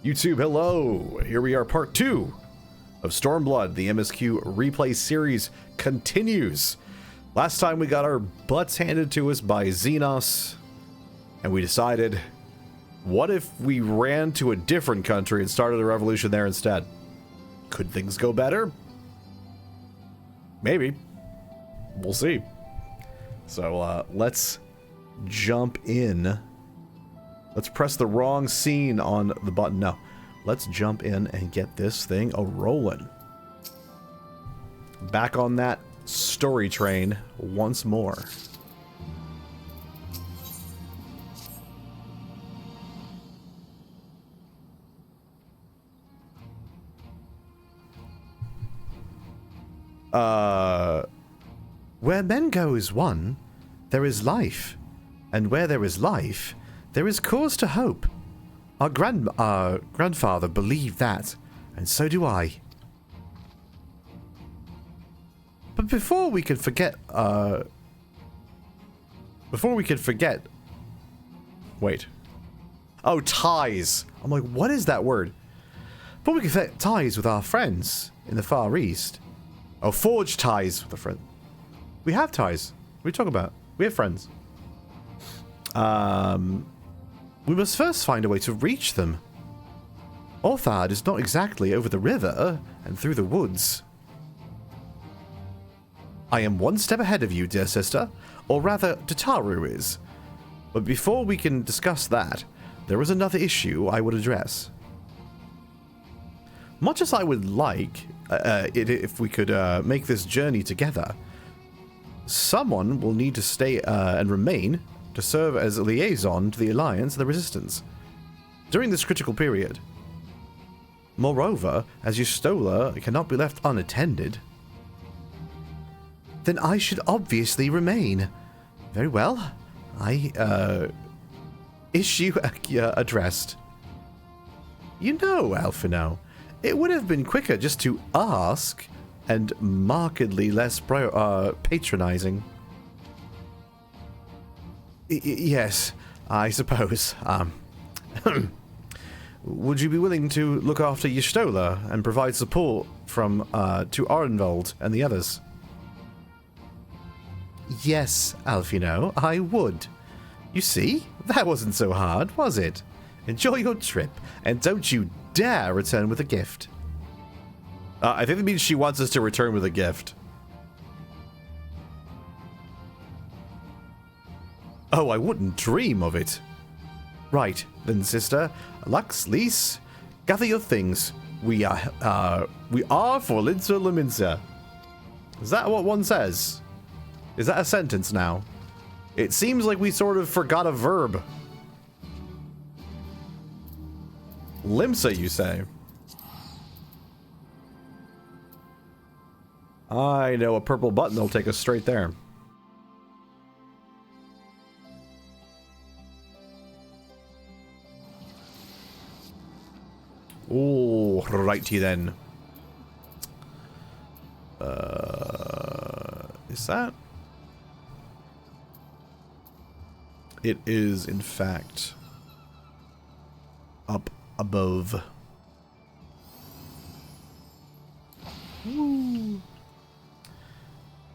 YouTube, hello! Here we are, part 2 of Stormblood. The MSQ replay series continues. Last time we got our butts handed to us by Xenos, and we decided, what if we ran to a different country and started a revolution there instead? Could things go better? Maybe. We'll see. So, let's jump in. Let's press the wrong scene on the button. No. Let's jump in and get this thing a-rolling. Back on that story train once more. Where men go is one, there is life. And where there is life, there is cause to hope. Our grandfather believed that, and so do I. But before we could forget, wait. Oh, ties. I'm like, what is that word? But we could forget ties with our friends in the Far East. Oh, forge ties with a friend. We have ties. What are you talking about? We have friends. We must first find a way to reach them. Orthard is not exactly over the river and through the woods. I am one step ahead of you, dear sister, or rather, Tataru is. But before we can discuss that, there is another issue I would address. Much as I would like if we could make this journey together, someone will need to stay and remain to serve as a liaison to the Alliance and the Resistance during this critical period. Moreover, as Yustola cannot be left unattended, then I should obviously remain. Very well. Issue addressed. You know, Alphino, it would have been quicker just to ask and markedly less patronizing. Yes, I suppose. Would you be willing to look after Yustola and provide support from to Arnvold and the others? Yes, Alphino, I would. You see, that wasn't so hard, was it? Enjoy your trip, and don't you dare return with a gift. I think that means she wants us to return with a gift. Oh, I wouldn't dream of it. Right, then, sister. Lux, Lise, gather your things. We are for Linzer Laminza. Is that what one says? Is that a sentence now? It seems like we sort of forgot a verb. Limsa, you say? I know a purple button that'll take us straight there. Oh, righty then. Is that? It is, in fact, up above. Woo.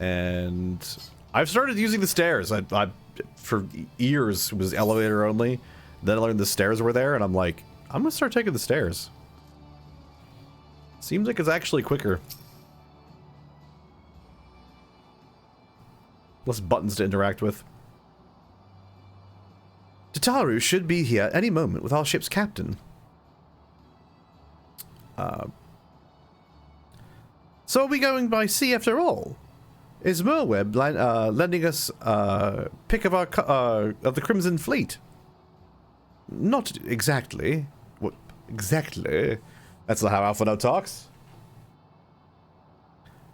And I've started using the stairs. I for years was elevator only. Then I learned the stairs were there, and I'm like, I'm gonna start taking the stairs. Seems like it's actually quicker. Less buttons to interact with. Tataru should be here any moment with our ship's captain. So are we going by sea after all? Is Merweb lending us pick of the Crimson Fleet? Not exactly. What exactly? That's not how Alphino talks.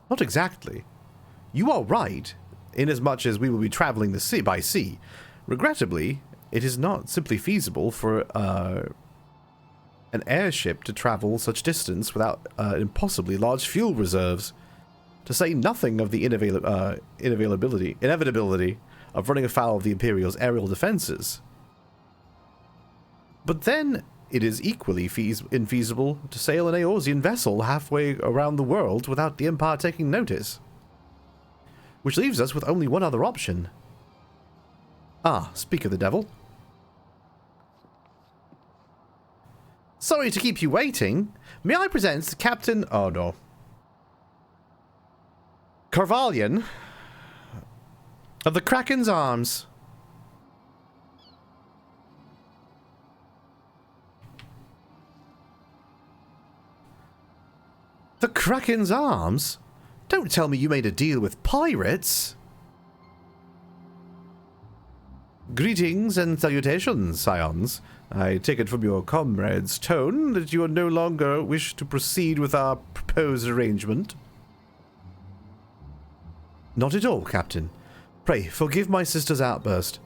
Not exactly. You are right, inasmuch as we will be traveling the sea by sea. Regrettably, it is not simply feasible for an airship to travel such distance without impossibly large fuel reserves, to say nothing of the inevitability of running afoul of the Imperial's aerial defenses. But then, it is equally infeasible to sail an Eorzean vessel halfway around the world without the Empire taking notice. Which leaves us with only one other option. Ah, speak of the devil. Sorry to keep you waiting. May I present Captain... Oh, no. Carvallian of the Kraken's Arms. The Kraken's Arms? Don't tell me you made a deal with pirates. Greetings and salutations, scions. I take it from your comrade's tone that you no longer wish to proceed with our proposed arrangement. Not at all, Captain. Pray, forgive my sister's outburst.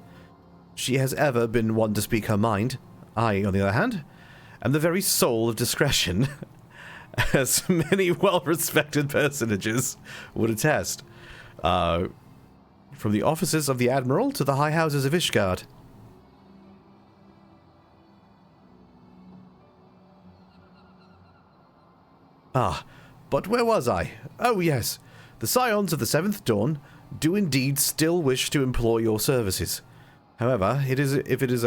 She has ever been one to speak her mind. I, on the other hand, am the very soul of discretion, as many well-respected personages would attest. From the offices of the Admiral to the high houses of Ishgard. Ah, but where was I? Oh, yes. The Scions of the Seventh Dawn do indeed still wish to employ your services. However, it is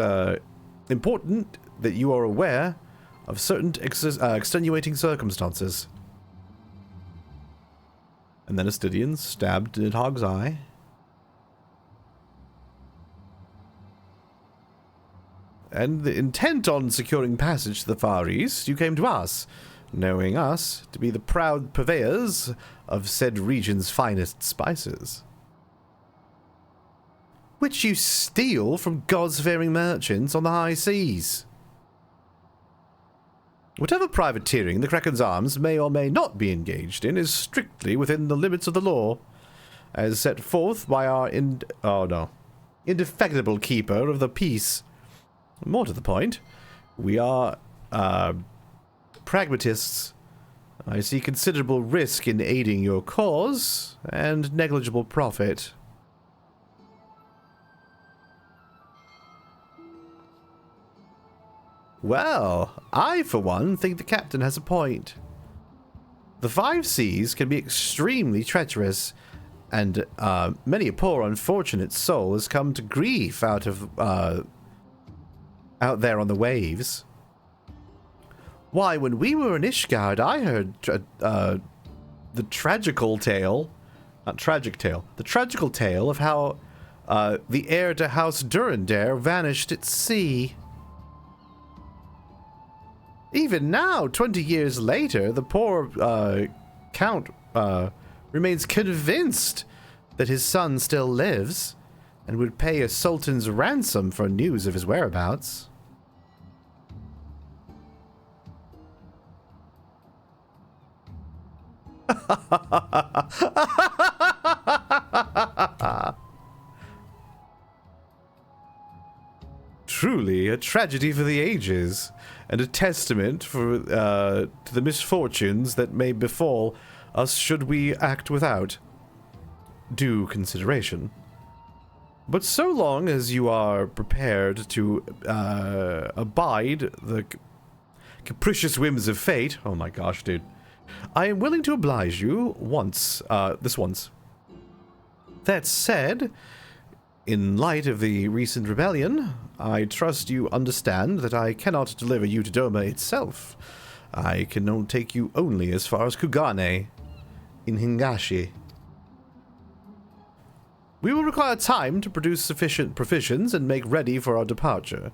important that you are aware of certain extenuating circumstances. And then Astidian stabbed Nidhogg's eye. And intent on securing passage to the Far East, you came to us, knowing us to be the proud purveyors of said region's finest spices, which you steal from gods-fearing merchants on the high seas. Whatever privateering the Kraken's Arms may or may not be engaged in is strictly within the limits of the law, as set forth by our indefatigable keeper of the peace. More to the point, we are pragmatists. I see considerable risk in aiding your cause, and negligible profit. Well, I, for one, think the captain has a point. The Five Seas can be extremely treacherous, and many a poor unfortunate soul has come to grief out there on the waves. Why, when we were in Ishgard, I heard the tragical tale of how the heir to House Durandare vanished at sea. Even now, 20 years later, the poor Count remains convinced that his son still lives and would pay a sultan's ransom for news of his whereabouts. Truly a tragedy for the ages, and a testament to the misfortunes that may befall us should we act without due consideration. But so long as you are prepared to abide the capricious whims of fate, oh my gosh, dude, I am willing to oblige you this once. That said, in light of the recent rebellion, I trust you understand that I cannot deliver you to Doma itself. I can take you only as far as Kugane, in Hingashi. We will require time to produce sufficient provisions and make ready for our departure.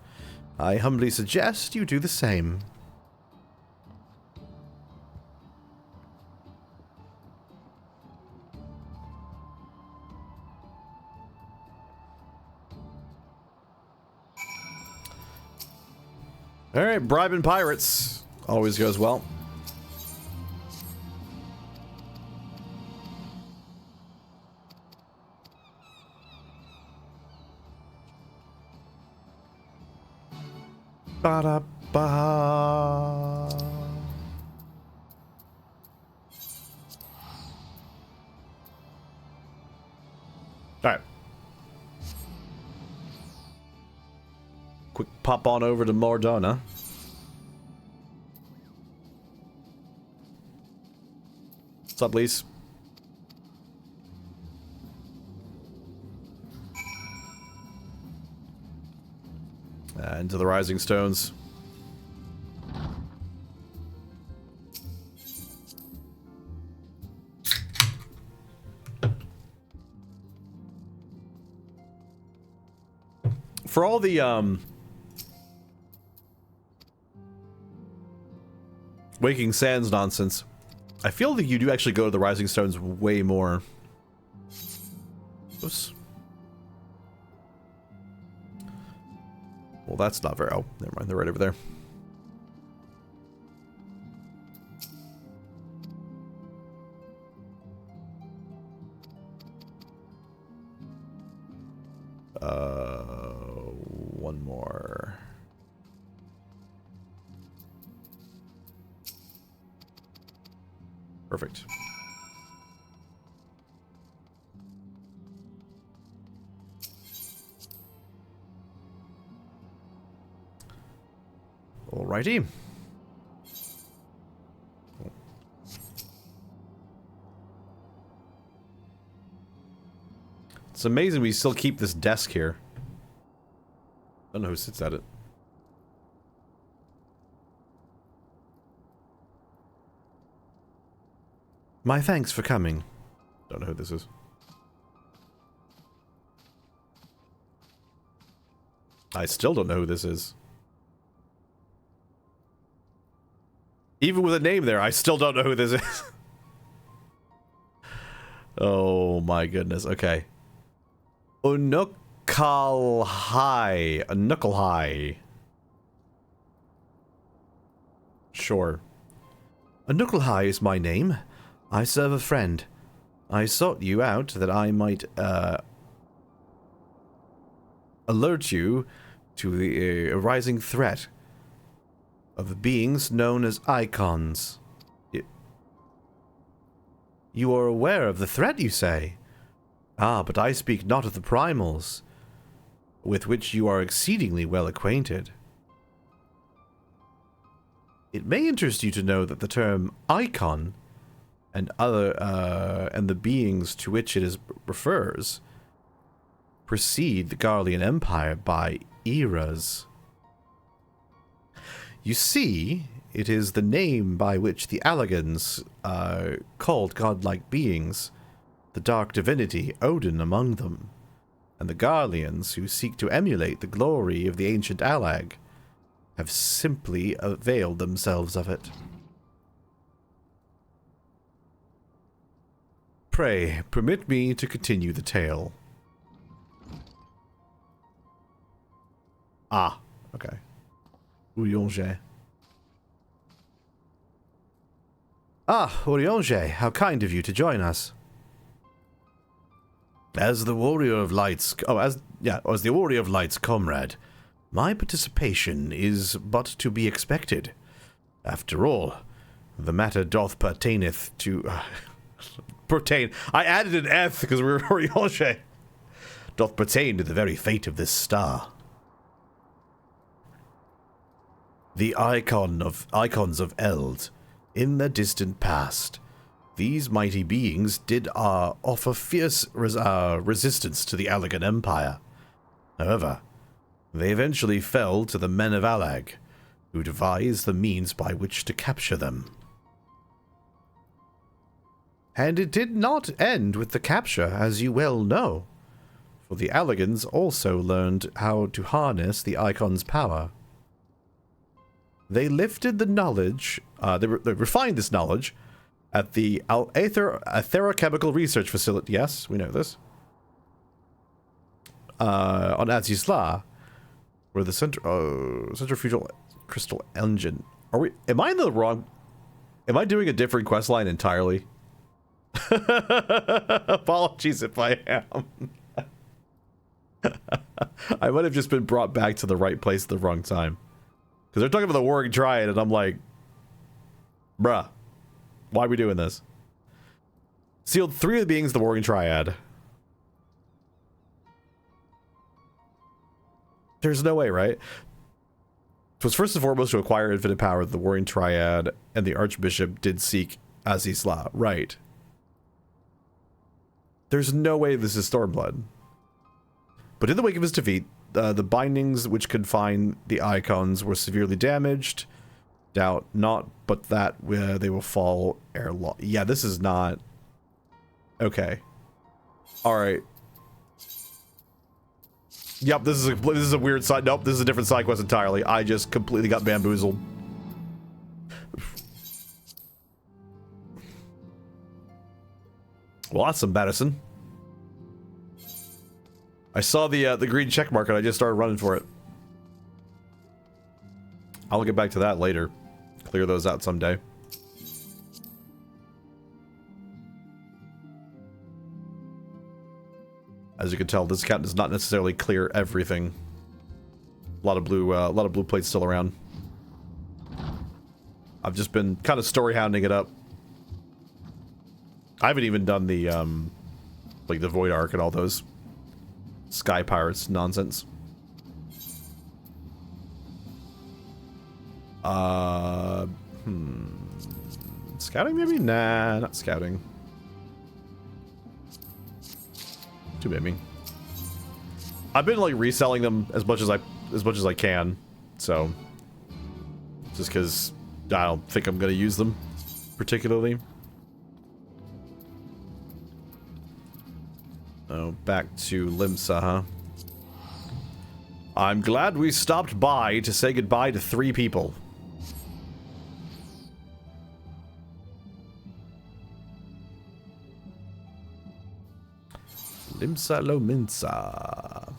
I humbly suggest you do the same. Alright, bribing pirates always goes well. Ba-da-ba. Alright. Quick pop on over to Mordona. What's up, Lise? Into the Rising Stones. For all the, Waking Sands nonsense, I feel that you do actually go to the Rising Stones way more. Oops. Well, that's not very... Oh, never mind. They're right over there. One more. Perfect. Alrighty. It's amazing we still keep this desk here. I don't know who sits at it. My thanks for coming. Don't know who this is. I still don't know who this is. Even with a name there, I still don't know who this is. Oh my goodness. Okay. Unukalhai. Unukalhai. Sure. Unukalhai is my name. I serve a friend. I sought you out that I might alert you to the arising threat of beings known as icons. You are aware of the threat, you say? Ah, but I speak not of the primals, with which you are exceedingly well acquainted. It may interest you to know that the term icon and the beings to which it refers precede the Garlean Empire by eras. You see, it is the name by which the Allagans called godlike beings, the dark divinity Odin among them, and the Garleans who seek to emulate the glory of the ancient Allag have simply availed themselves of it. Pray, permit me to continue the tale. Ah, okay. Urianger. Ah, Urianger, how kind of you to join us. As the Warrior of Light's... as the Warrior of Light's comrade, my participation is but to be expected. After all, the matter doth pertaineth to... pertain... I added an F because we were Urianger. Doth pertain to the very fate of this star. The icons of Eld, in the distant past, these mighty beings did offer fierce resistance to the Allagan Empire. However, they eventually fell to the men of Allag, who devised the means by which to capture them. And it did not end with the capture, as you well know, for the Allagans also learned how to harness the Icon's power. They lifted the knowledge, they refined this knowledge at the Aetherochemical Research Facility. Yes, we know this. On Azizla, where the centrifugal crystal engine. Am I in the wrong? Am I doing a different quest line entirely? Apologies if I am. I might have just been brought back to the right place at the wrong time. Because they're talking about the Warring Triad, and I'm like, bruh, why are we doing this? Sealed 3 of the beings of the Warring Triad. There's no way, right? It was first and foremost to acquire infinite power. The Warring Triad and the Archbishop did seek Azizla, right? There's no way this is Stormblood. But in the wake of his defeat, the bindings which confine the icons were severely damaged. Doubt not, but that they will fall ere long. Yeah, this is not... Okay. Alright. Yep, this is a weird side. Nope, this is a different side quest entirely. I just completely got bamboozled. Well, that's some medicine. I saw the green check mark and I just started running for it. I'll get back to that later. Clear those out someday. As you can tell, this account does not necessarily clear everything. A lot of blue plates still around. I've just been kind of story hounding it up. I haven't even done the like the Void Arc and all those Sky Pirates nonsense. Scouting maybe? Nah, not scouting. Too maybe. I've been like reselling them as much as I can, so just because I don't think I'm gonna use them particularly. Oh, back to Limsa, huh? I'm glad we stopped by to say goodbye to 3 people. Limsa Lominsa.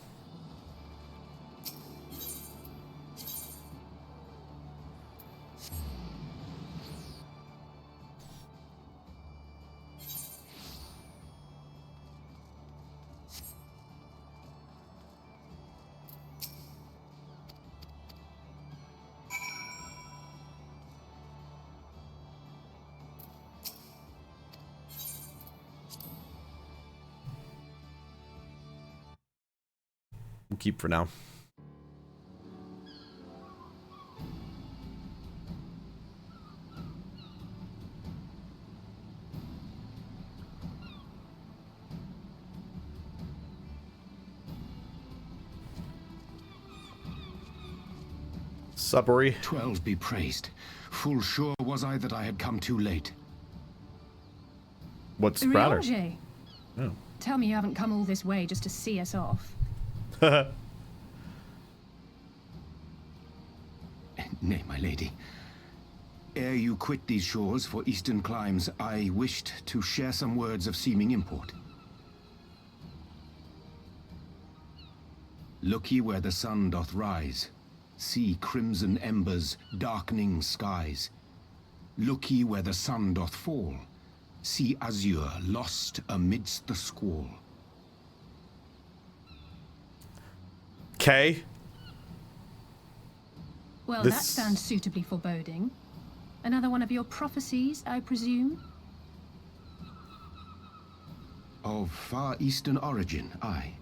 We'll keep for now. Suppery. 12 be praised. Full sure was I that I had come too late. What's Browner? Oh. Tell me you haven't come all this way just to see us off. Nay, my lady. Ere you quit these shores for eastern climes, I wished to share some words of seeming import. Look ye where the sun doth rise. See crimson embers, darkening skies. Look ye where the sun doth fall. See azure lost amidst the squall. Okay. Well, that sounds suitably foreboding. Another one of your prophecies, I presume? Of far eastern origin, aye.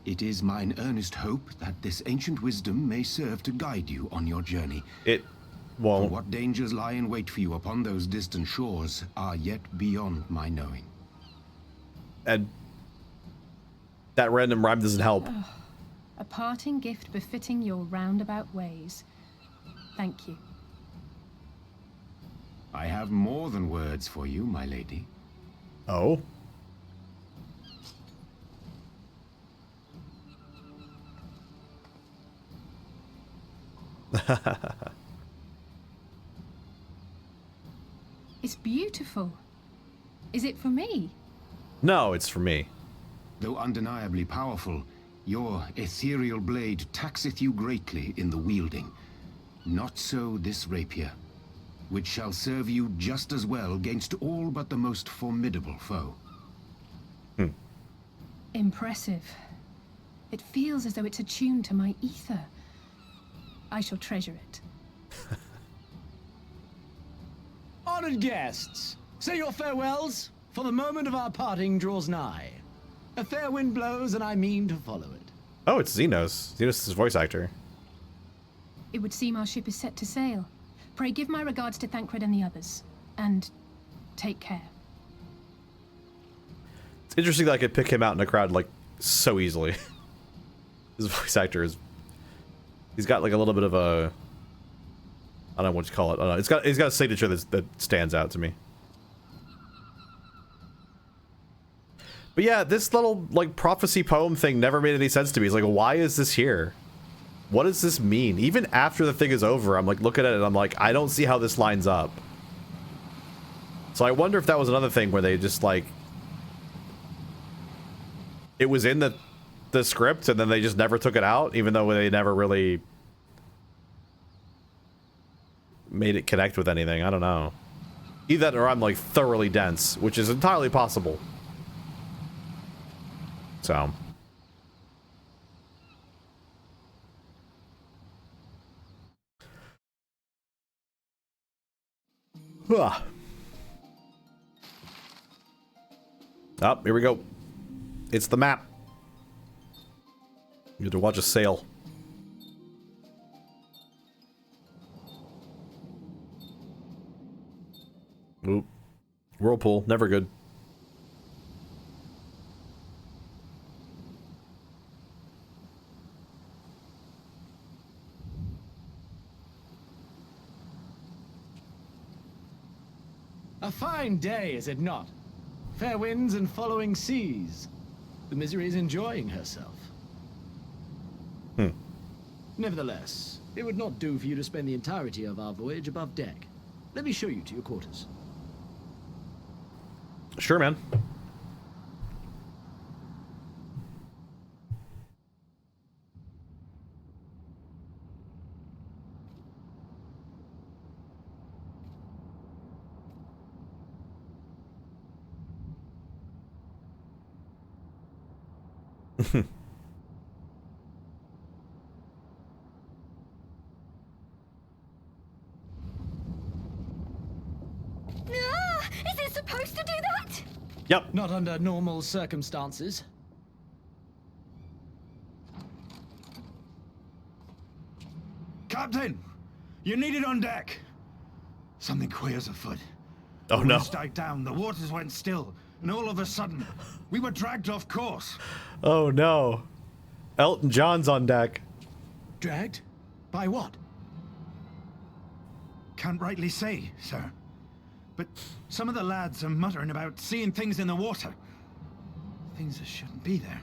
It is mine earnest hope that this ancient wisdom may serve to guide you on your journey. It won't. For what dangers lie in wait for you upon those distant shores are yet beyond my knowing. And that random rhyme doesn't help. A parting gift befitting your roundabout ways. Thank you. I have more than words for you, my lady. Oh? It's beautiful. Is it for me? No, it's for me. Though undeniably powerful, your ethereal blade taxeth you greatly in the wielding. Not so this rapier, which shall serve you just as well against all but the most formidable foe. Impressive. It feels as though it's attuned to my ether. I shall treasure it. Honored guests, say your farewells, for the moment of our parting draws nigh. A fair wind blows, and I mean to follow it. Oh, it's Xenos. Xenos is his voice actor. It would seem our ship is set to sail. Pray give my regards to Thancred and the others. And take care. Interesting that I could pick him out in a crowd, like, so easily. His voice actor is... He's got, like, a little bit of a... I don't know what you call it. I don't know. He's got a signature that stands out to me. But yeah, this little, like, prophecy poem thing never made any sense to me. It's like, why is this here? What does this mean? Even after the thing is over, I'm, like, looking at it and I'm like, I don't see how this lines up. So I wonder if that was another thing where they just, like... It was in the script and then they just never took it out, even though they never really... made it connect with anything. I don't know. Either that or I'm, like, thoroughly dense, which is entirely possible. So. Oh, here we go. It's the map. You have to watch a sail. Oop. Whirlpool, never good. A fine day, is it not? Fair winds and following seas. The Misery is enjoying herself. Nevertheless, it would not do for you to spend the entirety of our voyage above deck. Let me show you to your quarters. Sure, man. Is it supposed to do that? Yep. Not under normal circumstances. Captain! You're needed on deck! Something queer's afoot. Oh, The no. winds died down, the waters went still, and all of a sudden, we were dragged off course. Oh, no. Elton John's on deck. Dragged? By what? Can't rightly say, sir. But some of the lads are muttering about seeing things in the water. Things that shouldn't be there.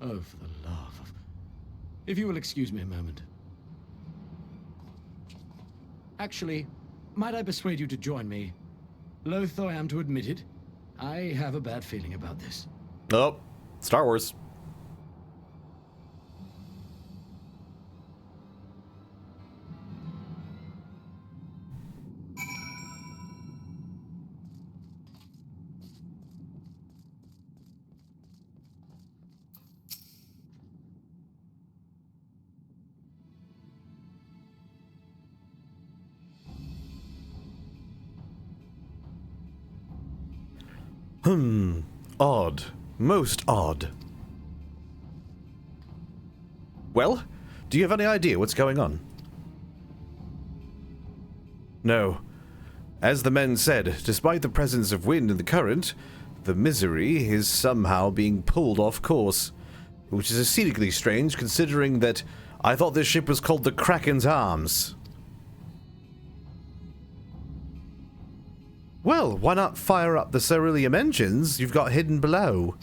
Oh, for the love of... If you will excuse me a moment. Actually, might I persuade you to join me? Loath though I am to admit it, I have a bad feeling about this. Oh, Star Wars. Odd. Most odd. Well, do you have any idea what's going on? No. As the men said, despite the presence of wind in the current, the Misery is somehow being pulled off course, which is exceedingly strange considering that I thought this ship was called the Kraken's Arms. Well, why not fire up the Cerulean engines you've got hidden below?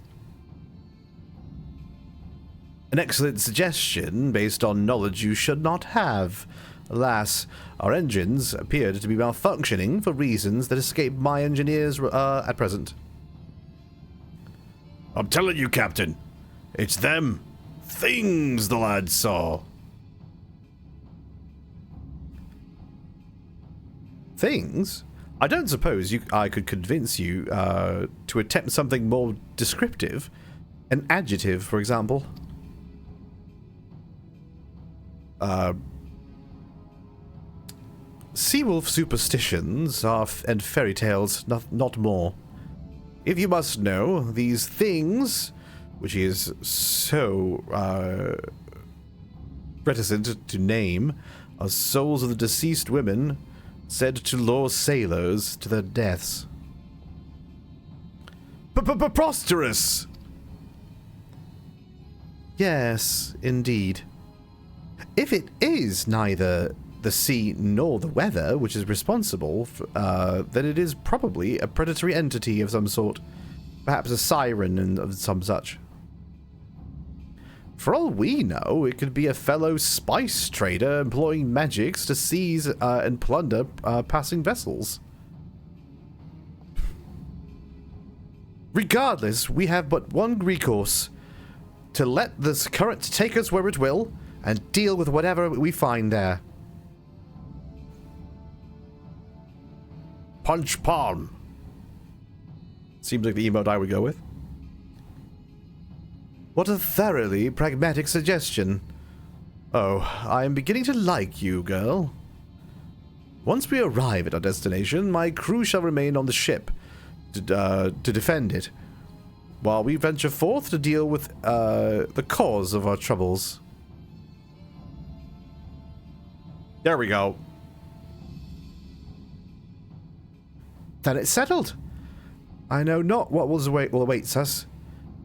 An excellent suggestion based on knowledge you should not have. Alas, our engines appeared to be malfunctioning for reasons that escape my engineers at present. I'm telling you, Captain, it's them things the lads saw. Things? I don't suppose I could convince you to attempt something more descriptive. An adjective, for example. Seawolf superstitions and fairy tales, not more. If you must know, these things, which he is so reticent to name, are souls of the deceased women said to lure sailors to their deaths. Preposterous! Yes, indeed. If it is neither the sea nor the weather which is responsible, then it is probably a predatory entity of some sort. Perhaps a siren and of some such. For all we know, it could be a fellow spice trader employing magics to seize and plunder passing vessels. Regardless, we have but one recourse: to let this current take us where it will, and deal with whatever we find there. Punch palm. Seems like the emote I would go with. What a thoroughly pragmatic suggestion. Oh, I am beginning to like you, girl. Once we arrive at our destination, my crew shall remain on the ship to defend it, while we venture forth to deal with the cause of our troubles. There we go. Then it's settled. I know not what will awaits us,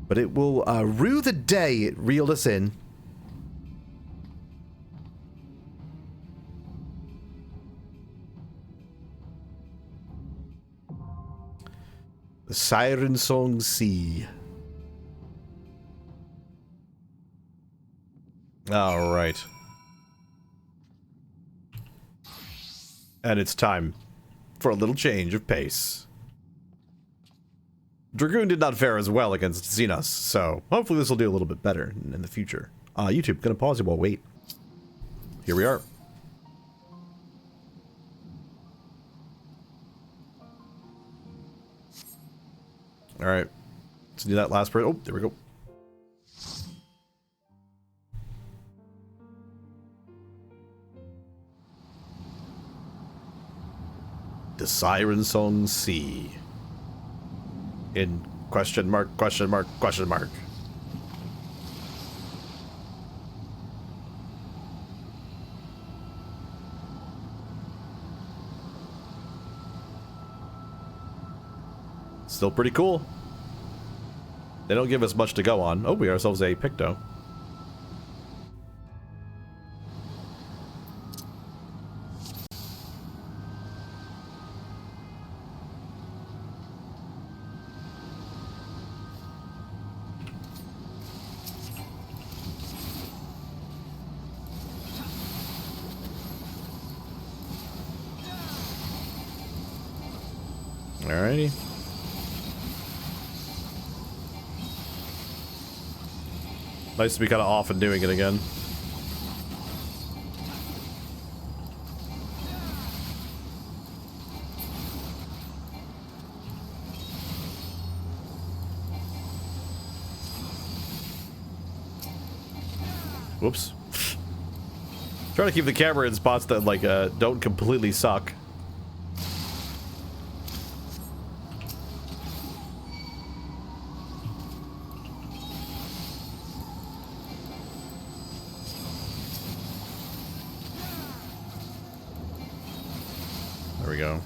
but it will rue the day it reeled us in. The Siren Song Sea. All right. And it's time for a little change of pace. Dragoon did not fare as well against Xenos, so hopefully this will do a little bit better in the future. YouTube, gonna pause it while wait. Here we are. Alright. Let's do that last part. Oh, there we go. The Siren Song Sea. In question mark, question mark, question mark. Still pretty cool. They don't give us much to go on. Oh, we got ourselves a Picto. Alrighty. Nice to be kind of off and doing it again. Whoops. Trying to keep the camera in spots that like don't completely suck. There we go.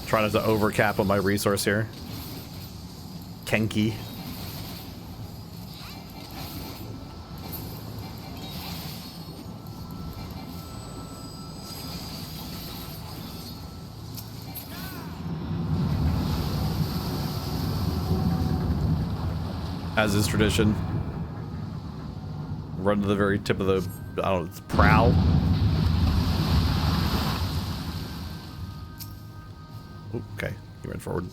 Trying to overcap on my resource here. Kenki. As is tradition. Run to the very tip of the, I don't know, it's prow. Okay, you ran forward.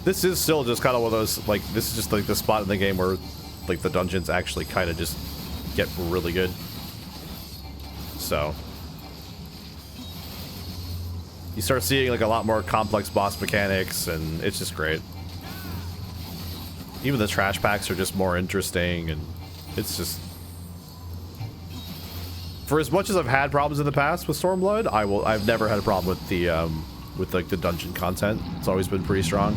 This is still just kind of one of those, like, this is just like the spot in the game where, like, the dungeons actually kind of just get really good. So you start seeing like a lot more complex boss mechanics, and it's just great. Even the trash packs are just more interesting, and it's just For as much as I've had problems in the past with Stormblood, I've never had a problem with the like the dungeon content. It's always been pretty strong.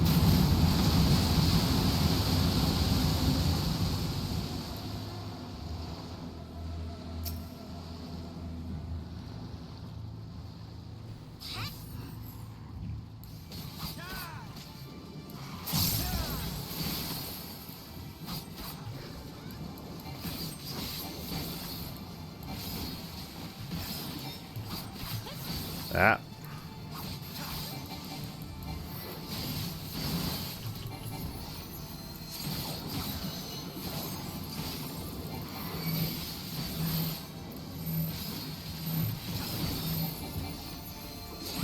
Ah.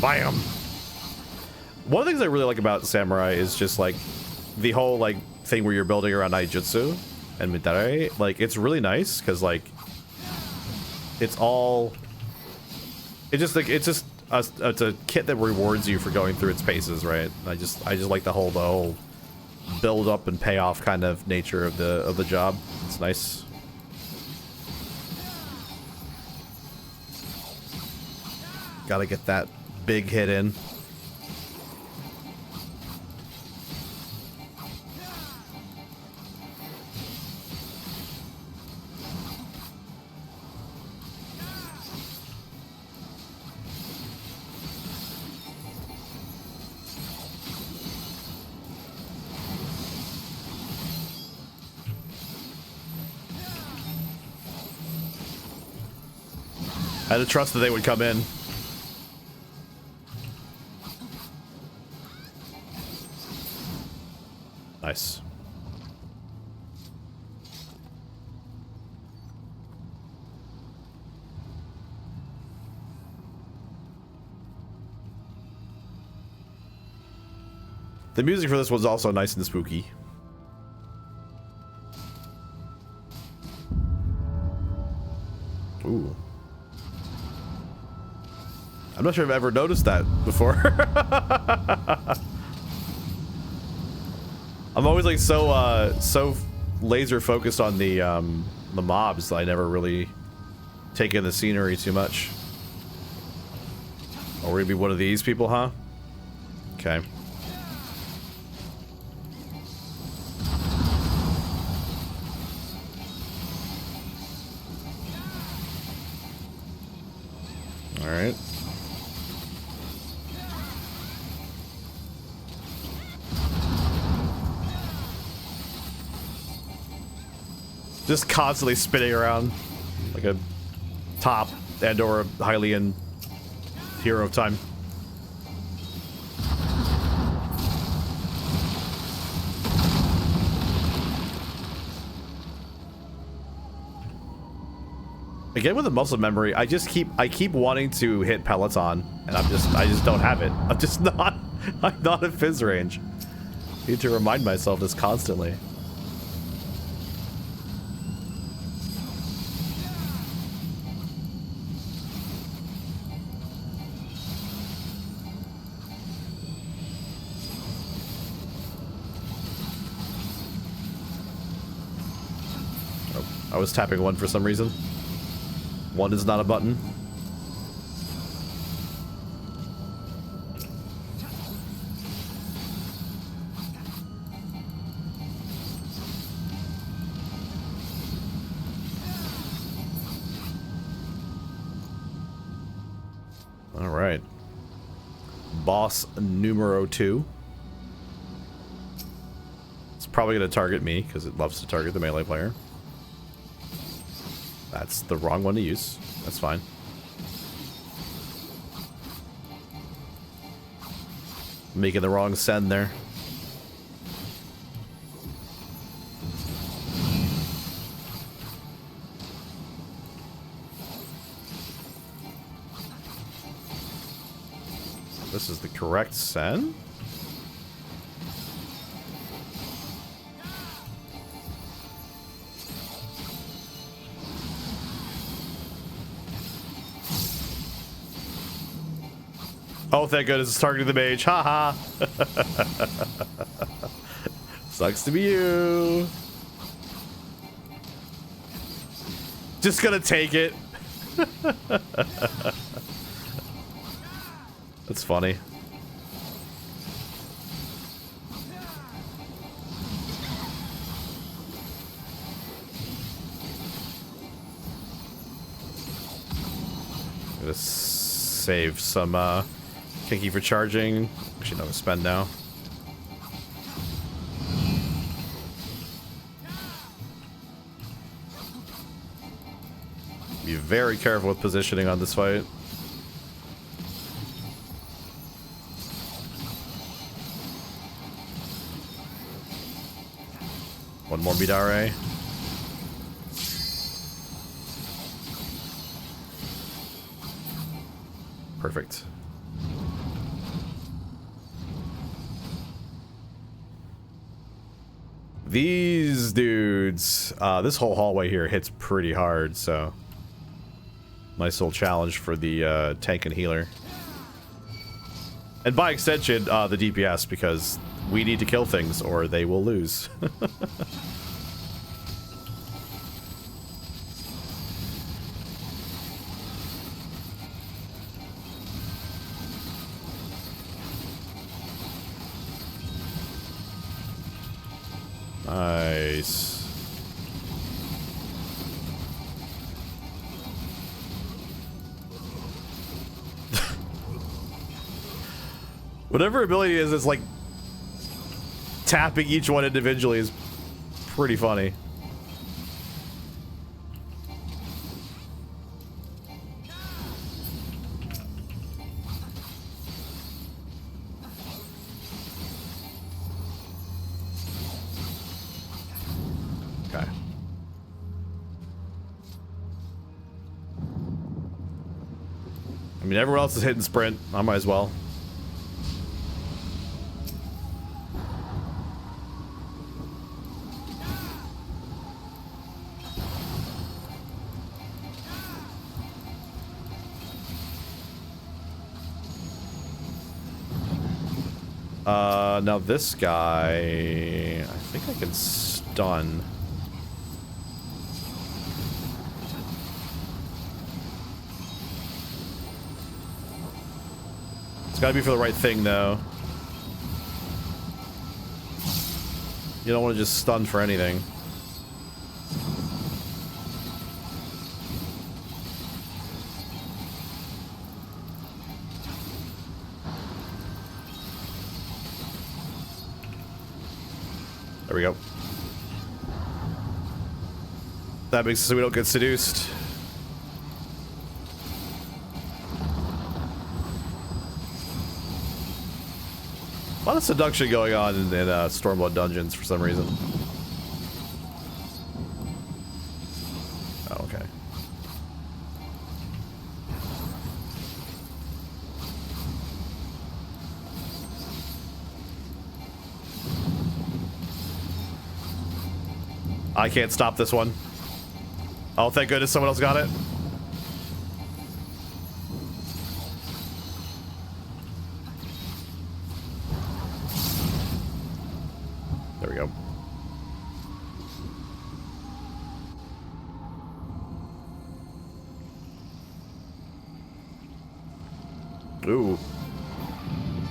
Bam. One of the things I really like about Samurai is just like the whole like thing where you're building around Naijutsu and Mitare. Like it's really nice because like it's all it's just it's a kit that rewards you for going through its paces, right? I just like the whole build up and payoff kind of nature of the job. It's nice. Gotta get that big hit in. I had to trust that they would come in. Nice. The music for this was also nice and spooky. Ooh. I'm not sure I've ever noticed that before. I'm always like so laser focused on the mobs that I never really take in the scenery too much. Oh, we're gonna be one of these people, huh? Okay. All right. Just constantly spinning around like a top and or a Hylian hero of time. Again with the muscle memory, I keep wanting to hit Peloton and I just don't have it. I'm not at Fizz range. I need to remind myself this constantly. I was tapping one for some reason. One is not a button. All right. Boss numero 2. It's probably going to target me because it loves to target the melee player. That's the wrong one to use. That's fine. Making the wrong send there. This is the correct send. Oh, thank goodness it's targeting the mage. Haha. Sucks to be you. Just gonna take it. That's funny. Gonna save some Kinky for charging. Actually, no, spend now. Be very careful with positioning on this fight. One more Midare. Perfect. These dudes, this whole hallway here hits pretty hard, so nice little challenge for the tank and healer. And by extension, the DPS, because we need to kill things or they will lose. Nice. Whatever ability is, it's like tapping each one individually is pretty funny. Okay. I mean, everyone else is hitting sprint. I might as well. Now this guy, I think I can stun. It's gotta be for the right thing, though. You don't want to just stun for anything. There we go. That makes it so we don't get seduced. A lot of seduction going on in Stormblood dungeons for some reason. Oh, okay. I can't stop this one. Oh, thank goodness someone else got it. There we go. Ooh.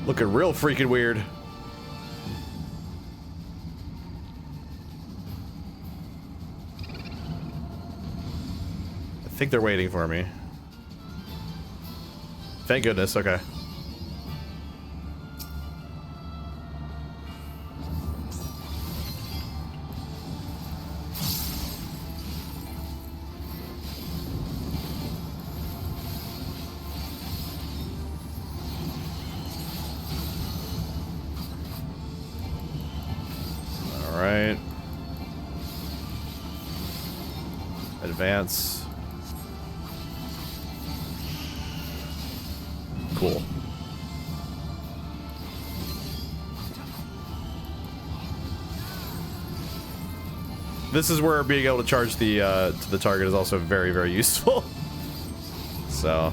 Looking real freaking weird. I think they're waiting for me. Thank goodness, okay. All right. Advance. Cool. This is where being able to charge the to the target is also very, very useful. So.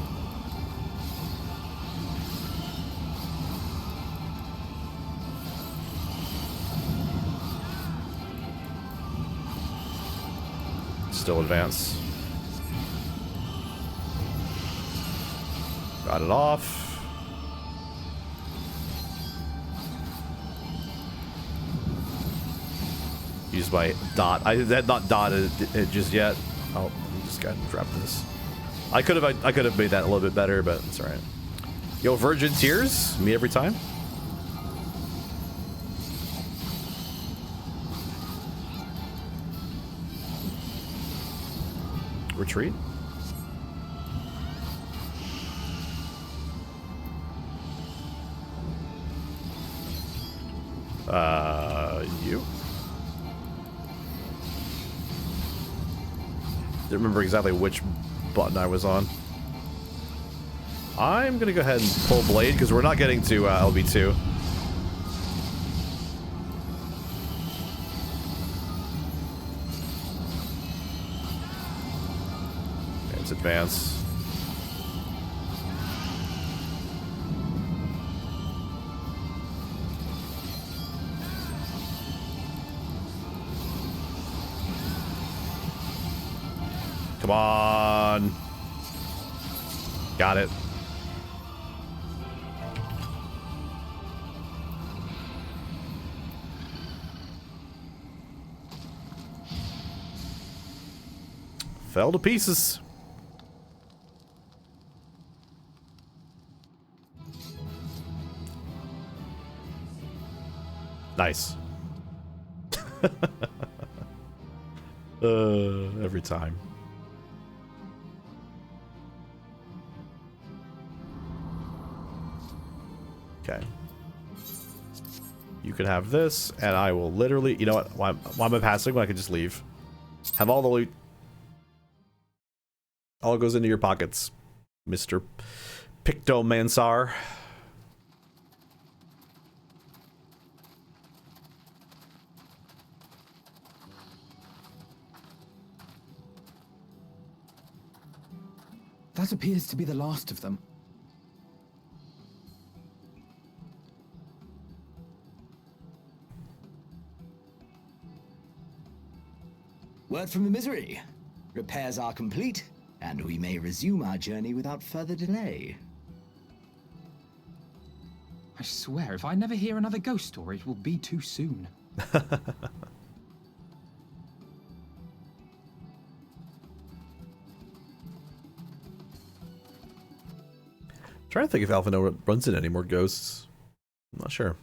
Still advance. Got it off. Use my dot. I had not dotted it just yet. Oh, I'm just gonna drop this. I could have made that a little bit better, but it's alright. Yo, Virgin Tears, me every time. Retreat. You. Didn't remember exactly which button I was on. I'm gonna go ahead and pull Blade because we're not getting to LB2. Okay, let's advance. Come on. Got it. Fell to pieces. Nice. Every time. Okay. You can have this, and I will literally... You know what? Why am I passing when I could just leave? Have all the loot. All goes into your pockets, Mr. Pictomansar. That appears to be the last of them. Word from the Misery. Repairs are complete, and we may resume our journey without further delay. I swear, if I never hear another ghost story, it will be too soon. Trying to think if Alpha Nova runs into any more ghosts. I'm not sure.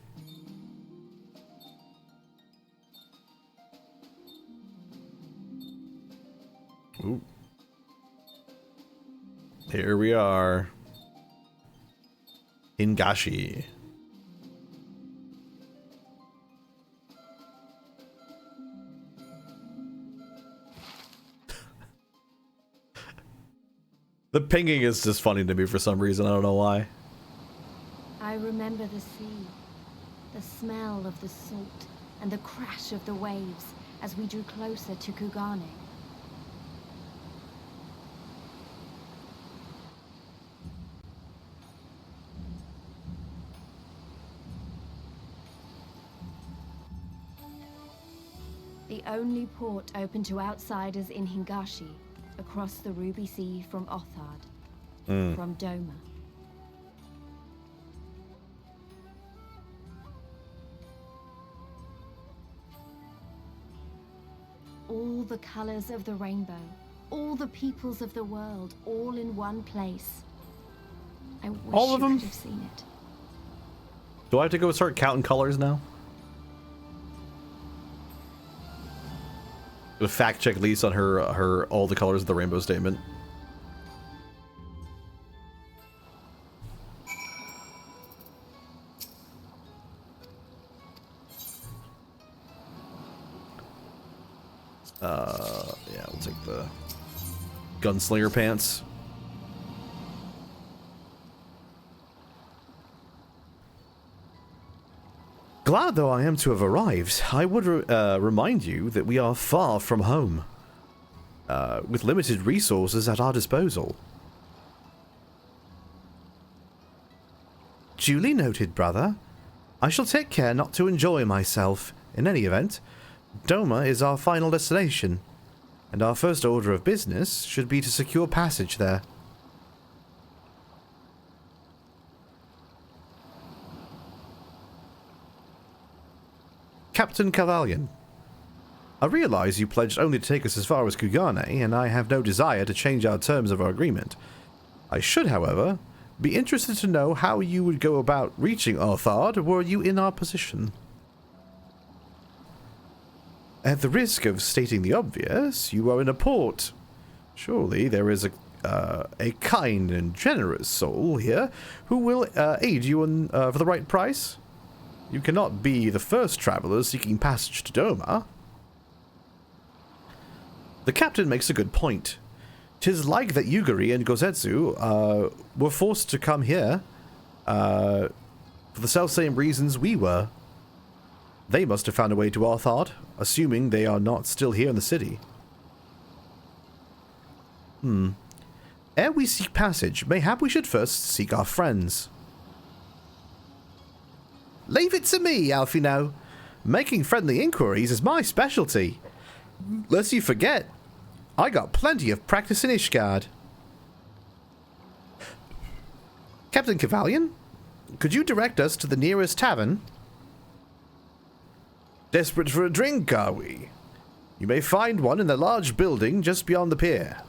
Ooh. Here we are. Hingashi. The pinging is just funny to me for some reason. I don't know why. I remember the sea, the smell of the salt, and the crash of the waves as we drew closer to Kugane. The only port open to outsiders in Hingashi, across the Ruby Sea from Othard, from Doma. All the colors of the rainbow, all the peoples of the world, all in one place. I wish All of you them? could have seen it. Do I have to go start counting colors now? A fact check Lisa on her all the colors of the rainbow statement. Yeah, we'll take the gunslinger pants. Glad though I am to have arrived, I would remind you that we are far from home, with limited resources at our disposal. Duly noted, brother. I shall take care not to enjoy myself. In any event, Doma is our final destination, and our first order of business should be to secure passage there. Captain Cavalian, I realize you pledged only to take us as far as Kugane, and I have no desire to change our terms of our agreement. I should, however, be interested to know how you would go about reaching Arthard were you in our position. At the risk of stating the obvious, you are in a port. Surely there is a kind and generous soul here who will aid you for the right price. You cannot be the first traveler seeking passage to Doma. The captain makes a good point. 'Tis like that Yugiri and Gozetsu were forced to come here for the selfsame reasons we were. They must have found a way to Arthard, assuming they are not still here in the city. Ere we seek passage, mayhap we should first seek our friends. Leave it to me, Alfino. Making friendly inquiries is my specialty. Lest you forget, I got plenty of practice in Ishgard. Captain Cavalian, could you direct us to the nearest tavern? Desperate for a drink, are we? You may find one in the large building just beyond the pier.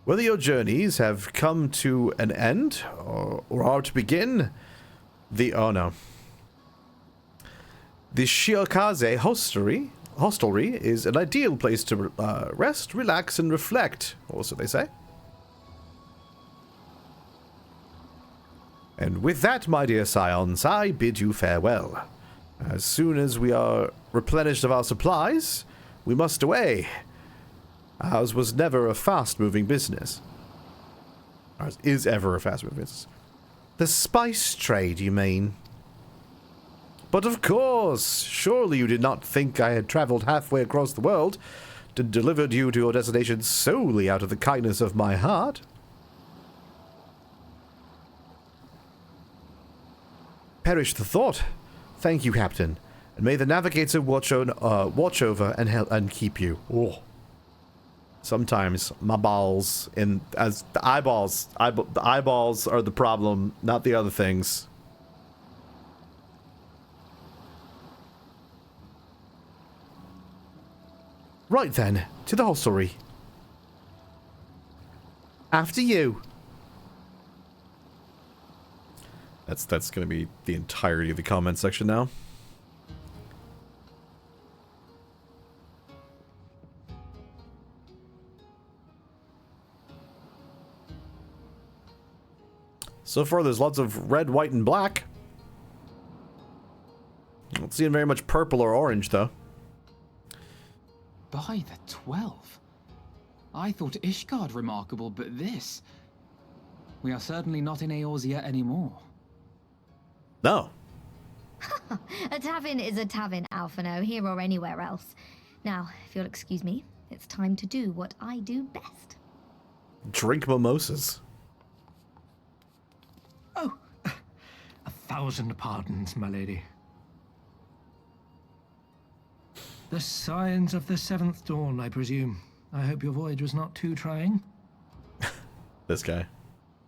Whether your journeys have come to an end or are to begin, the Shiokaze hostelry is an ideal place to rest, relax, and reflect, or so they say. And with that, my dear scions, I bid you farewell. As soon as we are replenished of our supplies, we must away. Ours was never a fast-moving business. Ours is ever a fast-moving business. The spice trade, you mean? But of course, surely you did not think I had traveled halfway across the world to deliver you to your destination solely out of the kindness of my heart. Perish the thought. Thank you, Captain, and may the navigator watch over and keep you. Oh. Sometimes my balls the eyeballs are the problem, not the other things. Right then, to the hostelry. After you. That's going to be the entirety of the comment section now. So far, there's lots of red, white, and black. Not seeing very much purple or orange, though. By the 12. I thought Ishgard remarkable, but this... We are certainly not in Eorzea anymore. No. A tavern is a tavern, Alphino, here or anywhere else. Now, if you'll excuse me, it's time to do what I do best. Drink mimosas. Oh, 1,000 pardons, my lady. The signs of the 7th dawn, I presume. I hope your voyage was not too trying. This guy.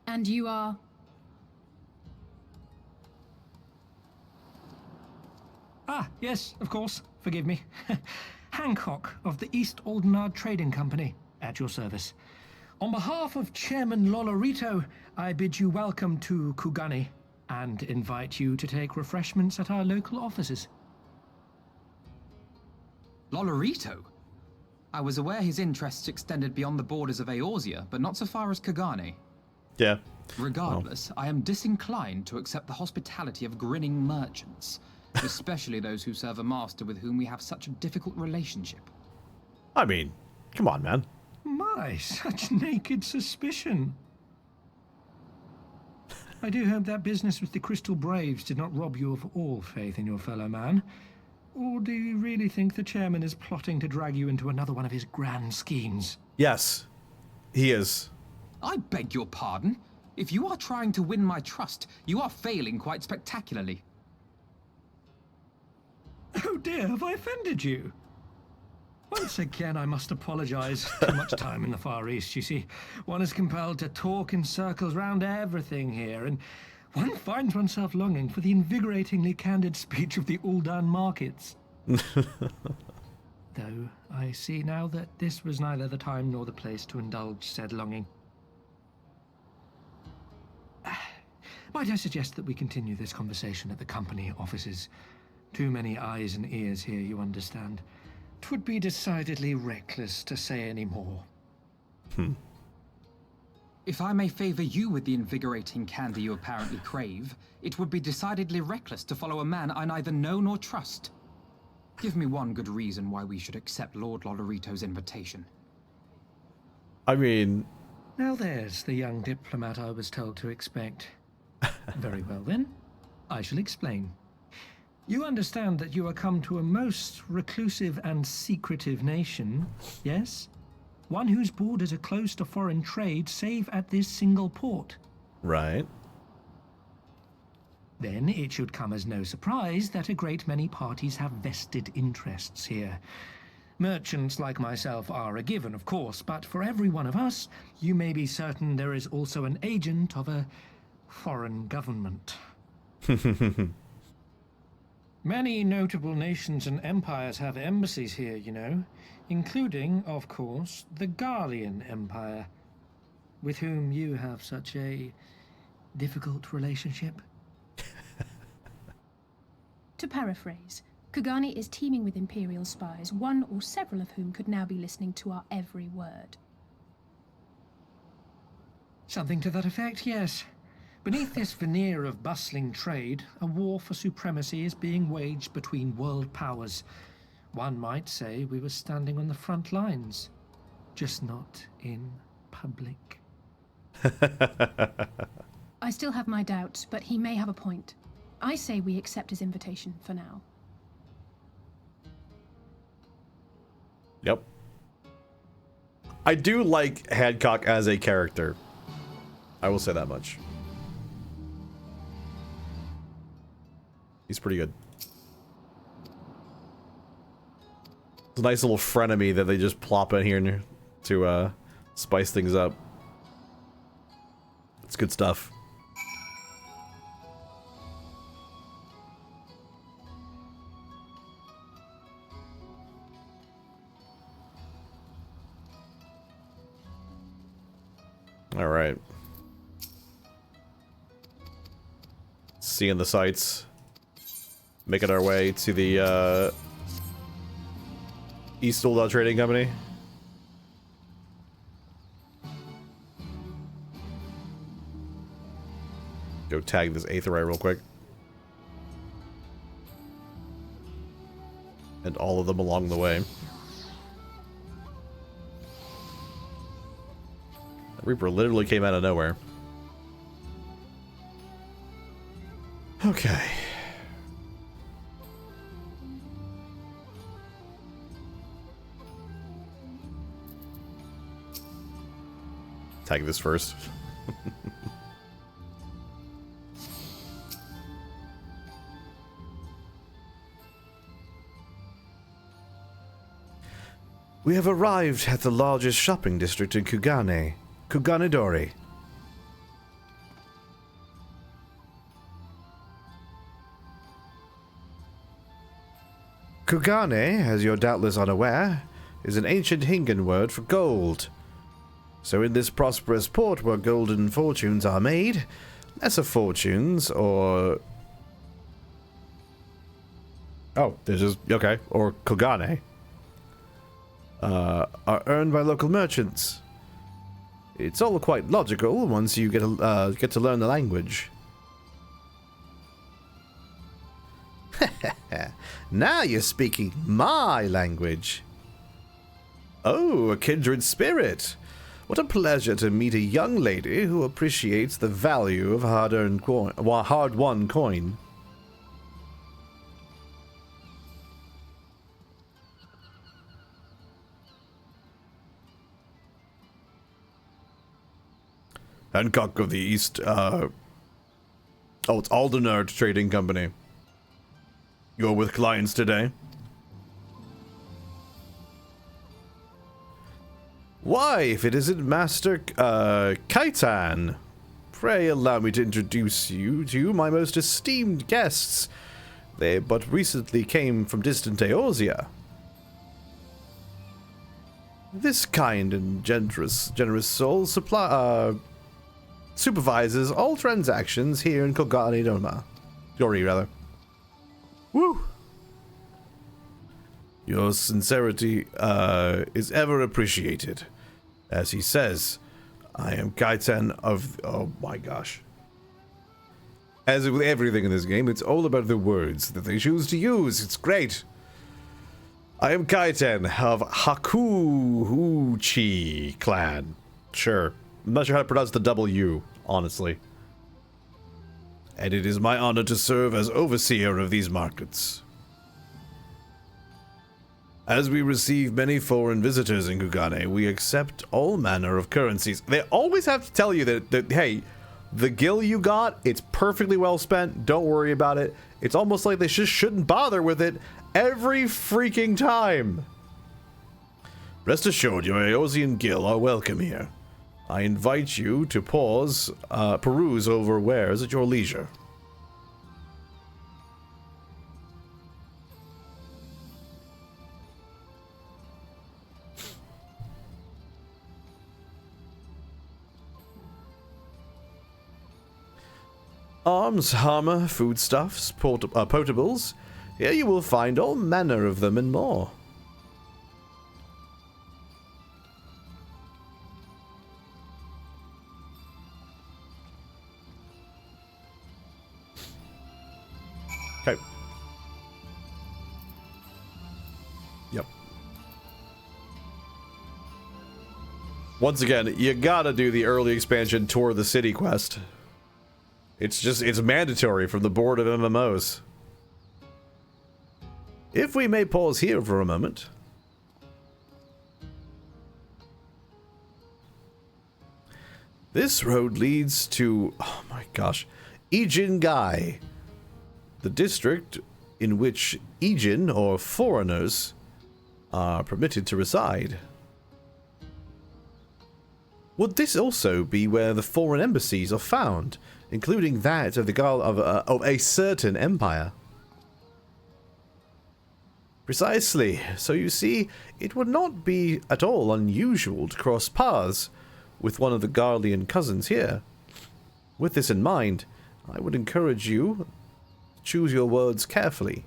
And you are? Ah, yes, of course. Forgive me. Hancock of the East Aldenard Trading Company, at your service. On behalf of Chairman Lolorito, I bid you welcome to Kugane and invite you to take refreshments at our local offices. Lolorito? I was aware his interests extended beyond the borders of Eorzea, but not so far as Kugane. Yeah. Regardless, I am disinclined to accept the hospitality of grinning merchants, especially those who serve a master with whom we have such a difficult relationship. I mean, come on, man. My, such naked suspicion. I do hope that business with the Crystal Braves did not rob you of all faith in your fellow man. Or do you really think the chairman is plotting to drag you into another one of his grand schemes? Yes, he is. I beg your pardon. If you are trying to win my trust, you are failing quite spectacularly. Oh dear, have I offended you? Once again, I must apologize. Too much time in the Far East, you see. One is compelled to talk in circles round everything here, and One finds oneself longing for the invigoratingly candid speech of the Uldan markets. Though I see now that this was neither the time nor the place to indulge said longing. Might I suggest that we continue this conversation at the company offices? Too many eyes and ears here, you understand. 'Twould be decidedly reckless to say any more. If I may favor you with the invigorating candy you apparently crave, it would be decidedly reckless to follow a man I neither know nor trust. Give me one good reason why we should accept Lord Lolorito's invitation. I mean... Now there's the young diplomat I was told to expect. Very well then, I shall explain. You understand that you are come to a most reclusive and secretive nation, yes? One whose borders are closed to foreign trade save at this single port. Right. Then it should come as no surprise that a great many parties have vested interests here. Merchants like myself are a given, of course, but for every one of us, you may be certain there is also an agent of a foreign government. Many notable nations and empires have embassies here, you know, including, of course, the Garlean Empire, with whom you have such a difficult relationship. To paraphrase, Kugani is teeming with Imperial spies, one or several of whom could now be listening to our every word. Something to that effect, yes. Beneath this veneer of bustling trade, a war for supremacy is being waged between world powers. One might say we were standing on the front lines, just not in public. I still have my doubts, but he may have a point. I say we accept his invitation for now. Yep. I do like Hancock as a character. I will say that much. He's pretty good. It's a nice little frenemy that they just plop in here to spice things up. It's good stuff. All right. Seeing the sights. Making our way to the East Uldan Trading Company. Go tag this Aetheryte real quick. And all of them along the way. The Reaper literally came out of nowhere. Okay. Tag this first. We have arrived at the largest shopping district in Kugane, Kuganedori. Kugane, as you're doubtless unaware, is an ancient Hingan word for gold. So in this prosperous port where golden fortunes are made, lesser fortunes, or... Oh, there's just... Okay, or Kugane. Are earned by local merchants. It's all quite logical once you get to learn the language. Now you're speaking my language. Oh, a kindred spirit. What a pleasure to meet a young lady who appreciates the value of hard-won coin. Hancock of the East, oh, it's Aldenard Trading Company. You're with clients today? Why, if it isn't Master, Kaitan Pray allow me to introduce you to my most esteemed guests. They but recently came from distant Eorzea. This kind and generous soul supervises all transactions here in Kogani Doma. Gori, rather. Woo! Your sincerity is ever appreciated. As he says, I am Kaiten of... Oh my gosh. As with everything in this game, it's all about the words that they choose to use. It's great. I am Kaiten of Hakuuchi clan. Sure. I'm not sure how to pronounce the W, honestly. And it is my honor to serve as overseer of these markets. As we receive many foreign visitors in Kugane, we accept all manner of currencies. They always have to tell you that hey, the gil you got, it's perfectly well spent. Don't worry about it. It's almost like they just shouldn't bother with it every freaking time. Rest assured, your Eozian gil are welcome here. I invite you to peruse over wares at your leisure. Arms, armor, foodstuffs, potables. Here you will find all manner of them and more. Okay. Yep. Once again, you gotta do the early expansion Tour of the City quest. It's mandatory from the board of MMOs. If we may pause here for a moment. This road leads to, oh my gosh, Ijingai, the district in which Ijin, or foreigners, are permitted to reside. Would this also be where the foreign embassies are found, including that of of a certain empire? Precisely. So you see, it would not be at all unusual to cross paths with one of the Garlean cousins here. With this in mind, I would encourage you to choose your words carefully.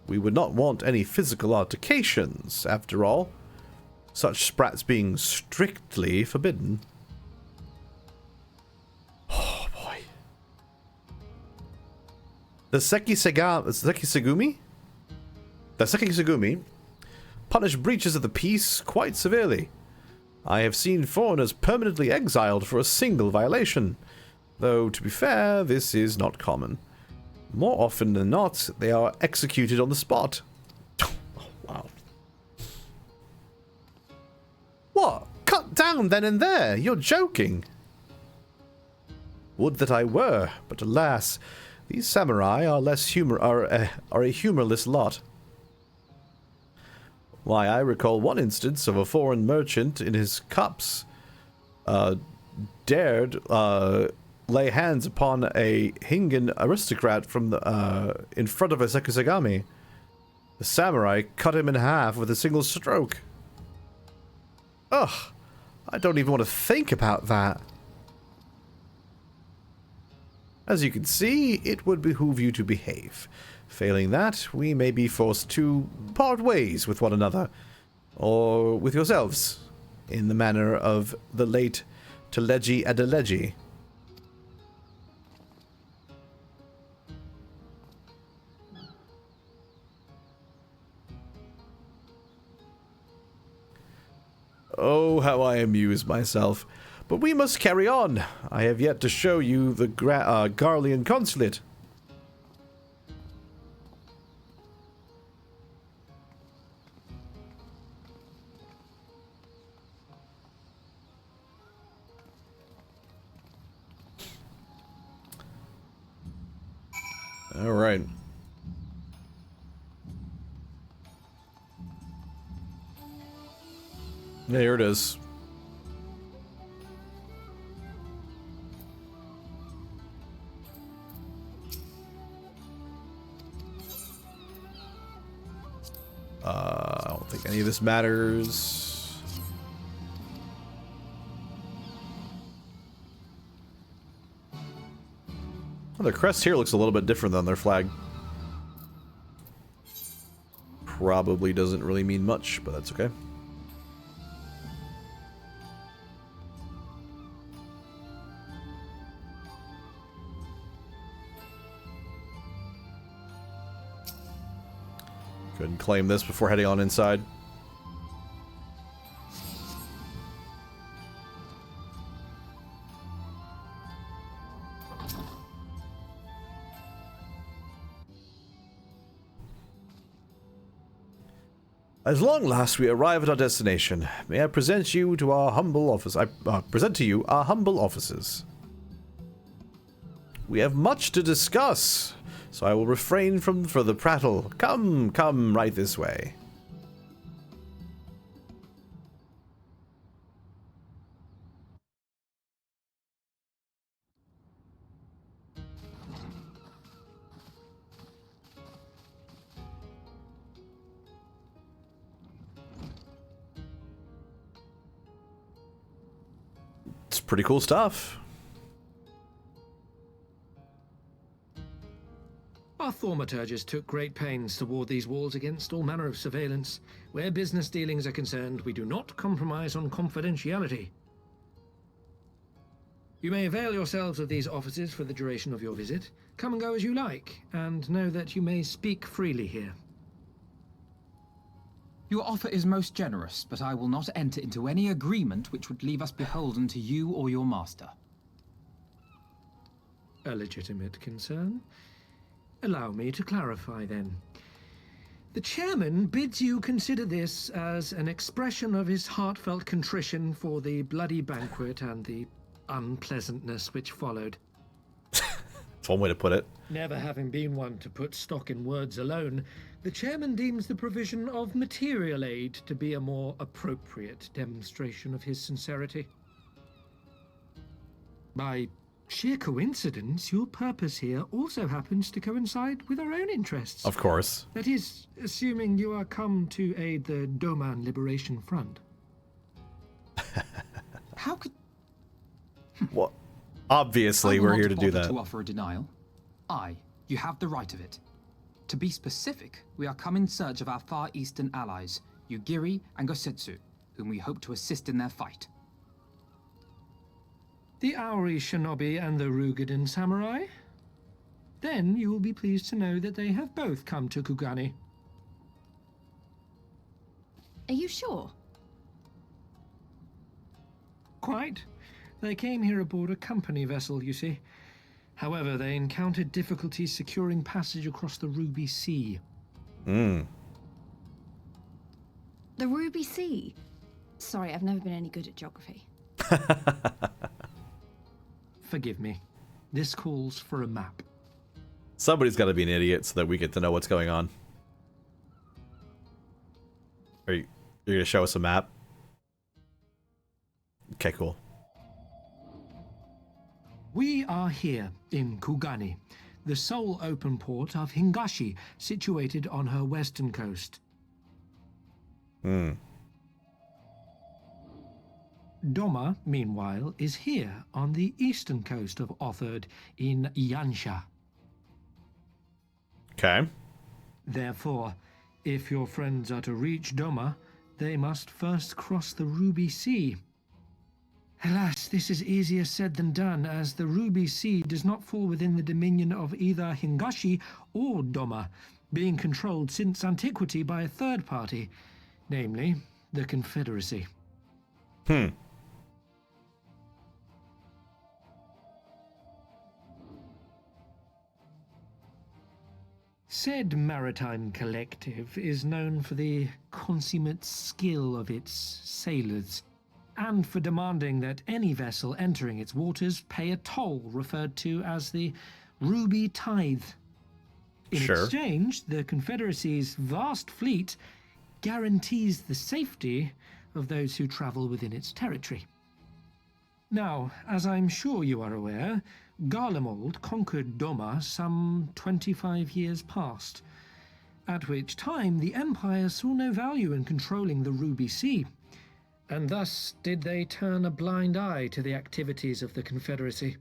We would not want any physical altercations, after all, such sprats being strictly forbidden. Oh boy. The Sekisegumi? The Sekisegumi punish breaches of the peace quite severely. I have seen foreigners permanently exiled for a single violation, though, to be fair, this is not common. More often than not, they are executed on the spot. Oh, wow. What? Cut down then and there? You're joking. Would that I were, but alas, these samurai are a humorless lot. Why, I recall one instance of a foreign merchant in his cups dared lay hands upon a Hingan aristocrat from in front of a Sekisegami. The samurai cut him in half with a single stroke. Ugh, I don't even want to think about that. As you can see, it would behoove you to behave. Failing that, we may be forced to part ways with one another, or with yourselves, in the manner of the late Teleji Adeleji. Oh, how I amuse myself. But we must carry on. I have yet to show you the Garlean consulate. All right. There it is. I don't think any of this matters. Well, their crest here looks a little bit different than their flag. Probably doesn't really mean much, but that's okay. Couldn't claim this before heading on inside. As long last we arrive at our destination, may I present you to our humble office. Present to you our humble offices. We have much to discuss, so I will refrain from further prattle. Come, come, right this way. It's pretty cool stuff. Our thaumaturges took great pains to ward these walls against all manner of surveillance. Where business dealings are concerned, we do not compromise on confidentiality. You may avail yourselves of these offices for the duration of your visit. Come and go as you like, and know that you may speak freely here. Your offer is most generous, but I will not enter into any agreement which would leave us beholden to you or your master. A legitimate concern. Allow me to clarify, then. The chairman bids you consider this as an expression of his heartfelt contrition for the bloody banquet and the unpleasantness which followed. That's one way to put it. Never having been one to put stock in words alone, the chairman deems the provision of material aid to be a more appropriate demonstration of his sincerity. By sheer coincidence, your purpose here also happens to coincide with our own interests. Of course. That is, assuming you are come to aid the Doman Liberation Front. How could... Well, obviously we're here to do that. To offer a denial. You have the right of it. To be specific, we are come in search of our Far Eastern allies, Yugiri and Gosetsu, whom we hope to assist in their fight. The Aori Shinobi and the Rugadan Samurai? Then you will be pleased to know that they have both come to Kugani. Are you sure? Quite. They came here aboard a company vessel, you see. However, they encountered difficulties securing passage across the Ruby Sea. The Ruby Sea? Sorry, I've never been any good at geography. Forgive me. This calls for a map. Somebody's got to be an idiot so that we get to know what's going on. You're going to show us a map? Okay, cool. We are here in Kugani, the sole open port of Hingashi, situated on her western coast. Doma, meanwhile, is here on the eastern coast of Otherd in Yansha. Okay. Therefore, if your friends are to reach Doma, they must first cross the Ruby Sea. Alas, this is easier said than done, as the Ruby Sea does not fall within the dominion of either Hingashi or Doma, being controlled since antiquity by a third party, namely the Confederacy. Said maritime collective is known for the consummate skill of its sailors, and for demanding that any vessel entering its waters pay a toll referred to as the Ruby Tithe. In exchange, the Confederacy's vast fleet guarantees the safety of those who travel within its territory. Now, as I'm sure you are aware, Garlemald conquered Doma some 25 years past, at which time the Empire saw no value in controlling the Ruby Sea, and thus did they turn a blind eye to the activities of the Confederacy.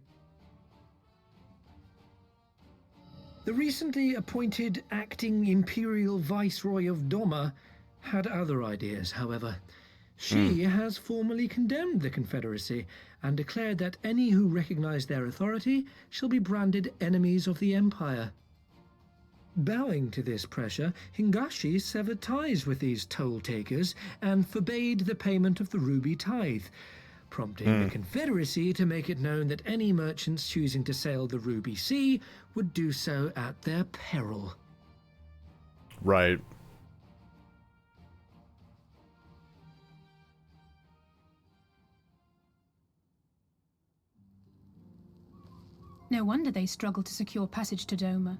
The recently appointed acting Imperial Viceroy of Doma had other ideas, however. She has formally condemned the Confederacy and declared that any who recognize their authority shall be branded enemies of the Empire. Bowing to this pressure, Hingashi severed ties with these toll-takers and forbade the payment of the ruby tithe, prompting the Confederacy to make it known that any merchants choosing to sail the Ruby Sea would do so at their peril. Right. No wonder they struggled to secure passage to Doma.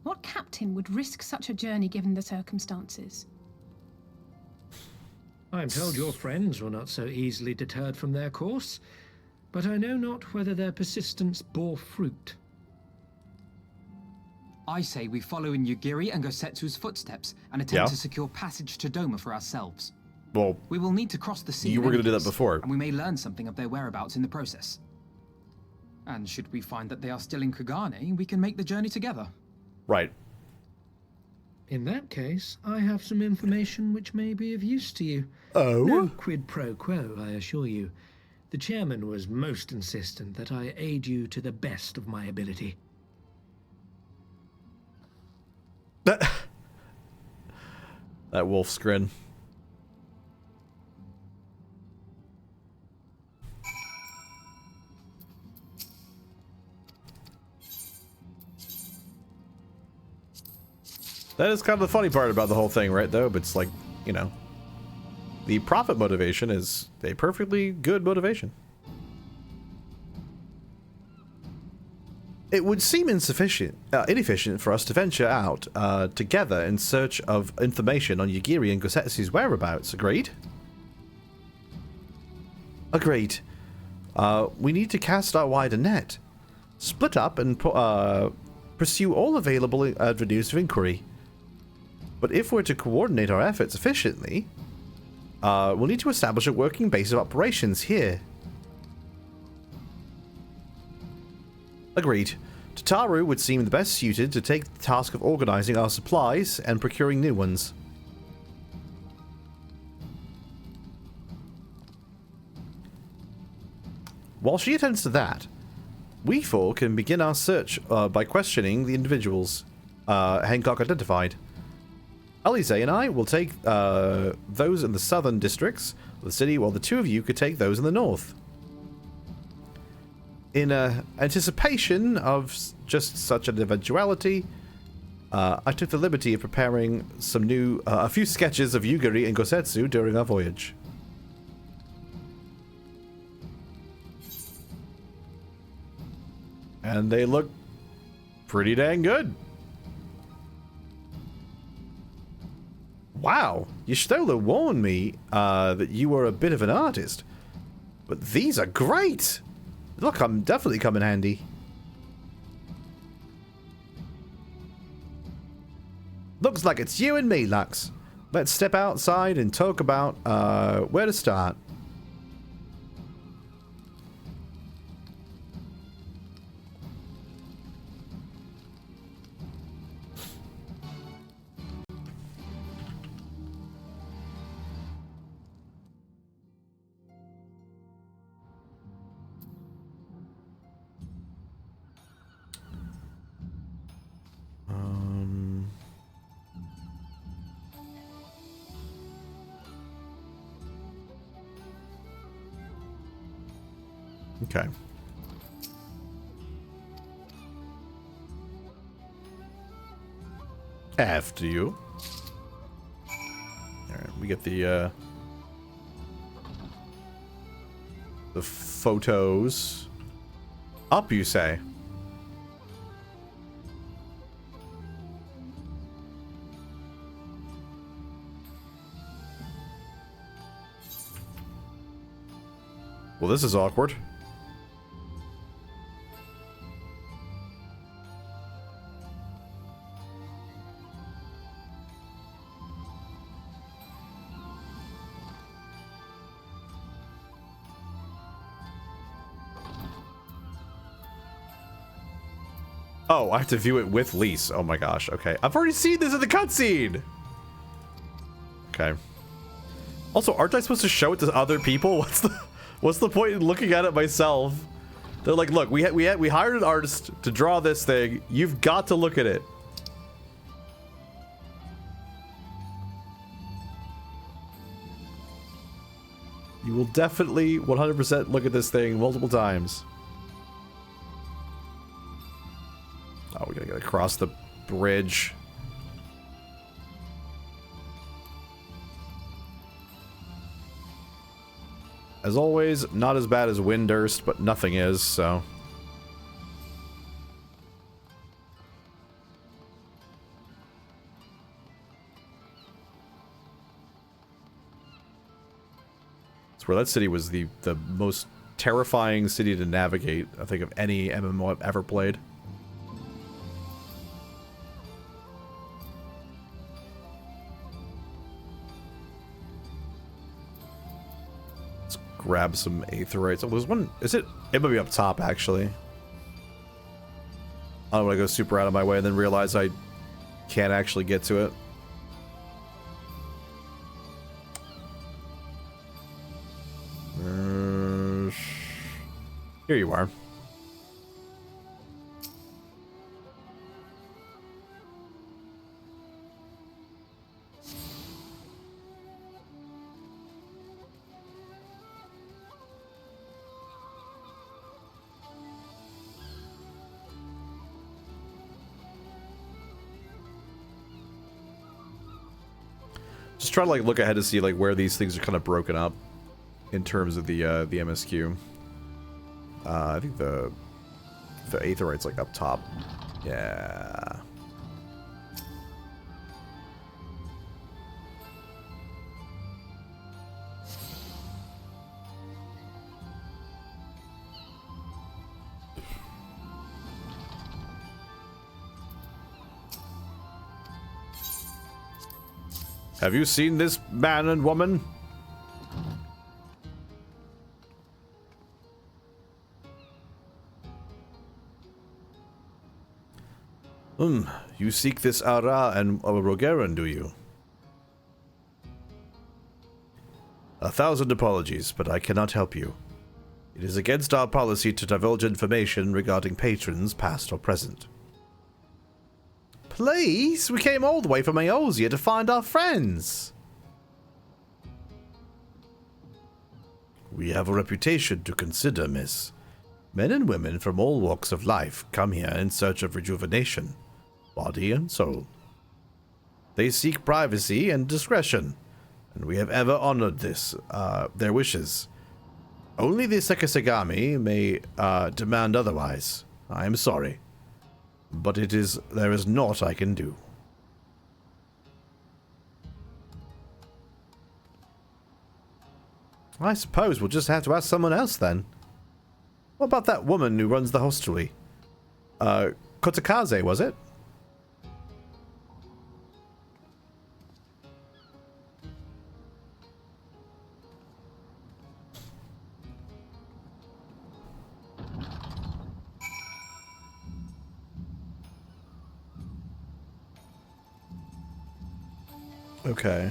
What captain would risk such a journey given the circumstances? I am told your friends were not so easily deterred from their course, but I know not whether their persistence bore fruit. I say we follow in Yugiri and Gosetsu's footsteps and attempt Yeah. to secure passage to Doma for ourselves. Well, We will need to cross the sea. you in were any going to do that case, before. and we may learn something of their whereabouts in the process. And should we find that they are still in Kugane, we can make the journey together. Right. In that case, I have some information which may be of use to you. Oh? No quid pro quo, I assure you. The chairman was most insistent that I aid you to the best of my ability. That wolf's grin. That is kind of the funny part about the whole thing, right, though? But it's like, you know, the profit motivation is a perfectly good motivation. It would seem inefficient for us to venture out together in search of information on Yugiri and Gosetsu's whereabouts. Agreed? Agreed. We need to cast our wider net. Split up and pursue all available avenues of inquiry. But if we're to coordinate our efforts efficiently, we'll need to establish a working base of operations here. Agreed. Tataru would seem the best suited to take the task of organizing our supplies and procuring new ones. While she attends to that, we four can begin our search by questioning the individuals Hancock identified. Alize and I will take those in the southern districts of the city, while the two of you could take those in the north. In anticipation of just such an eventuality, I took the liberty of preparing a few sketches of Yugiri and Gosetsu during our voyage. And they look pretty dang good. Wow, Y'shtola warned me that you were a bit of an artist, but these are great! Look, I'm definitely coming handy. Looks like it's you and me, Lux. Let's step outside and talk about where to start. Okay. After you. Alright, we get the photos. Up, you say? Well, this is awkward. Oh, I have to view it with Lise. Oh my gosh. Okay. I've already seen this in the cutscene. Okay. Also, aren't I supposed to show it to other people? What's the point in looking at it myself? They're like, look, we hired an artist to draw this thing. You've got to look at it. You will definitely 100% look at this thing multiple times. Oh, we gotta get across the bridge. As always, not as bad as Windurst, but nothing is, so... It's where that city was the most terrifying city to navigate, I think, of any MMO I've ever played. Grab some aetherites. Oh, there's one. Is it? It might be up top, actually. I don't want to go super out of my way and then realize I can't actually get to it. Here you are. Just try to like look ahead to see like where these things are kind of broken up in terms of the MSQ. I think the aetherite's like up top. Yeah. Have you seen this man and woman? You seek this Ara and Rogeran, do you? 1,000 apologies, but I cannot help you. It is against our policy to divulge information regarding patrons, past or present. Please? We came all the way from Eorzea to find our friends. We have a reputation to consider, miss. Men and women from all walks of life come here in search of rejuvenation, body and soul. They seek privacy and discretion, and we have ever honored their wishes. Only the Sekisagami may demand otherwise. I am sorry. But there is naught I can do. I suppose we'll just have to ask someone else then. What about that woman who runs the hostelry? Kotakaze, was it? Okay.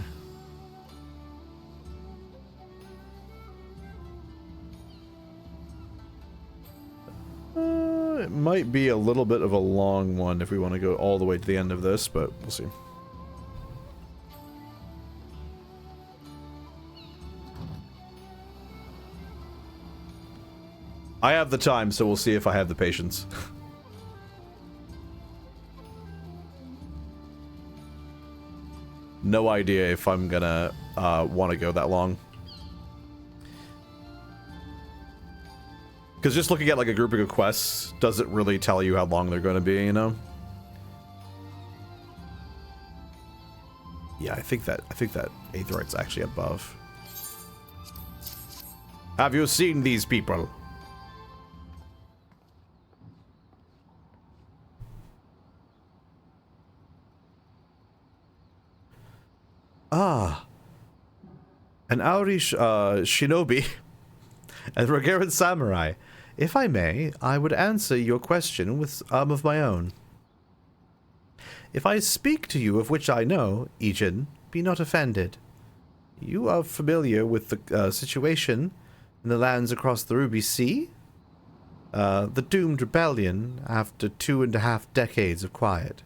It might be a little bit of a long one if we want to go all the way to the end of this, but we'll see. I have the time, so we'll see if I have the patience. No idea if I'm gonna want to go that long. Because just looking at like a grouping of quests doesn't really tell you how long they're going to be, you know? Yeah, I think that Aetherite's actually above. Have you seen these people? Ah, an Auri shinobi and Rogeran samurai. If I may, I would answer your question with of my own. If I speak to you of which I know, Ijin, be not offended. You are familiar with the situation in the lands across the Ruby Sea? The doomed rebellion after 2.5 decades of quiet.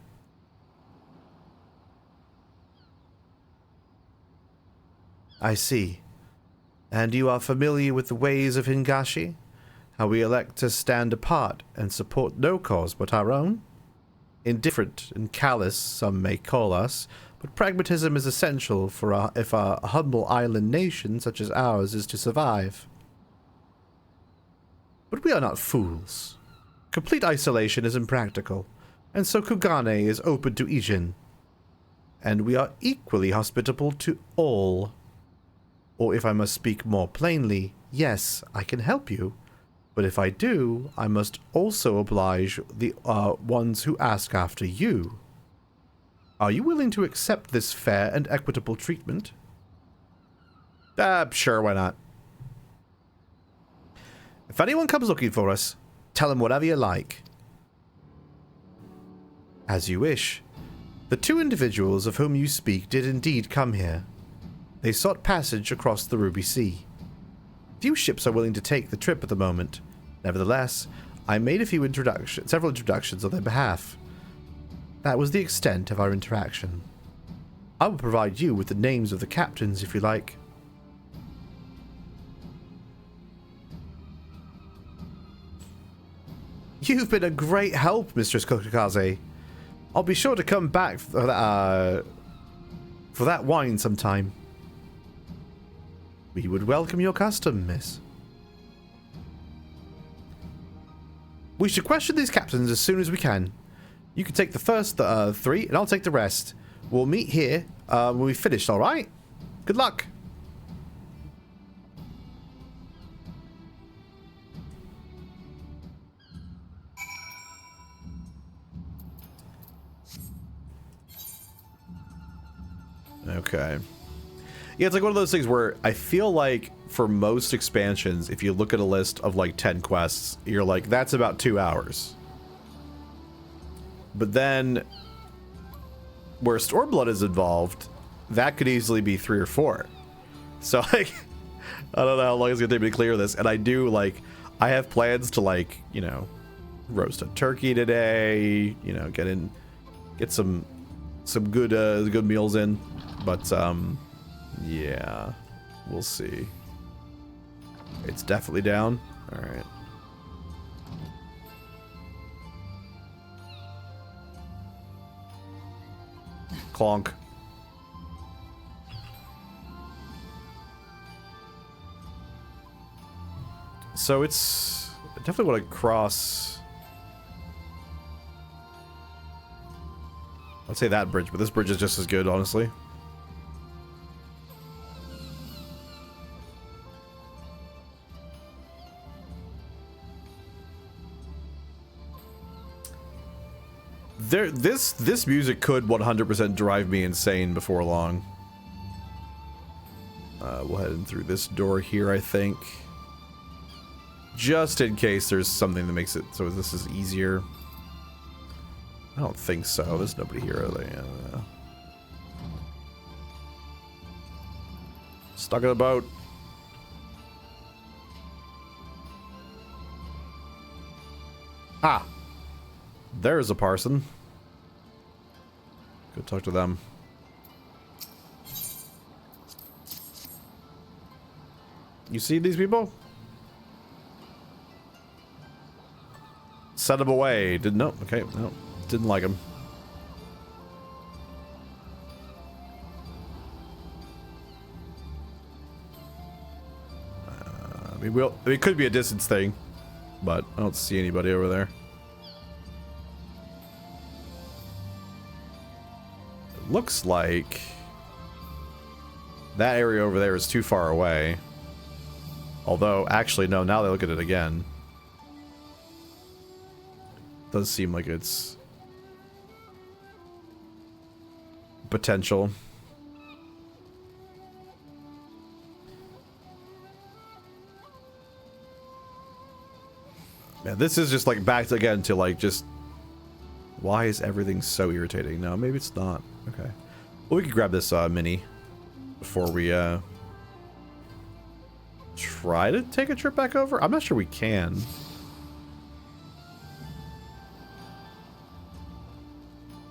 I see. And you are familiar with the ways of Hingashi? How we elect to stand apart and support no cause but our own? Indifferent and callous, some may call us, but pragmatism is essential for if a humble island nation such as ours is to survive. But we are not fools. Complete isolation is impractical, and so Kugane is open to Ijin. And we are equally hospitable to all. Or if I must speak more plainly, yes, I can help you. But if I do, I must also oblige the ones who ask after you. Are you willing to accept this fair and equitable treatment? Sure, why not? If anyone comes looking for us, tell them whatever you like. As you wish. The 2 individuals of whom you speak did indeed come here. They sought passage across the Ruby Sea. Few ships are willing to take the trip at the moment. Nevertheless, I made several introductions on their behalf. That was the extent of our interaction. I will provide you with the names of the captains if you like. You've been a great help, Mistress Kokakaze. I'll be sure to come back for that wine sometime. We would welcome your custom, miss. We should question these captains as soon as we can. You can take the first 3, and I'll take the rest. We'll meet here when we've finished, alright? Good luck. Okay. Yeah, it's like one of those things where I feel like for most expansions, if you look at a list of like 10 quests, you're like, that's about 2 hours. But then, where Stormblood is involved, that could easily be 3 or 4. So, like, I don't know how long it's going to take me to clear this. And I do, like, I have plans to, like, you know, roast a turkey today, you know, get some good meals in. But, yeah, we'll see. It's definitely down. All right. Clonk. So it's I definitely want to cross. I'd say that bridge, but this bridge is just as good, honestly. This music could 100% drive me insane before long. We'll head in through this door here, I think. Just in case there's something that makes it so this is easier. I don't think so. There's nobody here, are they? Stuck in a boat. Ah! There's a parson. Go talk to them. You see these people? Set them away. No. Okay. No. Didn't like them. I mean, it could be a distance thing, but I don't see anybody over there. It looks like that area over there is too far away. Although, actually, no, now they look at it again. Does seem like it's potential. Yeah, this is just like back again to like just why is everything so irritating? No, maybe it's not. Okay. Well, we could grab this mini before we try to take a trip back over. I'm not sure we can.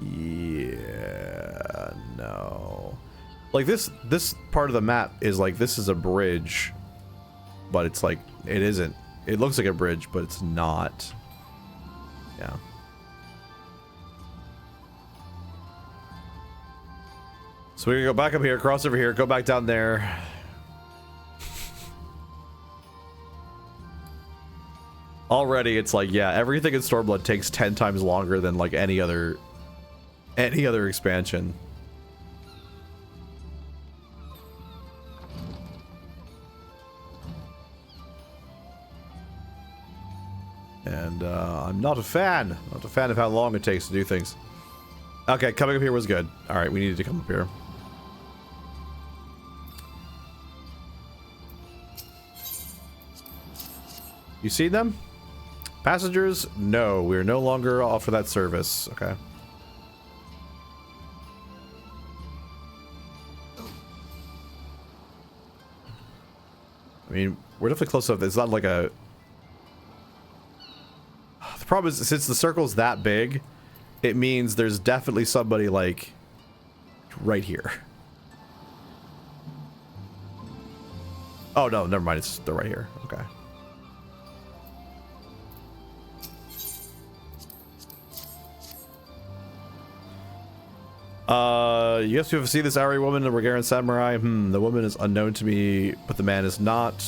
Yeah, no. Like this part of the map is like this is a bridge, but it's like it isn't. It looks like a bridge, but it's not. Yeah. So we're gonna go back up here, cross over here, go back down there. Already it's like, yeah, everything in Stormblood takes 10 times longer than like any other expansion. And I'm not a fan. Not a fan of how long it takes to do things. Okay, coming up here was good. Alright, we needed to come up here. You see them? Passengers? No, we're no longer offer that service. Okay. I mean, we're definitely close enough. It's not like a... The problem is, since the circle's that big, it means there's definitely somebody, like, right here. Oh, no, never mind. They're right here. Okay. Yes, you have seen this Ari woman, the Regarian samurai. The woman is unknown to me, but the man is not.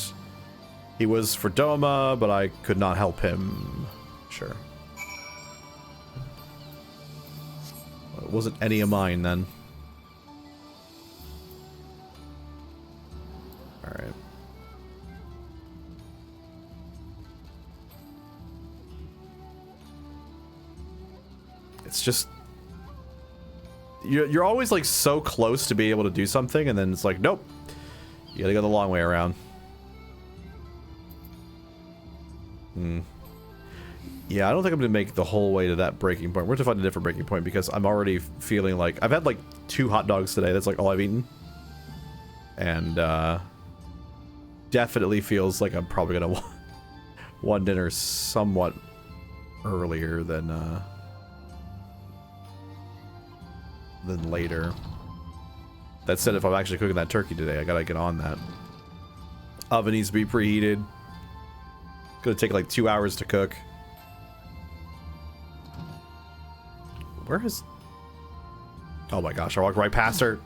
He was for Doma, but I could not help him. Sure. Well, it wasn't any of mine then. Alright. It's just... You're always like so close to be able to do something, and then it's like, nope. You gotta go the long way around. Yeah, I don't think I'm gonna make the whole way to that breaking point. We're gonna find a different breaking point because I'm already feeling like I've had like 2 hot dogs today. That's like all I've eaten, and definitely feels like I'm probably gonna want dinner somewhat earlier than later. That said, if I'm actually cooking that turkey today, I gotta get on that. Oven needs to be preheated. It's gonna take like 2 hours to cook. Where is... Oh my gosh, I walked right past her.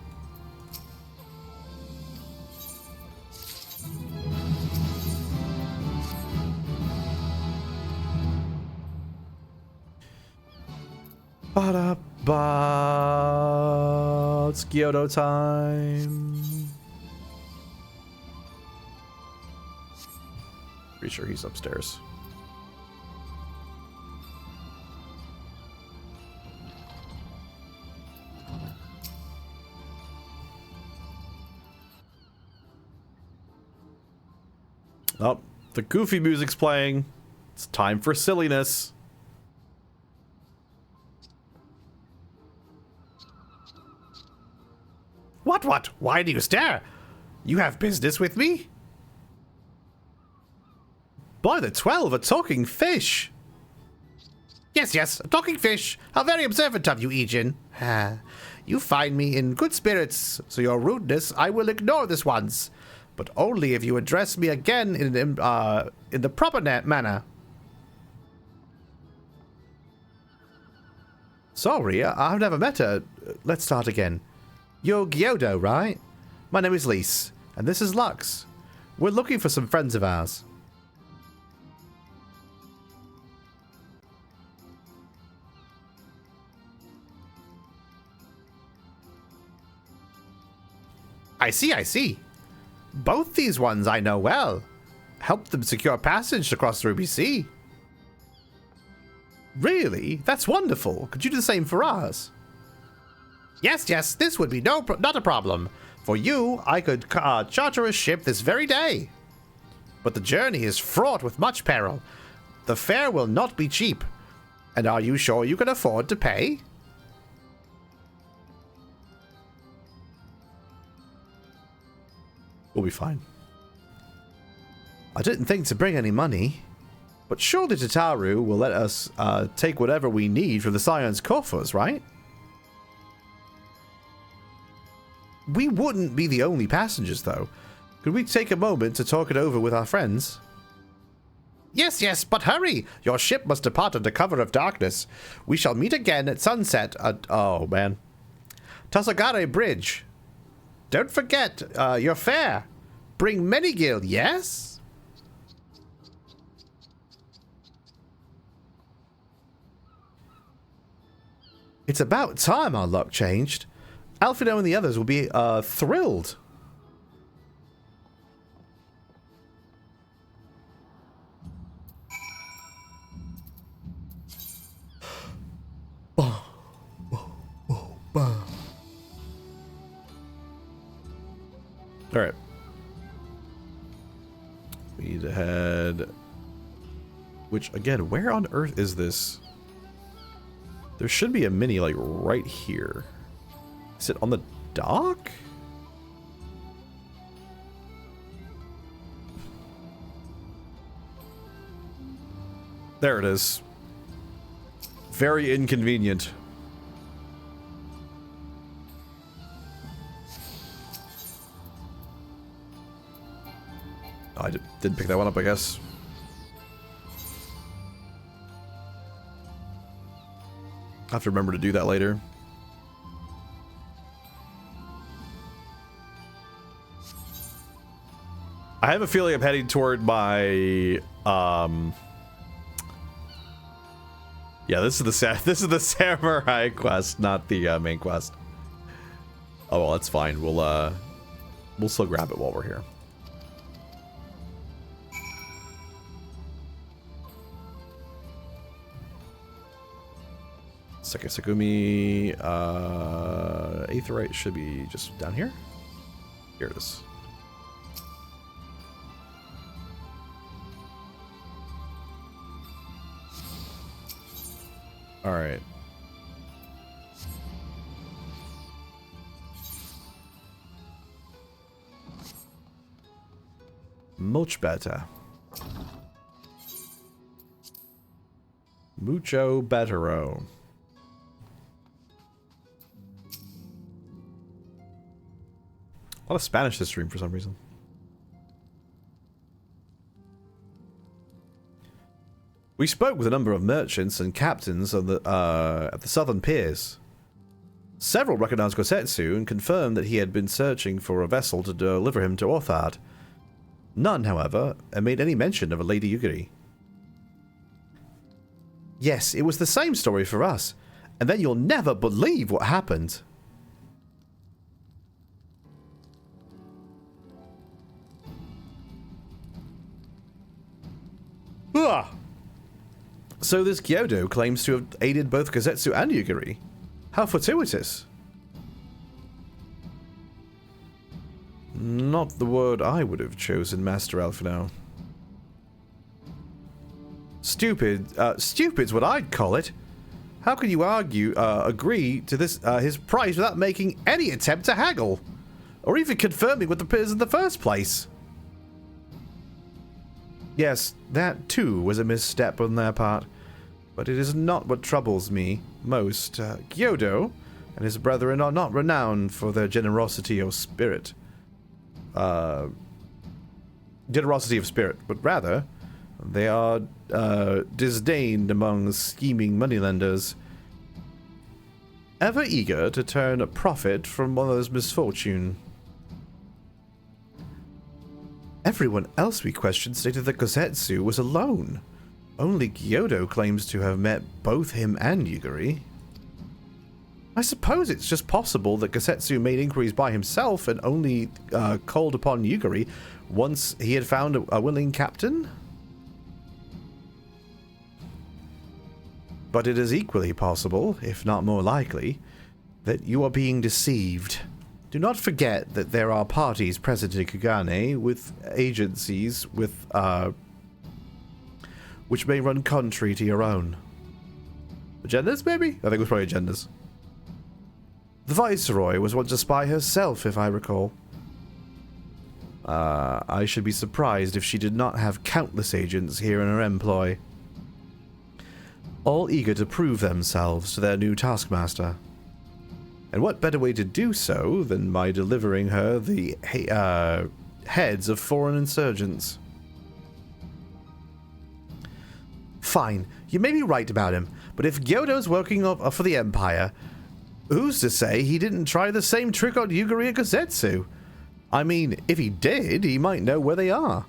Ba-da-ba. It's Kyoto time. Pretty sure he's upstairs. Oh, the goofy music's playing. It's time for silliness. What? Why do you stare? You have business with me? By the 12, a talking fish. Yes, a talking fish. How very observant of you, Ejin. You find me in good spirits, so your rudeness I will ignore this once. But only if you address me again in the proper manner. Sorry, I've never met her. Let's start again. You're Gyodo, right? My name is Lise, and this is Lux. We're looking for some friends of ours. I see. Both these ones I know well. Helped them secure passage across the Ruby Sea. Really? That's wonderful. Could you do the same for us? Yes, this would be not a problem. For you, I could charter a ship this very day. But the journey is fraught with much peril. The fare will not be cheap. And are you sure you can afford to pay? We'll be fine. I didn't think to bring any money, but surely Tataru will let us take whatever we need from the Scion's coffers, right? We wouldn't be the only passengers, though. Could we take a moment to talk it over with our friends? Yes, yes, but hurry! Your ship must depart under cover of darkness. We shall meet again at sunset at... Oh, man. Tasagare Bridge. Don't forget your fare. Bring Menigil, yes? It's about time our luck changed. Alfredo and the others will be thrilled. All right. We need to head... Which, again, where on earth is this? There should be a mini, like, right here. Is it on the dock? There it is. Very inconvenient. I didn't pick that one up, I guess. I have to remember to do that later. I have a feeling I'm heading toward my, yeah, this is the samurai quest, not the main quest. Oh well, that's fine. We'll still grab it while we're here. Sekisagumi, Aetherite should be just down here. Here it is. All right. Much better. Mucho bettero. A lot of Spanish this stream for some reason. We spoke with a number of merchants and captains on the, at the southern piers. Several recognized Gosetsu and confirmed that he had been searching for a vessel to deliver him to Orthard. None, however, made any mention of a Lady Yugiri. Yes, it was the same story for us. And then you'll never believe what happened. Ugh. So this Kyoto claims to have aided both Gosetsu and Yugiri. How fortuitous. Not the word I would have chosen, Master Alphinaud. Stupid's what I'd call it. How can you agree to this, his price without making any attempt to haggle? Or even confirming what the peers in the first place? Yes, that too was a misstep on their part. But it is not what troubles me most. Kyoto and his brethren are not renowned for their generosity of spirit. Generosity of spirit, but rather, they are disdained among scheming moneylenders, ever eager to turn a profit from others' misfortune. Everyone else we questioned stated that Gosetsu was alone. Only Kyoto claims to have met both him and Yugiri. I suppose it's just possible that Gosetsu made inquiries by himself and only called upon Yugiri once he had found a willing captain? But it is equally possible, if not more likely, that you are being deceived. Do not forget that there are parties present in Kugane with agencies with which may run contrary to your own. Agendas, maybe? I think it was probably agendas. The Viceroy was once a spy herself, if I recall. I should be surprised if she did not have countless agents here in her employ, all eager to prove themselves to their new taskmaster. And what better way to do so than by delivering her the heads of foreign insurgents? Fine, you may be right about him, but if Gyodo's working for the Empire, who's to say he didn't try the same trick on Yugiri and Kozetsu? I mean, if he did, he might know where they are.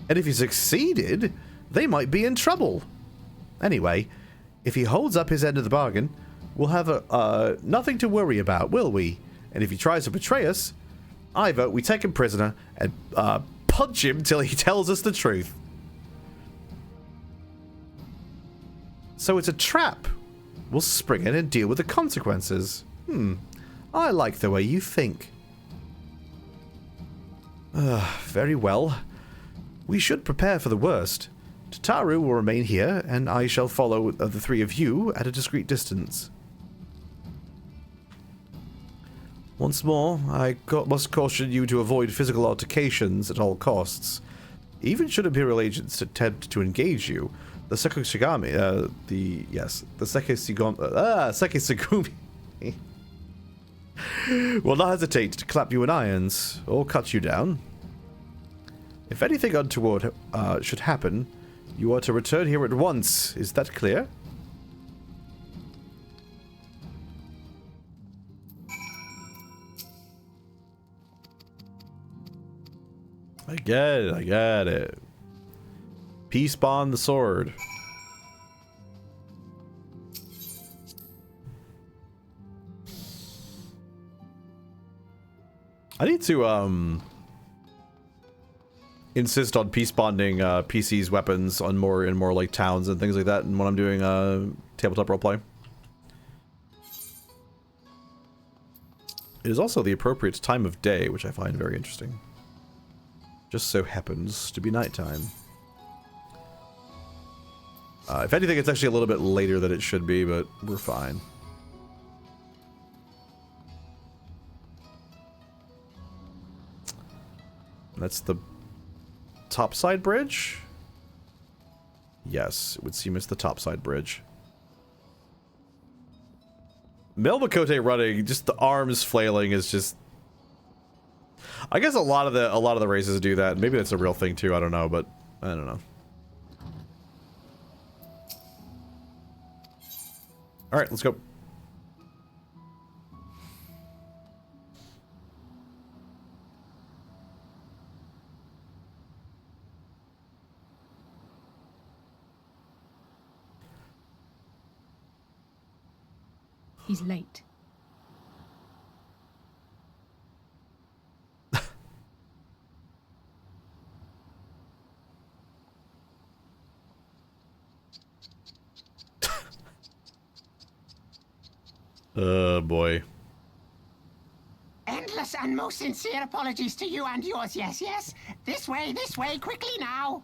And if he succeeded, they might be in trouble. Anyway, if he holds up his end of the bargain, we'll have nothing to worry about, will we? And if he tries to betray us, I vote we take him prisoner and punch him till he tells us the truth. So it's a trap. We'll spring it and deal with the consequences. I like the way you think. Very well. We should prepare for the worst. Tataru will remain here, and I shall follow the three of you at a discreet distance. Once more, I must caution you to avoid physical altercations at all costs. Even should Imperial agents attempt to engage you, the Sekisugami, Sekisugumi will not hesitate to clap you in irons or cut you down. If anything untoward should happen, you are to return here at once. Is that clear? I get it. Peace bond the sword. I need to insist on peace bonding PC's weapons on more like towns and things like that, and when I'm doing tabletop roleplay. It is also the appropriate time of day, which I find very interesting. Just so happens to be nighttime. If anything, it's actually a little bit later than it should be, but we're fine. That's the topside bridge? Yes, it would seem it's the topside bridge. Melmakote running, just the arms flailing is just... I guess a lot of the races do that. Maybe that's a real thing too, I don't know, but I don't know. Alright, let's go. He's late. Boy. Endless and most sincere apologies to you and yours, yes, yes. This way, quickly now.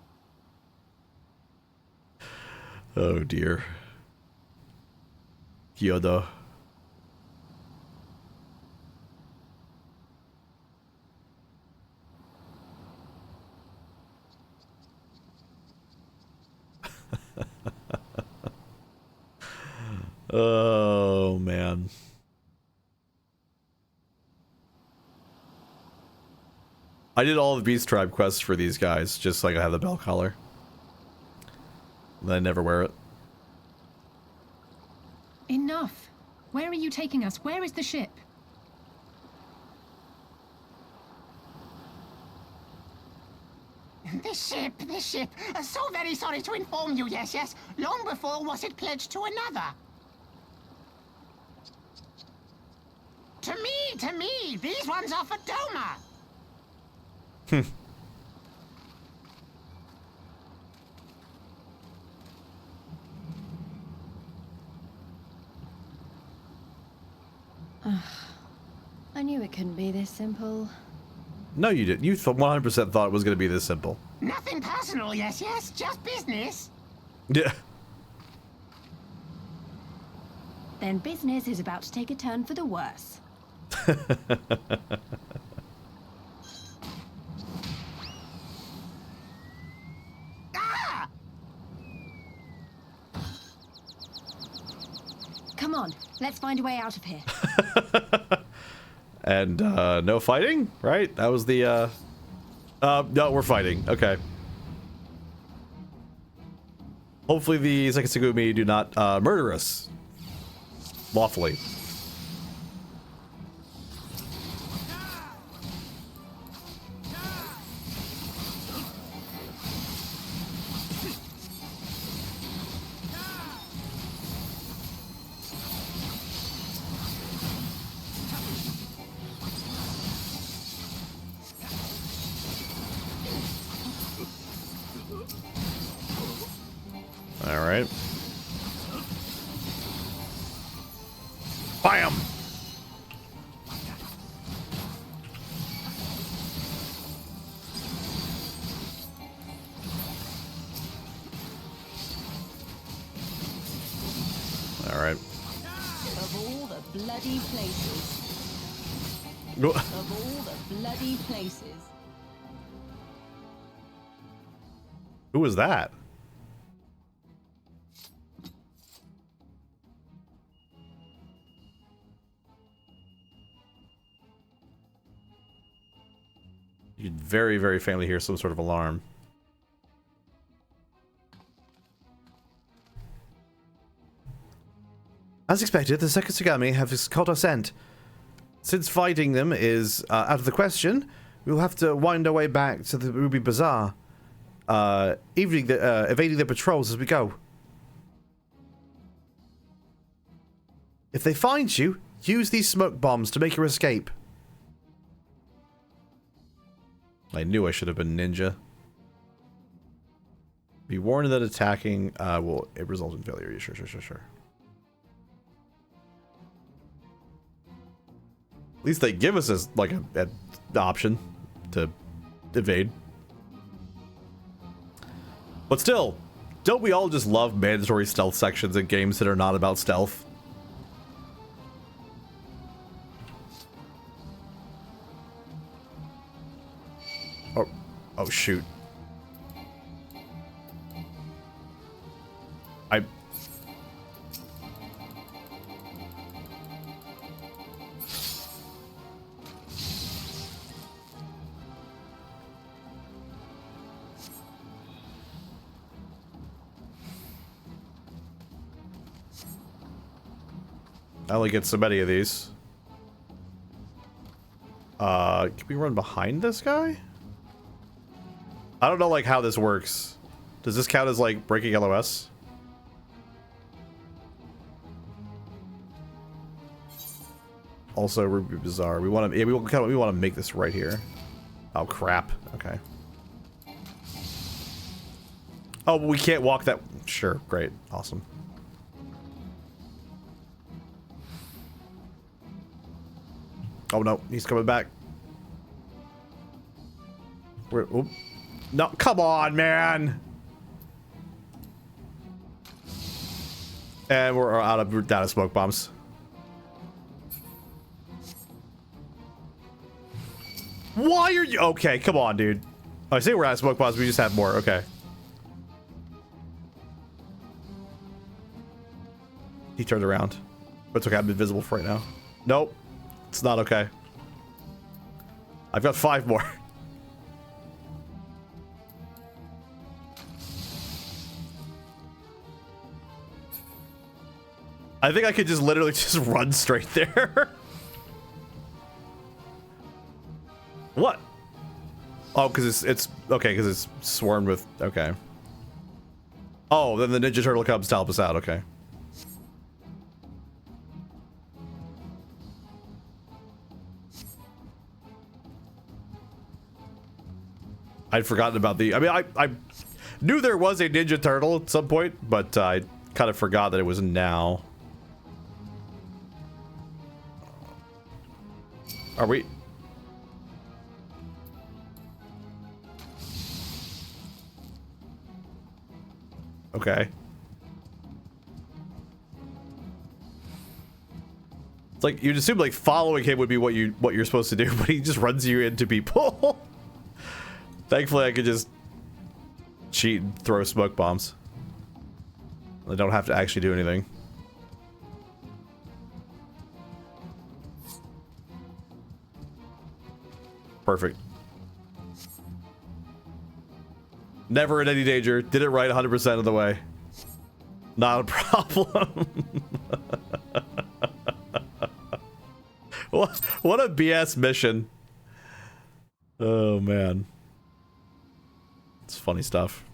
Oh dear. Yoda. Oh man. I did all the Beast Tribe quests for these guys, just so I could have the bell collar. And I never wear it. Enough. Where are you taking us? Where is the ship? This ship. So very sorry to inform you, yes, yes. Long before was it pledged to another. To me, these ones are for Doma. I knew it couldn't be this simple. No, you didn't. You 100% thought it was going to be this simple. Nothing personal, yes, yes. Just business. Yeah. Then business is about to take a turn for the worse. Come on, let's find a way out of here. And no fighting, right? That was the no, we're fighting. Okay. Hopefully the Sekisugumi do not murder us lawfully. All right. Bam! All right. Of all the bloody places. Go- Of all the bloody places. Who was that? You'd very, very faintly hear some sort of alarm. As expected, the Sekisugami have caught our scent. Since fighting them is out of the question, we'll have to wind our way back to the Ruby Bazaar, evading their patrols as we go. If they find you, use these smoke bombs to make your escape. I knew I should have been ninja. Be warned that attacking will result in failure. Sure. At least they give us like an option to evade. But still, don't we all just love mandatory stealth sections in games that are not about stealth? Oh shoot. I only get so many of these. Can we run behind this guy? I don't know, like, how this works. Does this count as, like, breaking LOS? Also, Ruby Bazaar. We want to. Yeah, we want to make this right here. Oh crap. Okay. Oh, but we can't walk that. Sure. Great. Awesome. Oh no, he's coming back. Where? Oh. No, come on, man. And we're out of smoke bombs. Why are you? Okay, come on, dude. Oh, I say we're out of smoke bombs. We just have more. Okay. He turned around. But it's okay. I'm invisible for right now. Nope. It's not okay. I've got 5 more. I think I could just literally just run straight there. What? Oh, because it's okay, because it's swarmed with. Okay. Oh, then the Ninja Turtle comes to help us out. Okay. I'd forgotten about the. I mean, I knew there was a Ninja Turtle at some point, but I kind of forgot that it was now. Are we? Okay. It's like you'd assume like following him would be what you're supposed to do, but he just runs you into people. Thankfully, I could just cheat and throw smoke bombs. I don't have to actually do anything. Perfect. Never in any danger. Did it right 100% of the way. Not a problem. What a BS mission. Oh, man. It's funny stuff.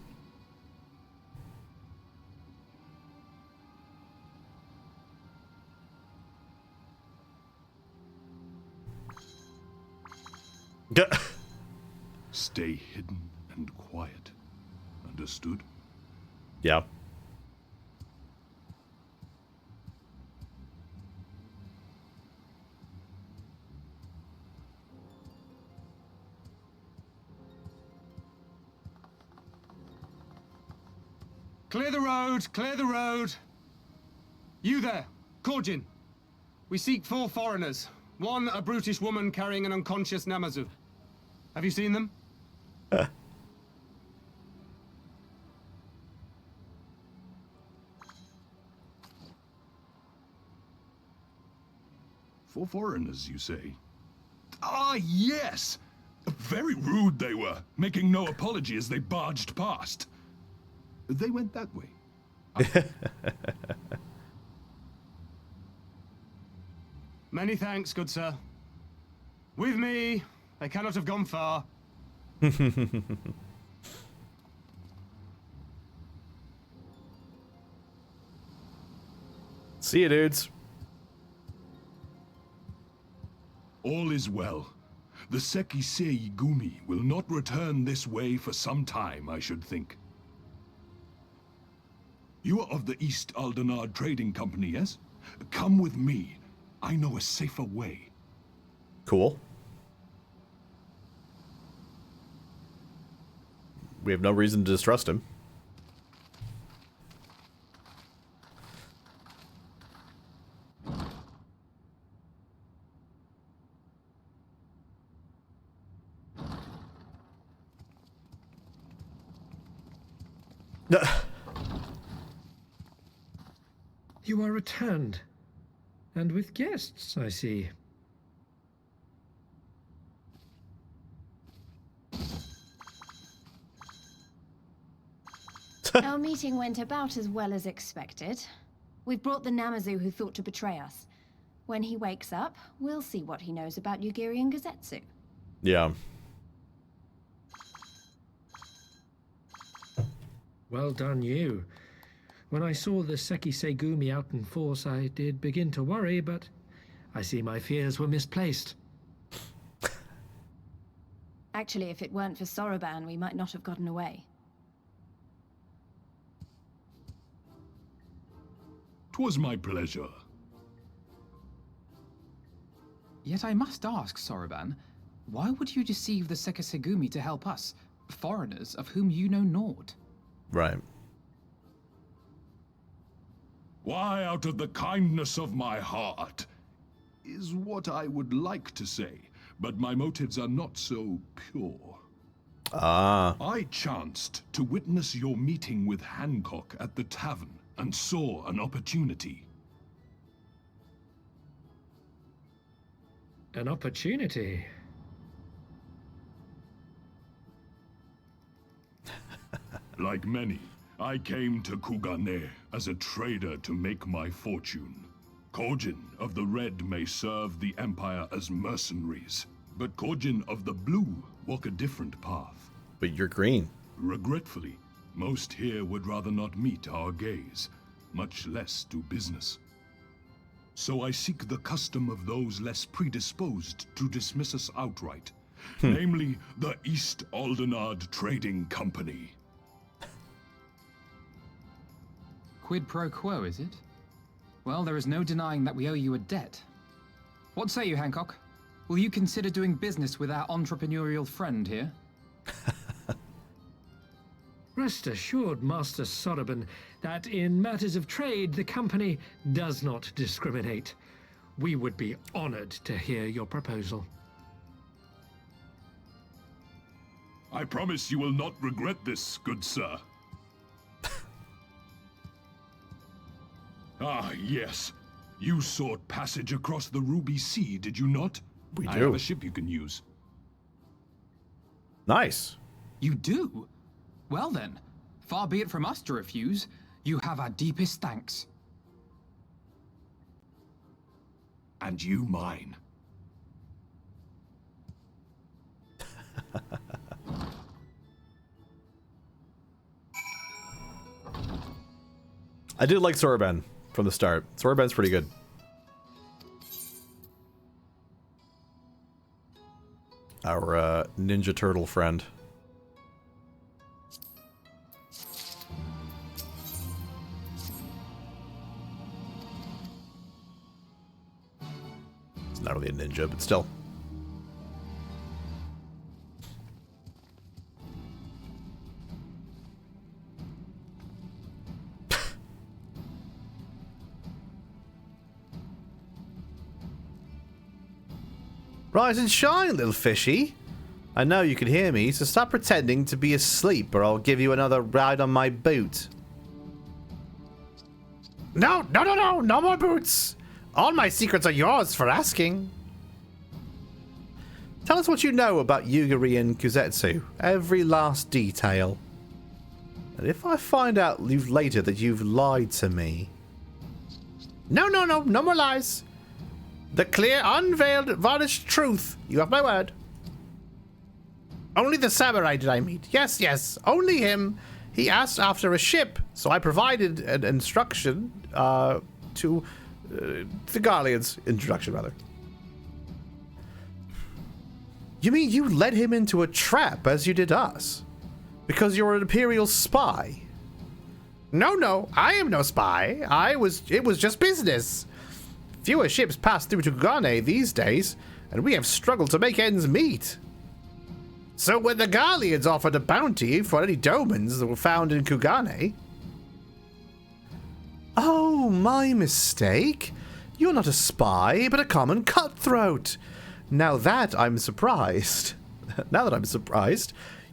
Stay hidden and quiet. Understood? Yeah. Clear the road! Clear the road! You there, Korjin. We seek 4 foreigners. One, a brutish woman carrying an unconscious Namazu. Have you seen them? 4 foreigners, you say? Ah, yes! Very rude they were, making no apology as they barged past. They went that way. Many thanks, good sir. With me, they cannot have gone far. See you, dudes. All is well. The Sekisei Gumi will not return this way for some time, I should think. You are of the East Aldenard Trading Company, yes? Come with me. I know a safer way. Cool. We have no reason to distrust him. You are returned. And with guests, I see. Our meeting went about as well as expected. We've brought the Namazu who thought to betray us. When he wakes up, we'll see what he knows about Yugiri and Gazetsu. Yeah. Well done, you. When I saw the Sekisei Gumi out in force, I did begin to worry, but I see my fears were misplaced. Actually, if it weren't for Soroban, we might not have gotten away. 'Twas my pleasure. Yet I must ask, Soroban, why would you deceive the Sekisegumi to help us, foreigners of whom you know naught? Right. Why, out of the kindness of my heart, is what I would like to say, but my motives are not so pure. Ah. I chanced to witness your meeting with Hancock at the tavern and saw an opportunity. An opportunity? Like many, I came to Kugane as a trader to make my fortune. Korjin of the Red may serve the Empire as mercenaries, but Korjin of the Blue walk a different path. But you're green. Regretfully, most here would rather not meet our gaze, much less do business. So I seek the custom of those less predisposed to dismiss us outright, namely the East Aldenard Trading Company. Quid pro quo, is it? Well, there is no denying that we owe you a debt. What say you, Hancock? Will you consider doing business with our entrepreneurial friend here? Rest assured, Master Soroban, that in matters of trade, the company does not discriminate. We would be honored to hear your proposal. I promise you will not regret this, good sir. Ah, yes. You sought passage across the Ruby Sea, did you not? We do. I have a ship you can use. Nice. You do? Well then, far be it from us to refuse. You have our deepest thanks. And you mine. I did like Sorben from the start. Sorben's pretty good. Our Ninja Turtle friend. It's not really a ninja, but still. Rise and shine, little fishy. I know you can hear me, so stop pretending to be asleep or I'll give you another ride on my boot. No more boots. All my secrets are yours for asking. Tell us what you know about Yugiri and Kuzetsu. Every last detail. And if I find out later that you've lied to me... No more lies. The clear, unveiled, varnished truth. You have my word. Only the samurai did I meet. Yes, only him. He asked after a ship, so I provided an instruction to the Garlean's introduction, rather. You mean you led him into a trap as you did us? Because you're an Imperial spy? No, I am no spy. It was just business. Fewer ships pass through to Kugane these days, and we have struggled to make ends meet. So when the Garleans offered a bounty for any domens that were found in Kugane... Oh, my mistake. You're not a spy, but a common cutthroat. Now that I'm surprised.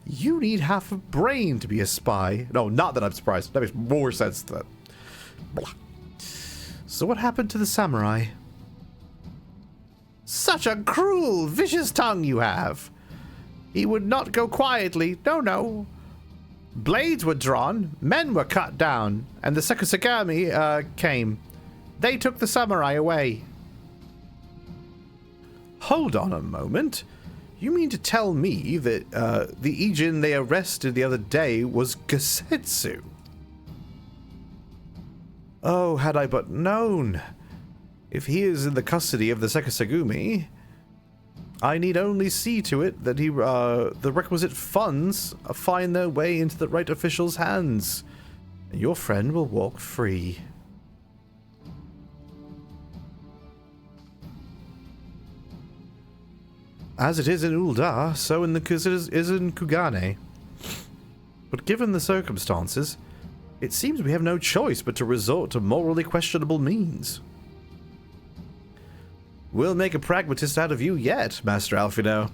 You need half a brain to be a spy. No, not that I'm surprised. That makes more sense than that. Blah. So what happened to the samurai? Such a cruel, vicious tongue you have. He would not go quietly. No. Blades were drawn, men were cut down, and the Sekusagami came. They took the samurai away. Hold on a moment. You mean to tell me that the Ijin they arrested the other day was Gesetsu? Oh, had I but known. If he is in the custody of the Sekusagumi, I need only see to it that the requisite funds find their way into the right official's hands, and your friend will walk free. As it is in Ul'dah, so is in Kugane. But given the circumstances, it seems we have no choice but to resort to morally questionable means. We'll make a pragmatist out of you yet, Master Alfino.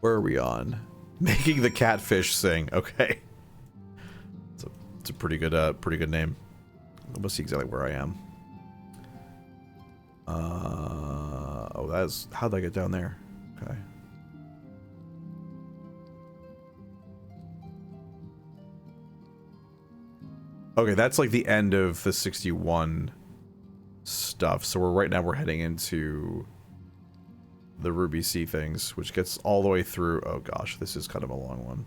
Where are we on? Making the catfish sing. Okay. It's a pretty good name. Let's see exactly where I am. Oh, that's... How'd I get down there? Okay. Okay, that's like the end of the 61 stuff. So right now we're heading into the Ruby Sea things, which gets all the way through. Oh gosh, this is kind of a long one.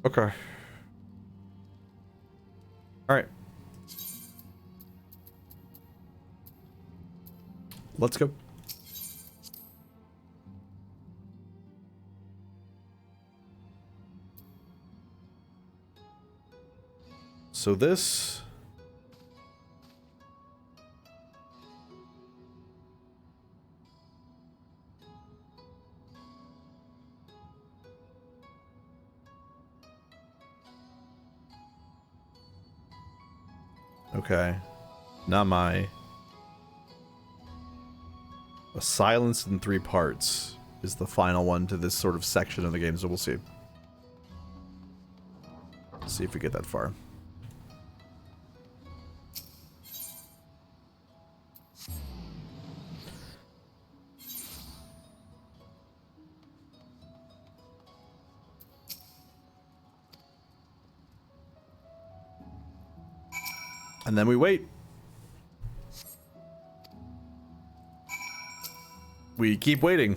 Okay. All right. Let's go. So this... Okay. Namai. A Silence in 3 parts is the final one to this sort of section of the game, so we'll see. See if we get that far. And then we wait. We keep waiting.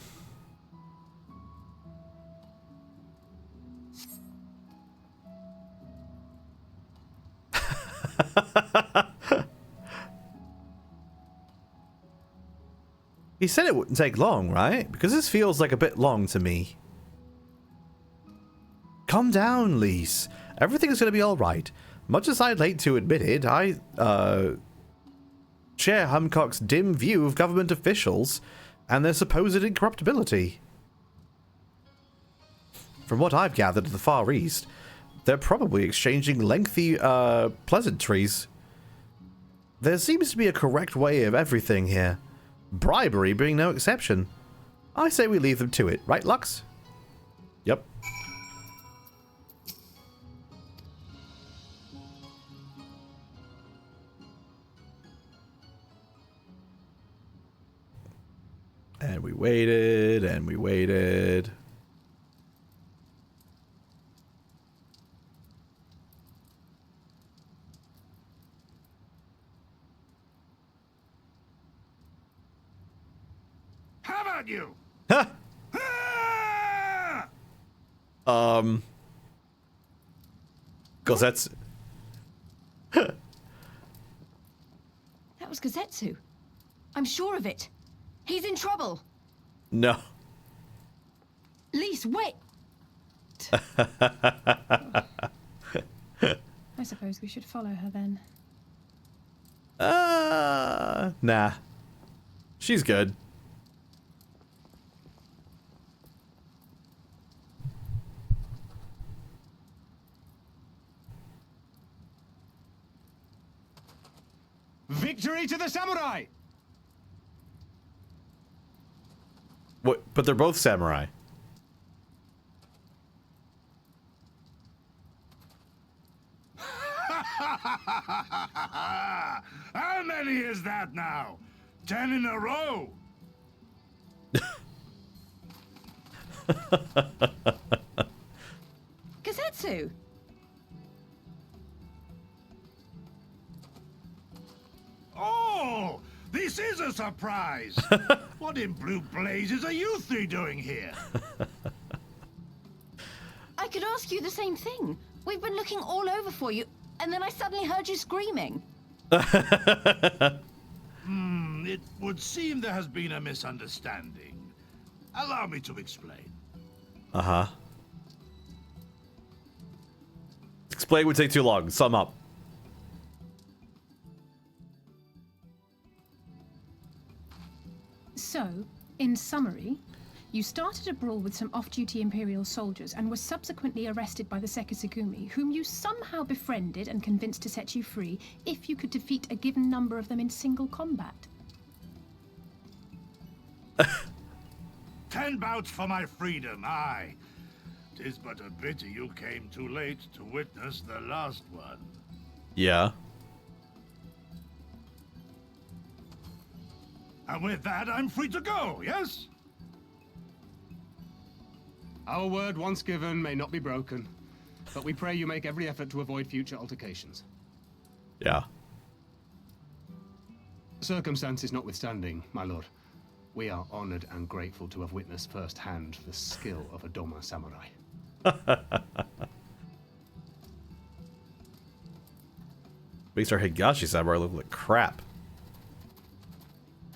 He said it wouldn't take long, right? Because this feels like a bit long to me. Calm down, Lise. Everything's gonna be alright. Much as I'd hate to admit it, I, share Hancock's dim view of government officials and their supposed incorruptibility. From what I've gathered at the Far East, they're probably exchanging lengthy, pleasantries. There seems to be a correct way of everything here. Bribery being no exception. I say we leave them to it, right, Lux? Yep. And we waited, and we waited. How about you? Huh? Ah! Gazetsu. That was Gazetsu. I'm sure of it. He's in trouble. No. Lise, wait! I suppose we should follow her then. Nah. She's good. Victory to the samurai! What? But they're both samurai. How many is that now? 10 in a row? Gazetsu! Oh, this is a surprise. What in blue blazes are you three doing here? I could ask you the same thing. We've been looking all over for you, and then I suddenly heard you screaming. It would seem there has been a misunderstanding. Allow me to explain. Uh-huh. Explain would take too long. Sum up. So, in summary, you started a brawl with some off-duty Imperial soldiers and were subsequently arrested by the Sekisugumi, whom you somehow befriended and convinced to set you free if you could defeat a given number of them in single combat. 10 bouts for my freedom, aye. 'Tis but a pity you came too late to witness the last one. Yeah. And with that, I'm free to go, yes? Our word once given may not be broken, but we pray you make every effort to avoid future altercations. Yeah. Circumstances notwithstanding, my lord, we are honored and grateful to have witnessed firsthand the skill of a Doma samurai. Makes our Higashi samurai look like crap.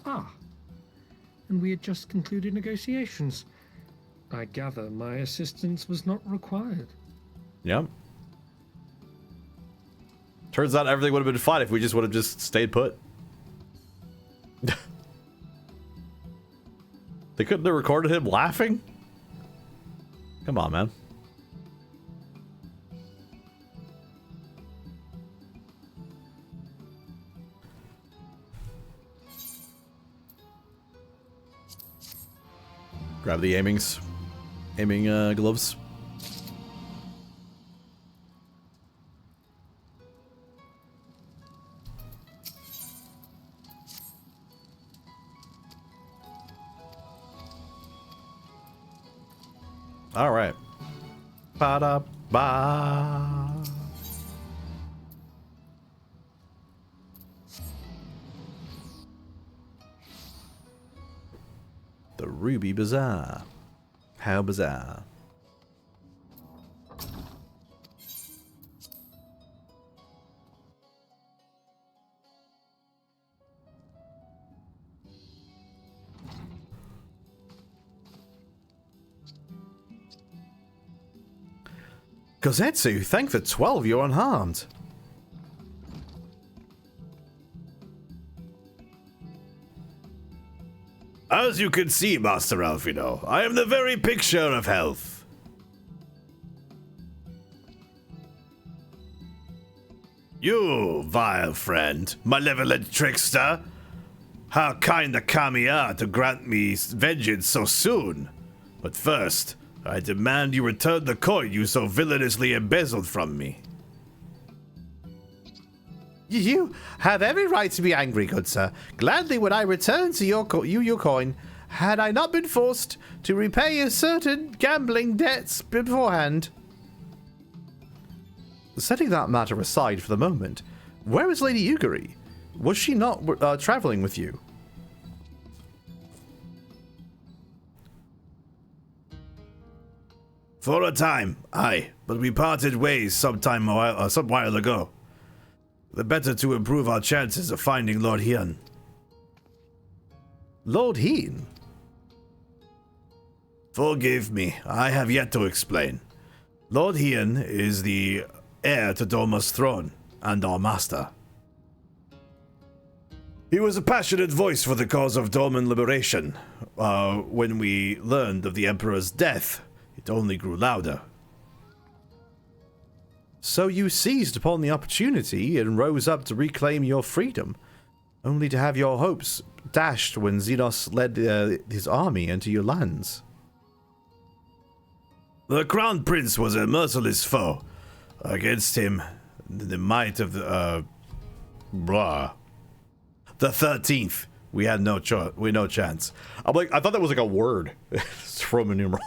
Ah. And we had just concluded negotiations. I gather my assistance was not required. Yep. Turns out everything would have been fine if we just would have just stayed put. They couldn't have recorded him laughing? Come on, man. Grab the aiming gloves. All right. Ba-da-ba. The Ruby Bazaar. How bizarre. Gozetsu, thank the 12 you're unharmed. As you can see, Master Alfino, I am the very picture of health. You, vile friend, malevolent trickster. How kind the kami are to grant me vengeance so soon. But first, I demand you return the coin you so villainously embezzled from me. You have every right to be angry, good sir. Gladly would I return to your coin, had I not been forced to repay a certain gambling debts beforehand. Setting that matter aside for the moment, where is Lady Yugiri? Was she not traveling with you? For a time, aye, but we parted ways some while ago. The better to improve our chances of finding Lord Hien. Lord Hien? Forgive me, I have yet to explain. Lord Hien is the heir to Doma's throne, and our master. He was a passionate voice for the cause of Doman liberation. When we learned of the Emperor's death, it only grew louder. So you seized upon the opportunity and rose up to reclaim your freedom, only to have your hopes dashed when Xenos led his army into your lands. The Crown Prince was a merciless foe. Against him, the might of the, the 13th, we had no chance. I'm like, I thought that was like a word. It's Roman numeral.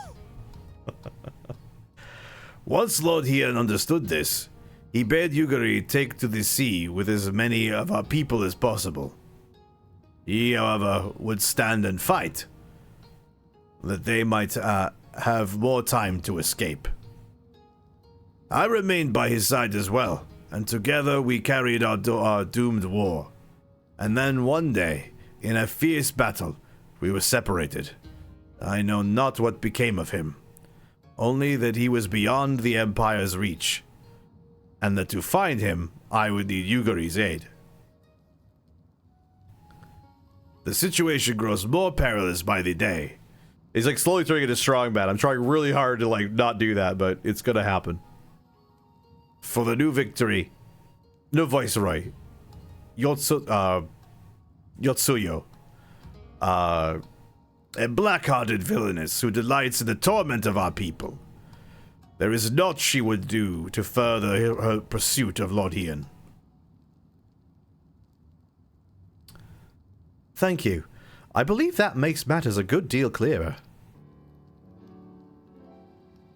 Once Lord Hien understood this, he bade Yugiri take to the sea with as many of our people as possible. He, however, would stand and fight, that they might have more time to escape. I remained by his side as well, and together we carried our doomed war. And then one day, in a fierce battle, we were separated. I know not what became of him. Only that he was beyond the Empire's reach, and that to find him, I would need Yugiri's aid. The situation grows more perilous by the day. He's like slowly turning into strongman. I'm trying really hard to like not do that, but it's gonna happen. For the new victory, no Viceroy, Yotsuyo, a black-hearted villainess who delights in the torment of our people. There is naught she would do to further her pursuit of Lord Hien. Thank you. I believe that makes matters a good deal clearer.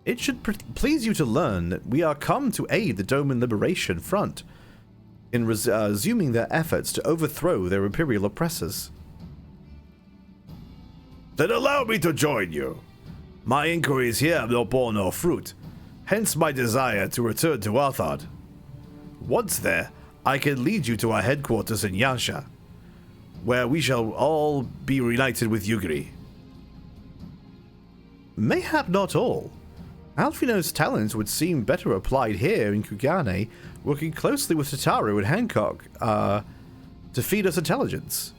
It should please you to learn that we are come to aid the Doman Liberation Front in resuming their efforts to overthrow their imperial oppressors. Then allow me to join you. My inquiries here have borne no fruit, hence my desire to return to Arthard. Once there, I can lead you to our headquarters in Yansha, where we shall all be reunited with Yugiri. Mayhap not all. Alfino's talents would seem better applied here in Kugane, working closely with Tataru and Hancock to feed us intelligence.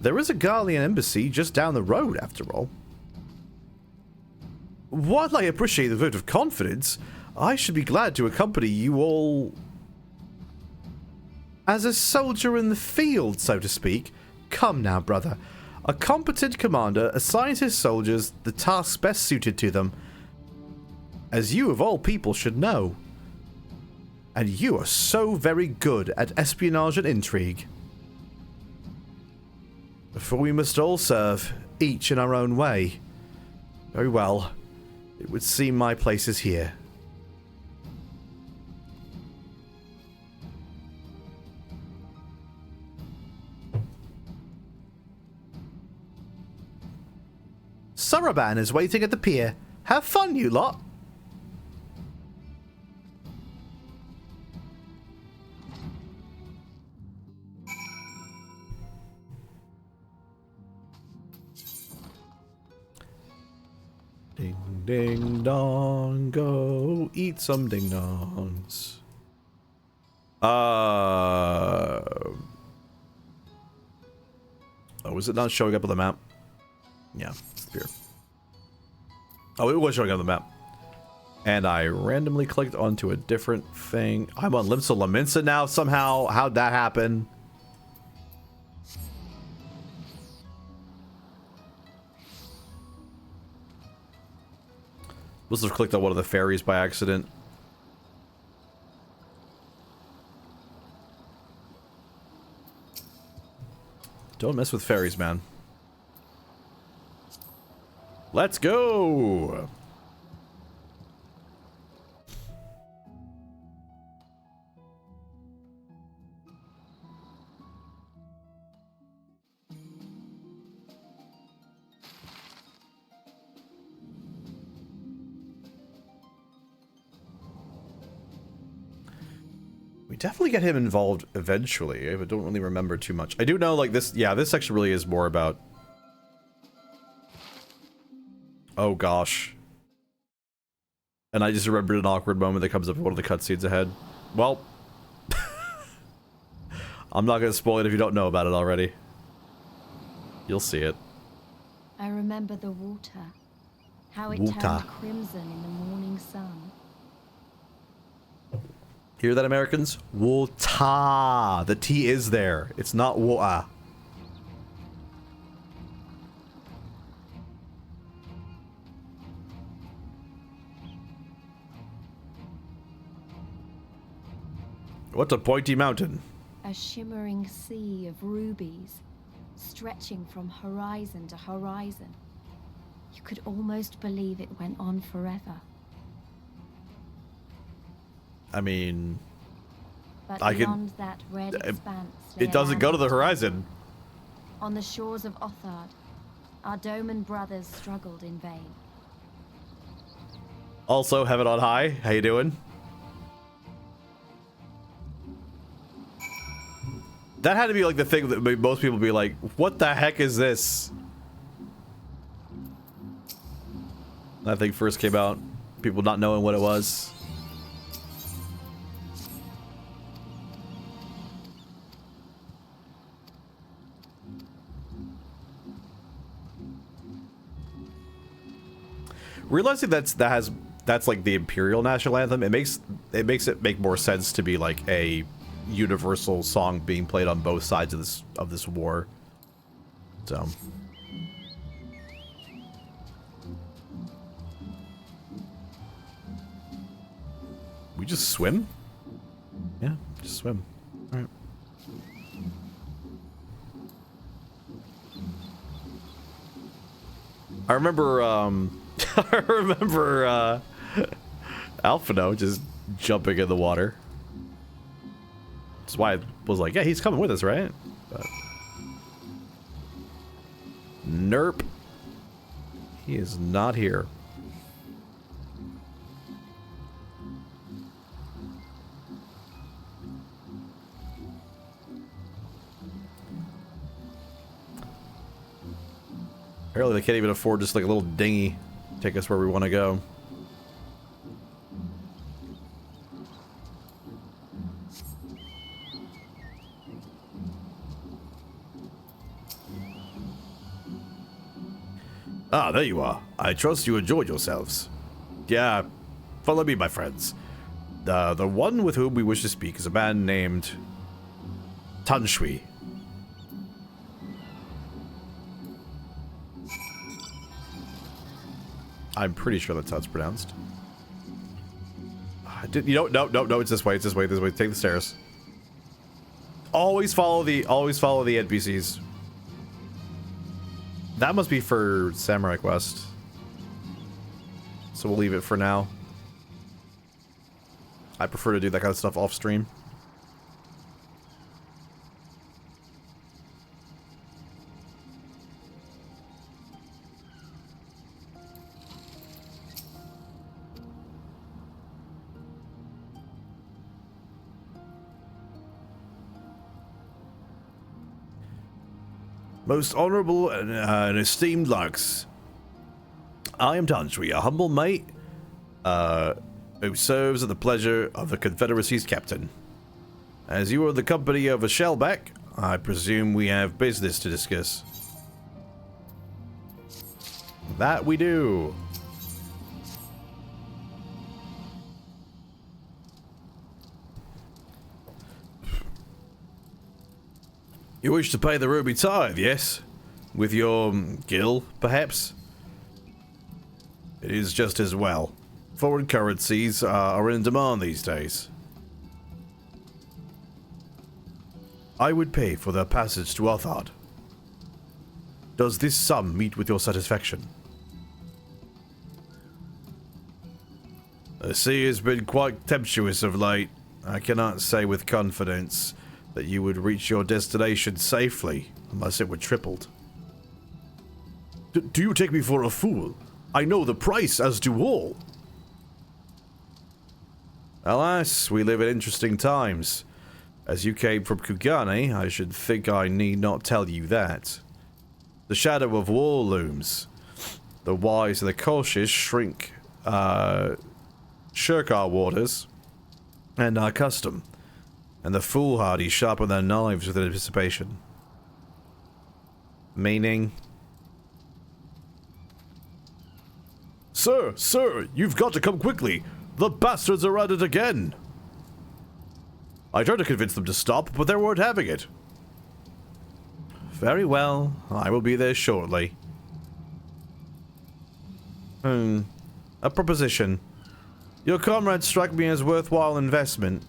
There is a Garlean embassy just down the road, after all. While I appreciate the vote of confidence, I should be glad to accompany you all as a soldier in the field, so to speak. Come now, brother. A competent commander assigns his soldiers the tasks best suited to them, as you of all people should know. And you are so very good at espionage and intrigue. For we must all serve, each in our own way. Very well. It would seem my place is here. Saraban is waiting at the pier. Have fun, you lot. Ding ding dong, go eat some ding dongs. Oh, is it not showing up on the map? Yeah, it's here. Oh, it was showing up on the map. And I randomly clicked onto a different thing. I'm on Limsa Laminsa now somehow. How'd that happen? Must have clicked on one of the ferries by accident. Don't mess with ferries, man. Let's go! We definitely get him involved eventually, but don't really remember too much. I do know, like, this, yeah, this section really is more about... Oh, gosh. And I just remembered an awkward moment that comes up in one of the cutscenes ahead. Well... I'm not gonna spoil it if you don't know about it already. You'll see it. I remember the water. How it Water. turned crimson in the morning sun. Hear that, Americans? Water. The T is there. It's not water. What a pointy mountain. A shimmering sea of rubies, stretching from horizon to horizon. You could almost believe it went on forever. I mean... But I beyond that red expanse lay It doesn't a go to the land horizon. on the shores of Othard, our Doman brothers struggled in vain. Also, heaven on high. How you doing? That had to be like the thing that made most people be like, what the heck is this? That thing first came out, people not knowing what it was. Realizing that's like the Imperial national anthem, it makes it make more sense to be like a universal song being played on both sides of this war. So we just swim? Yeah, just swim. All right. I remember I remember Alphino just jumping in the water. That's why I was like, yeah, he's coming with us, right? But... Nerp. He is not here. Apparently they can't even afford just like a little dinghy to take us where we want to go. Ah, there you are. I trust you enjoyed yourselves. Yeah, follow me, my friends. The one with whom we wish to speak is a man named Tanshui. I'm pretty sure that's how it's pronounced. No, it's this way, this way. Take the stairs. Always follow the NPCs. That must be for Samurai Quest. So we'll leave it for now. I prefer to do that kind of stuff off stream. Most honorable and esteemed Larks, I am Tantree, a humble mate who serves at the pleasure of the Confederacy's captain. As you are the company of a shellback, I presume we have business to discuss. That we do. You wish to pay the ruby tithe, yes? With your gil, perhaps? It is just as well. Foreign currencies are in demand these days. I would pay for their passage to Arthard. Does this sum meet with your satisfaction? The sea has been quite tempestuous of late. I cannot say with confidence that you would reach your destination safely, unless it were tripled. Do you take me for a fool? I know the price, as do all. Alas, we live in interesting times. As you came from Kugane, I should think I need not tell you that. The shadow of war looms. The wise and the cautious shirk our waters and our custom. And the foolhardy sharpen their knives with anticipation. Meaning? Sir, you've got to come quickly. The bastards are at it again. I tried to convince them to stop, but they weren't having it. Very well, I will be there shortly. A proposition. Your comrades strike me as worthwhile investment.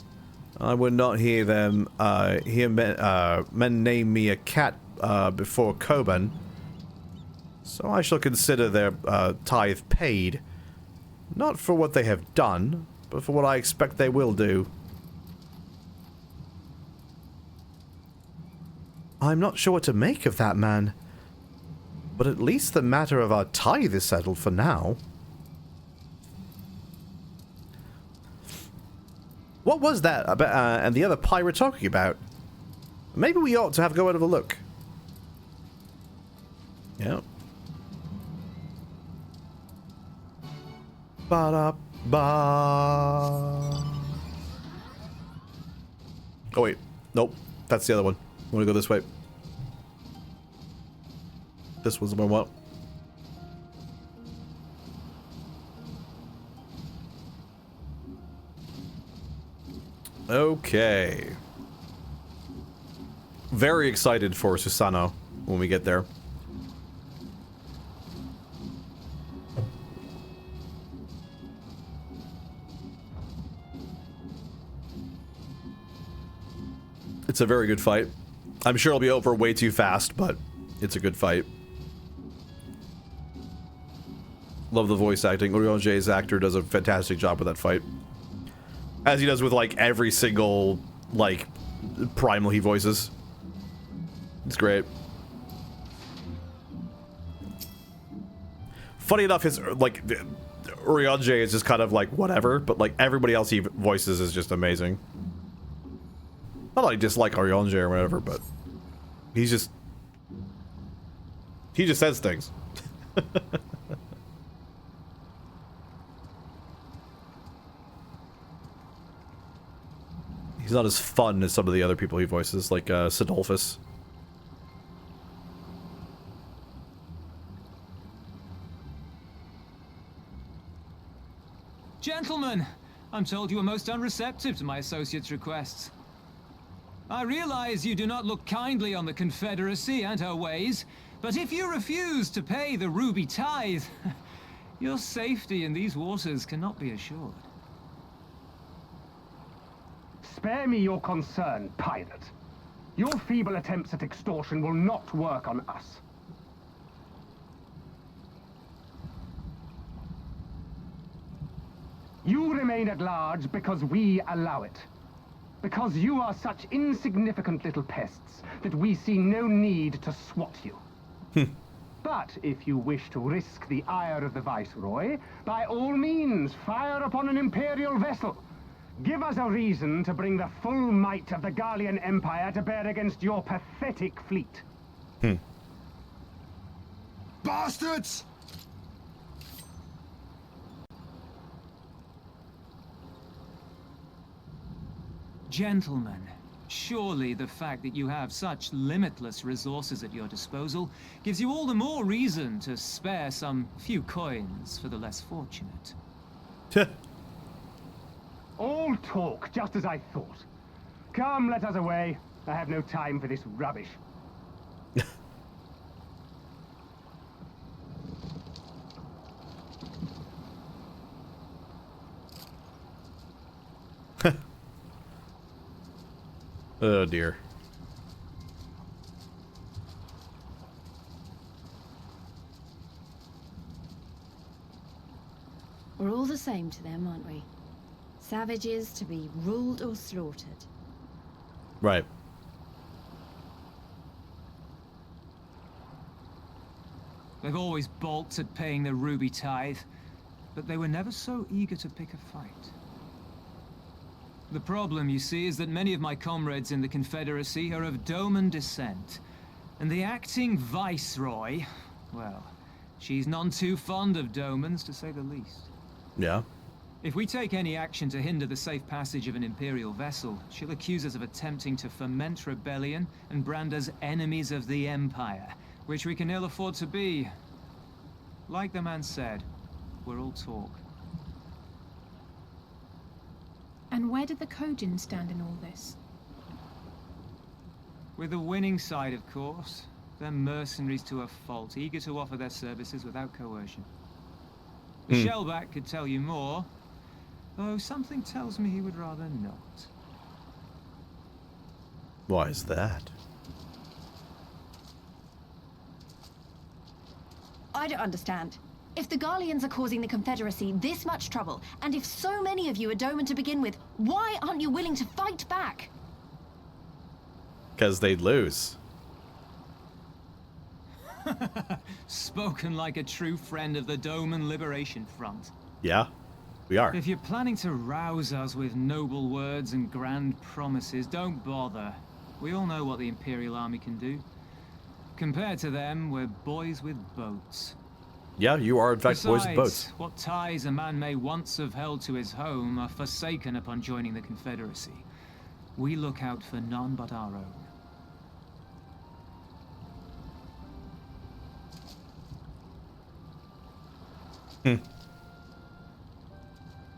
I would not hear them men name me a cat before Koban, so I shall consider their tithe paid. Not for what they have done, but for what I expect they will do. I'm not sure what to make of that, man. But at least the matter of our tithe is settled for now. What was that and the other pirate talking about? Maybe we ought to have a go out of a look. Yeah. Ba-da-ba. Oh wait, nope. That's the other one. I want to go this way. This one's the one I want. Okay. Very excited for Susano when we get there. It's a very good fight. I'm sure it'll be over way too fast, but it's a good fight. Love the voice acting. Orionje's actor does a fantastic job with that fight. As he does with, like, every single, like, primal he voices. It's great. Funny enough, his, like, Orionje is just kind of, like, whatever, but, like, everybody else he voices is just amazing. Not that I dislike Orionje or whatever, but he's just... he just says things. He's not as fun as some of the other people he voices, like Sidolphus. Gentlemen, I'm told you are most unreceptive to my associate's requests. I realize you do not look kindly on the Confederacy and her ways, but if you refuse to pay the ruby tithe, Your safety in these waters cannot be assured. Spare me your concern, pirate. Your feeble attempts at extortion will not work on us. You remain at large because we allow it. Because you are such insignificant little pests that we see no need to swat you. But if you wish to risk the ire of the Viceroy, by all means, fire upon an Imperial vessel. Give us a reason to bring the full might of the Garlean Empire to bear against your pathetic fleet. Bastards! Gentlemen, surely the fact that you have such limitless resources at your disposal gives you all the more reason to spare some few coins for the less fortunate. All talk, just as I thought. Come, let us away. I have no time for this rubbish. Oh dear. We're all the same to them, aren't we? Savages to be ruled or slaughtered. Right. They've always balked at paying the ruby tithe, but they were never so eager to pick a fight. The problem, you see, is that many of my comrades in the Confederacy are of Doman descent. And the acting Viceroy, well, she's none too fond of Domans, to say the least. Yeah. If we take any action to hinder the safe passage of an Imperial vessel, she'll accuse us of attempting to foment rebellion and brand us enemies of the Empire, which we can ill afford to be. Like the man said, we're all talk. And where did the Kojin stand in all this? With the winning side, of course. They're mercenaries to a fault, eager to offer their services without coercion. The Shellback could tell you more, though something tells me he would rather not. Why is that? I don't understand. If the Garleans are causing the Confederacy this much trouble, and if so many of you are Doman to begin with, why aren't you willing to fight back? Because they'd lose. Spoken like a true friend of the Doman Liberation Front. Yeah, we are. If you're planning to rouse us with noble words and grand promises, don't bother. We all know what the Imperial Army can do. Compared to them, we're boys with boats. Yeah, you are in fact boys with Besides, boats. what ties a man may once have held to his home are forsaken upon joining the Confederacy. We look out for none but our own.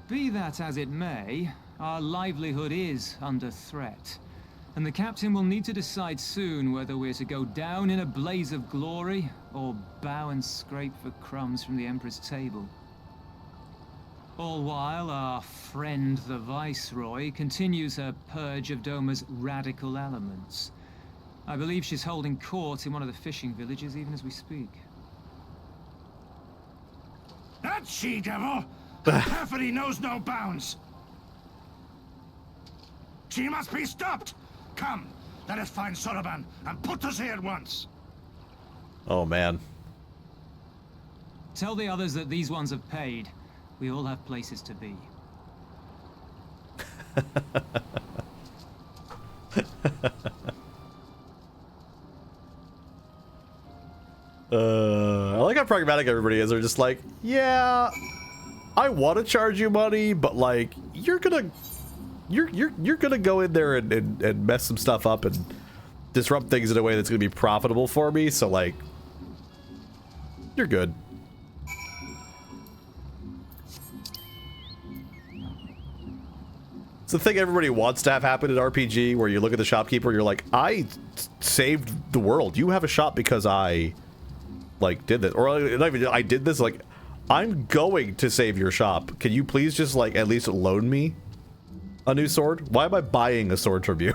Be that as it may, our livelihood is under threat. And the captain will need to decide soon whether we're to go down in a blaze of glory, or bow and scrape for crumbs from the Emperor's table. All while our friend the Viceroy continues her purge of Doma's radical elements. I believe she's holding court in one of the fishing villages even as we speak. That she-devil! Perfidy knows no bounds! She must be stopped! Come, let us find Soroban and put us here at once! Oh man. Tell the others that these ones have paid. We all have places to be. I like how pragmatic everybody is. They're just like, yeah, I want to charge you money, but like, you're gonna go in there and mess some stuff up and disrupt things in a way that's gonna be profitable for me. So like, you're good. It's the thing everybody wants to have happen in RPG, where you look at the shopkeeper, you're like, I saved the world. You have a shop because I, like, did this, or not even I did this. Like, I'm going to save your shop. Can you please just, like, at least loan me a new sword? Why am I buying a sword from you?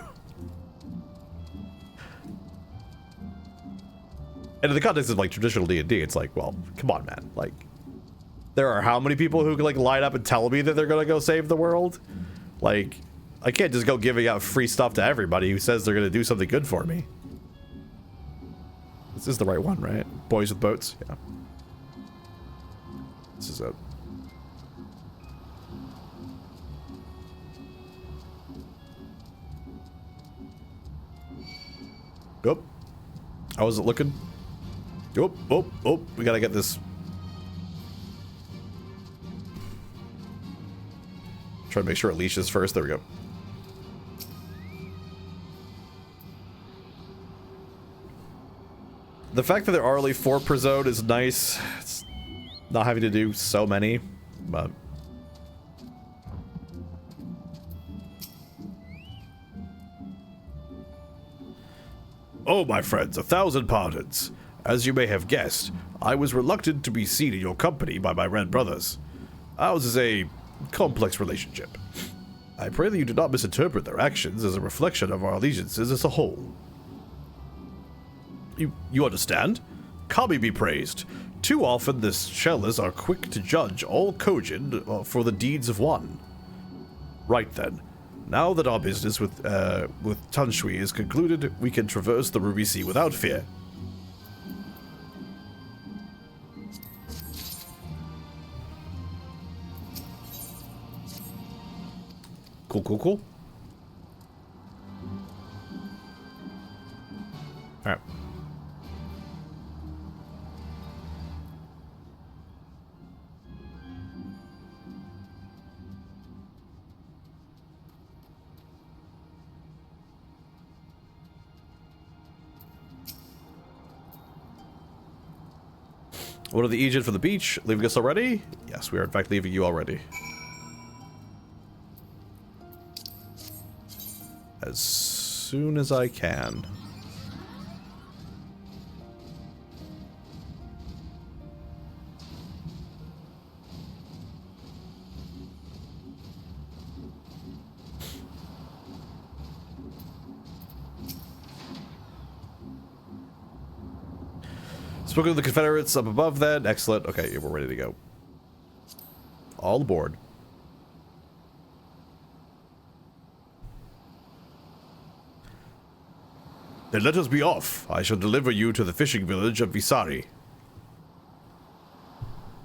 And in the context of, like, traditional D&D, it's like, well, come on, man. Like, there are how many people who can, like, line up and tell me that they're gonna go save the world? Like, I can't just go giving out free stuff to everybody who says they're gonna do something good for me. This is the right one, right? Boys with boats? Yeah. This is it. Oop. I wasn't looking. Oop, oop, oop. We gotta get this. Try to make sure it leashes first. There we go. The fact that there are only 4 per zone is nice. It's not having to do so many, but... Oh, my friends, 1,000 pardons. As you may have guessed, I was reluctant to be seen in your company by my red brothers. Ours is a complex relationship. I pray that you do not misinterpret their actions as a reflection of our allegiances as a whole. You understand? Kami be praised. Too often the Shellers are quick to judge all Kojin for the deeds of one. Right then. Now that our business with Tanshui is concluded, we can traverse the Ruby Sea without fear. Cool, cool, cool. All right. What are the agent for the beach? Leaving us already? Yes, we are in fact leaving you already. As soon as I can. Spoken to the Confederates up above then. Excellent. Okay, we're ready to go. All aboard. Then let us be off. I shall deliver you to the fishing village of Visari.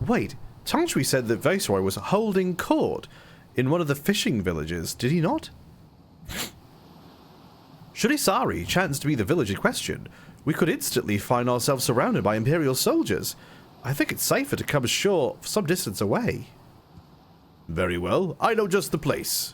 Wait, Tangshui said that Viceroy was holding court in one of the fishing villages, did he not? Should Isari chance to be the village in question, we could instantly find ourselves surrounded by Imperial soldiers. I think it's safer to come ashore some distance away. Very well, I know just the place.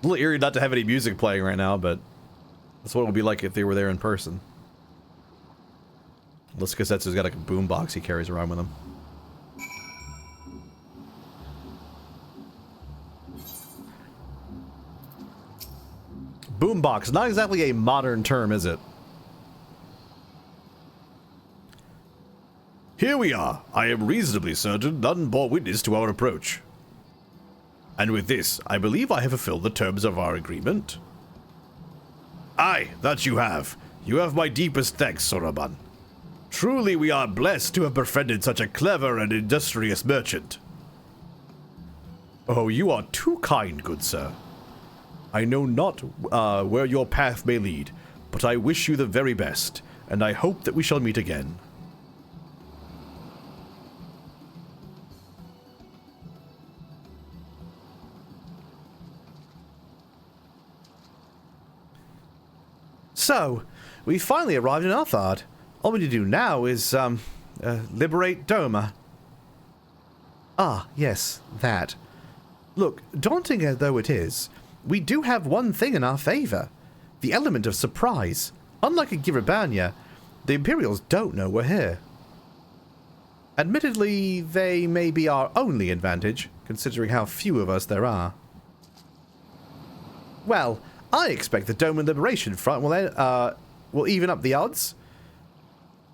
A little eerie not to have any music playing right now, but that's what it would be like if they were there in person. Unless Kasetsu's got like a boombox he carries around with him. Boombox, not exactly a modern term, is it? Here we are. I am reasonably certain none bore witness to our approach. And with this, I believe I have fulfilled the terms of our agreement. Aye, that you have. You have my deepest thanks, Soraban. Truly we are blessed to have befriended such a clever and industrious merchant. Oh, you are too kind, good sir. I know not where your path may lead, but I wish you the very best, and I hope that we shall meet again. So, we finally arrived in Arthard. All we need to do now is, liberate Doma. Ah, yes, that. Look, daunting though it is, we do have one thing in our favor. The element of surprise. Unlike in Giribania, the Imperials don't know we're here. Admittedly, they may be our only advantage, considering how few of us there are. Well, I expect the Dome and Liberation Front will even up the odds.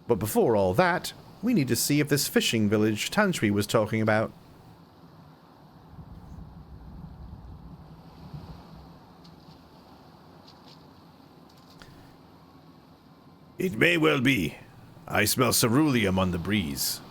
But before all that, we need to see if this fishing village Tanshui was talking about. It may well be. I smell ceruleum on the breeze.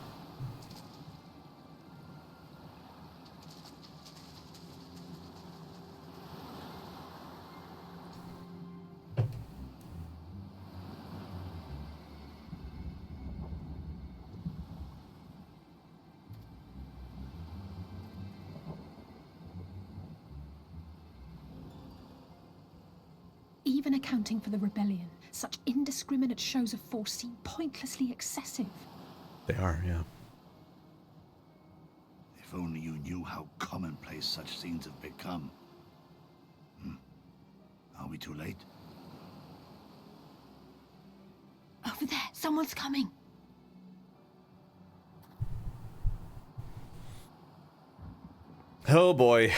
Even accounting for the rebellion, such indiscriminate shows of force seem pointlessly excessive. They are, yeah. If only you knew how commonplace such scenes have become. Are we too late? Over there, someone's coming. Oh boy.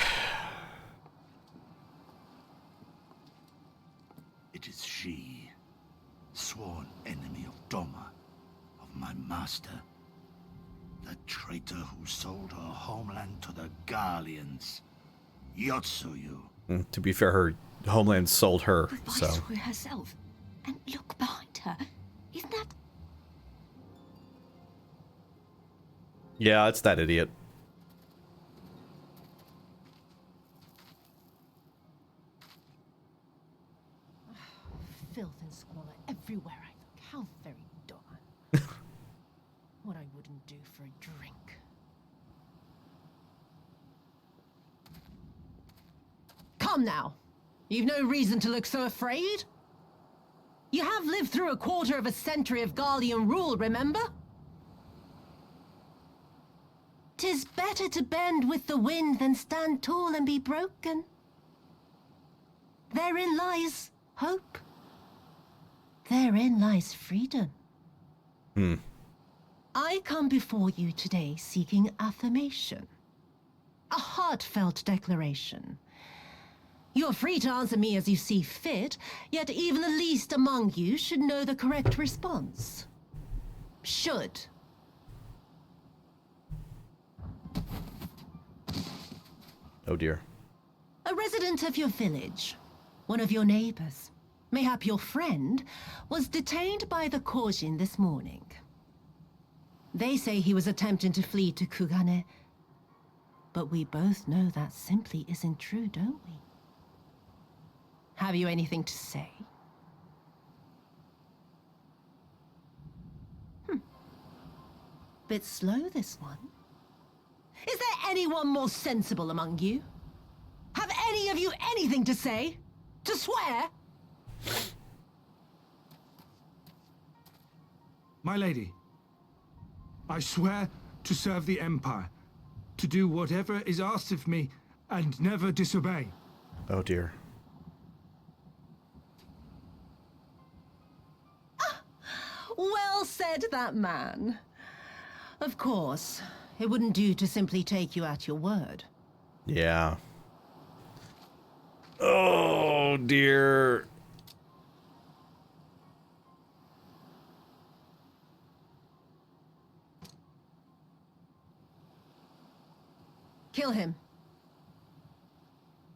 It is she, sworn enemy of Doma, of my master. The traitor who sold her homeland to the Garleans. Yotsuyu. To be fair, her homeland sold her, The so... Viceroy herself. And look behind her. Isn't that... Yeah, it's that idiot. Filth and squalor everywhere I look. How very Doma. What I wouldn't do for a drink. Come now. You've no reason to look so afraid. You have lived through a quarter of a century of Garlean rule, remember? 'Tis better to bend with the wind than stand tall and be broken. Therein lies hope. Therein lies freedom. I come before you today seeking affirmation. A heartfelt declaration. You are free to answer me as you see fit, yet even the least among you should know the correct response. Should. Oh dear. A resident of your village, one of your neighbors, mayhap your friend, was detained by the Korjin this morning. They say he was attempting to flee to Kugane, but we both know that simply isn't true, don't we? Have you anything to say? Bit slow, this one. Is there anyone more sensible among you? Have any of you anything to say? To swear? My lady, I swear to serve the Empire, to do whatever is asked of me, and never disobey. Oh dear. Well said, that man. Of course, it wouldn't do to simply take you at your word. Yeah. Oh dear. Kill him.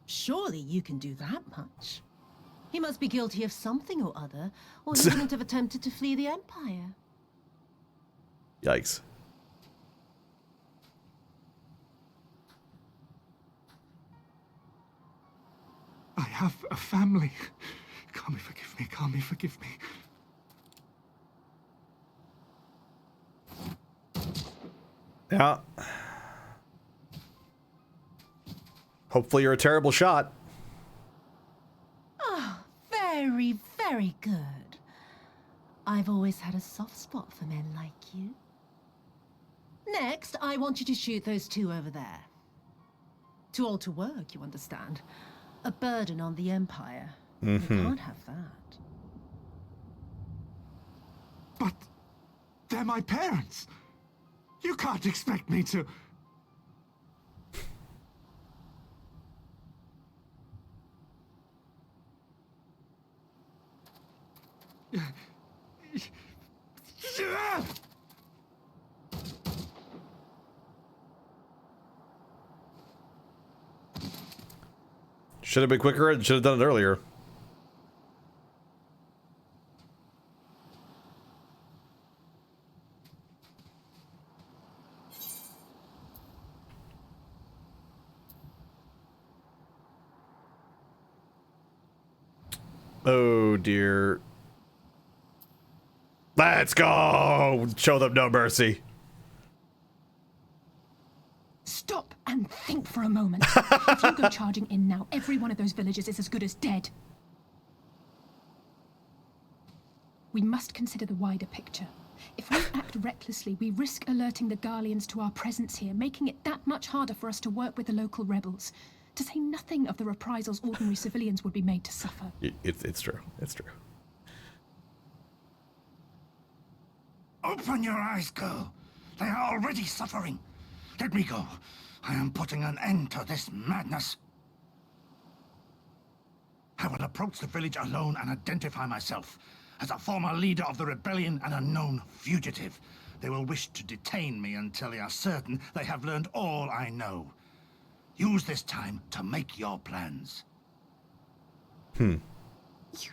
Surely you can do that much. He must be guilty of something or other, or he wouldn't have attempted to flee the Empire. Yikes. I have a family. Kami, forgive me. Kami, forgive me. Yeah. Hopefully you're a terrible shot. Very, very good. I've always had a soft spot for men like you. Next, I want you to shoot those two over there. Too old to work, you understand. A burden on the Empire. You can't have that. But they're my parents. You can't expect me to... Should have been quicker and should have done it earlier. Oh dear. Let's go! Show them no mercy. Stop and think for a moment. If you go charging in now, every one of those villagers is as good as dead. We must consider the wider picture. If we act recklessly, we risk alerting the Garleans to our presence here, making it that much harder for us to work with the local rebels. To say nothing of the reprisals ordinary civilians would be made to suffer. It's true. It's true. Open your eyes, girl. They are already suffering. Let me go. I am putting an end to this madness. I will approach the village alone and identify myself as a former leader of the rebellion and a known fugitive. They will wish to detain me until they are certain they have learned all I know. Use this time to make your plans. You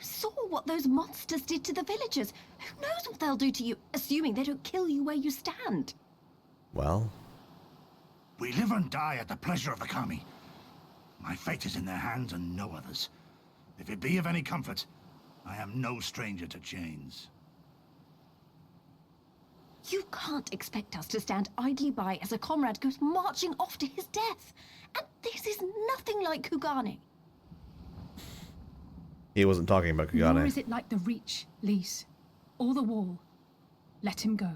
saw what those monsters did to the villagers. Who knows what they'll do to you, assuming they don't kill you where you stand? Well... We live and die at the pleasure of the Kami. My fate is in their hands and no others. If it be of any comfort, I am no stranger to chains. You can't expect us to stand idly by as a comrade goes marching off to his death. And this is nothing like Kugane. He wasn't talking about Kugane. Nor is it like the Reach, Lise, or the Wall. Let him go.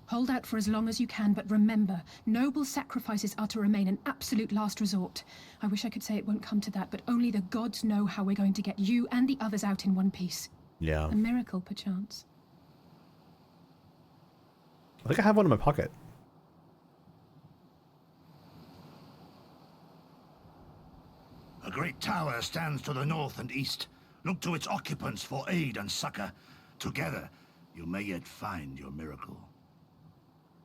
Hold out for as long as you can, but remember, noble sacrifices are to remain an absolute last resort. I wish I could say it won't come to that, but only the gods know how we're going to get you and the others out in one piece. Yeah. A miracle, perchance. I think I have one in my pocket. A great tower stands to the north and east. Look to its occupants for aid and succor. Together, you may yet find your miracle.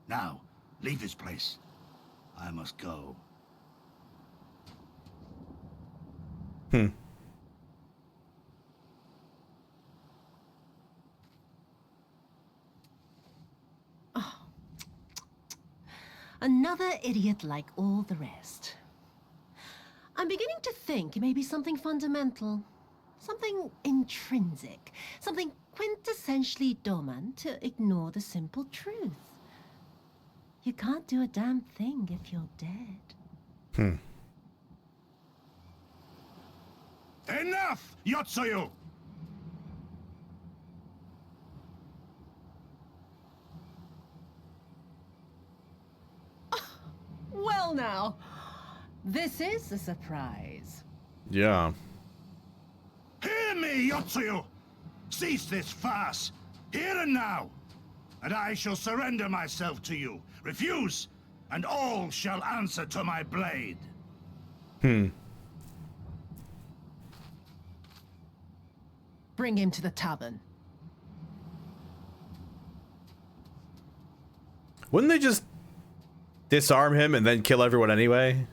Now, leave this place. I must go. Another idiot like all the rest. I'm beginning to think it may be something fundamental. Something intrinsic. Something quintessentially Doman to ignore the simple truth. You can't do a damn thing if you're dead. Enough, Yotsuyu! Well now, this is a surprise. Yeah. Hear me, Yotsuyu! Cease this farce, here and now, and I shall surrender myself to you. Refuse, and all shall answer to my blade. Bring him to the tavern. Wouldn't they just disarm him and then kill everyone anyway?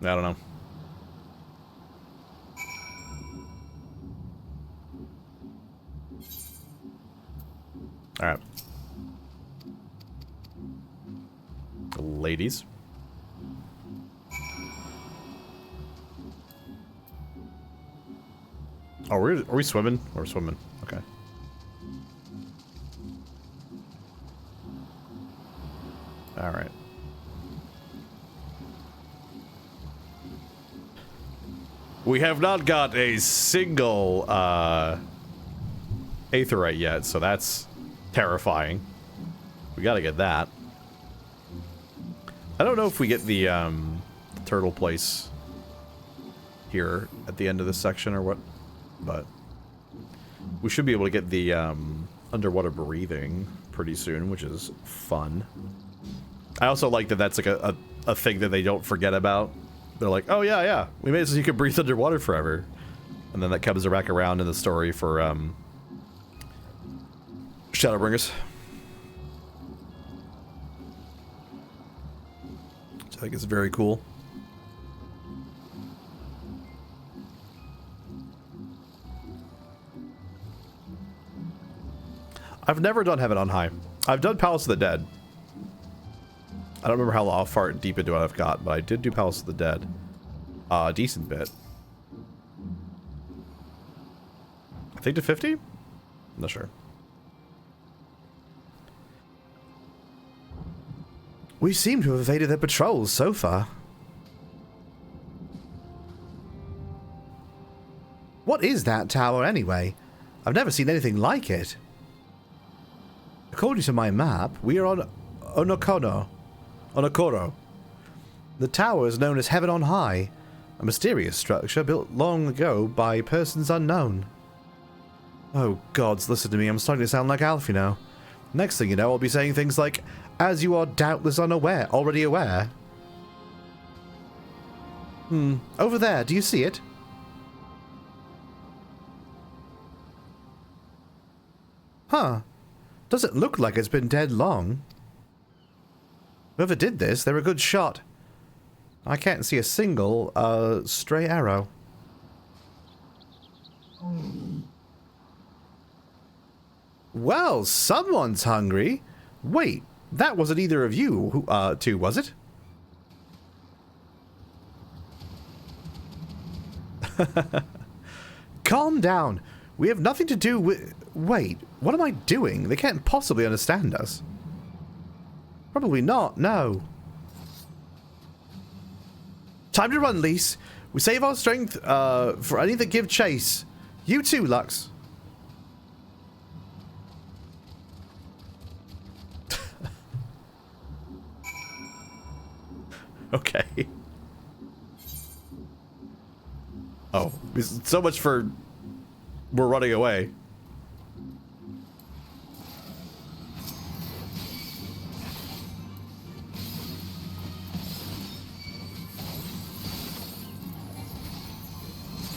I don't know. All right. Ladies. Oh, are we swimming? We're swimming. Okay. All right. We have not got a single Aetheryte yet, so that's terrifying. We gotta get that. I don't know if we get the turtle place here at the end of this section or what, but we should be able to get the underwater breathing pretty soon, which is fun. I also like that that's like a thing that they don't forget about. They're like, oh yeah, we made it so you can breathe underwater forever. And then that comes back around in the story for Shadowbringers. Which I think is very cool. I've never done Heaven on High. I've done Palace of the Dead. I don't remember how far deep into it I've got, but I did do Palace of the Dead. A decent bit. I think to 50? I'm not sure. We seem to have evaded their patrols so far. What is that tower anyway? I've never seen anything like it. According to my map, we are on Onokoro. The tower is known as Heaven on High, a mysterious structure built long ago by persons unknown. Oh gods, listen to me, I'm starting to sound like Alfie now. Next thing you know, I'll be saying things like, as you are doubtless already aware. Over there, do you see it? Huh. Doesn't look like it's been dead long. Whoever did this, they're a good shot. I can't see a single, stray arrow. Well, someone's hungry. Wait, that wasn't either of you who, two, was it? Calm down. We have nothing to do with... Wait, what am I doing? They can't possibly understand us. Probably not, no. Time to run, Lise. We save our strength for any that give chase. You too, Lux. Okay. Oh, so much for... We're running away.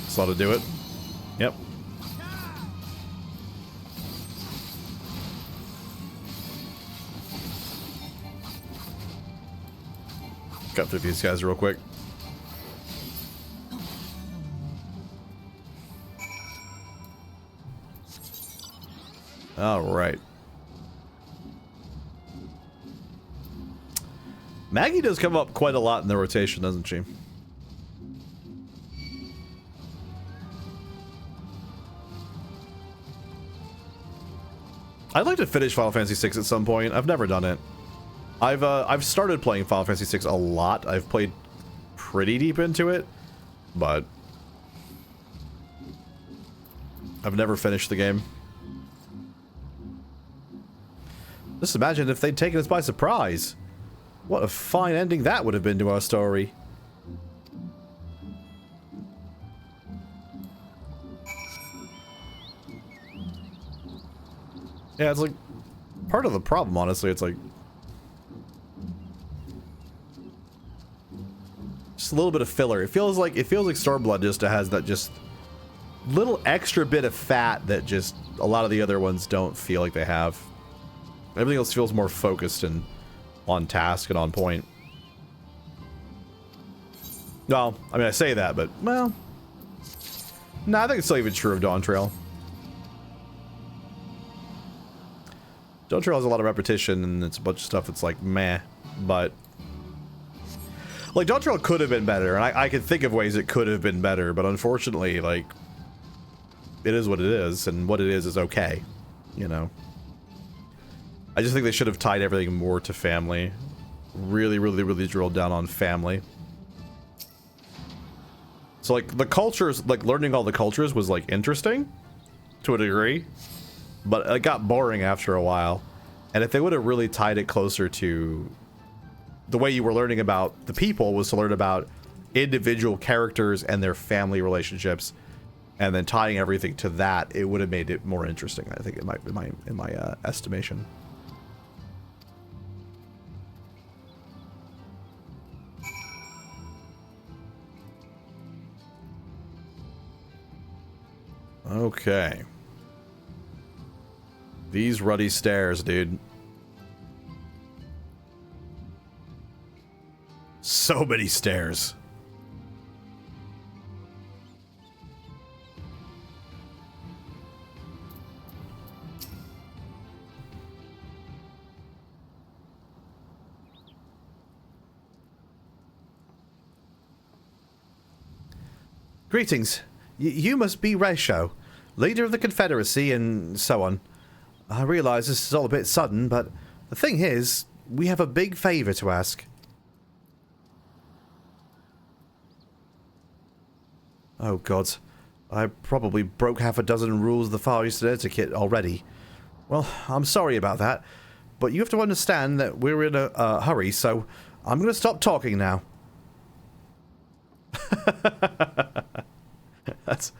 Saw to do it. Yep. Got through these guys real quick. All right. Maggie does come up quite a lot in the rotation, doesn't she? I'd like to finish Final Fantasy VI at some point. I've never done it. I've started playing Final Fantasy VI a lot. I've played pretty deep into it, but I've never finished the game. Just imagine if they'd taken us by surprise. What a fine ending that would have been to our story. Yeah, it's like part of the problem, honestly. It's like just a little bit of filler. It feels like Stormblood just has that just little extra bit of fat that just a lot of the other ones don't feel like they have. Everything else feels more focused and on task and on point. Well, I mean, I say that, but well, no, I think it's still even true of Dawn Trail. Dawn Trail has a lot of repetition, and it's a bunch of stuff that's like, meh. But, like, Dawn Trail could have been better, and I could think of ways it could have been better, but unfortunately, like, it is what it is, and what it is okay, you know? I just think they should have tied everything more to family. Really, really, really drilled down on family. So like the cultures, like learning all the cultures was like interesting to a degree, but it got boring after a while. And if they would have really tied it closer to the way you were learning about the people, was to learn about individual characters and their family relationships, and then tying everything to that, it would have made it more interesting. I think it might, in my estimation. Okay. These ruddy stairs, dude. So many stairs. Greetings. You must be Ratio, leader of the Confederacy and so on. I realize this is all a bit sudden, but the thing is, we have a big favor to ask. Oh god, I probably broke half a dozen rules of the Far Eastern etiquette already. Well, I'm sorry about that, but you have to understand that we're in a hurry, so I'm going to stop talking now. That's...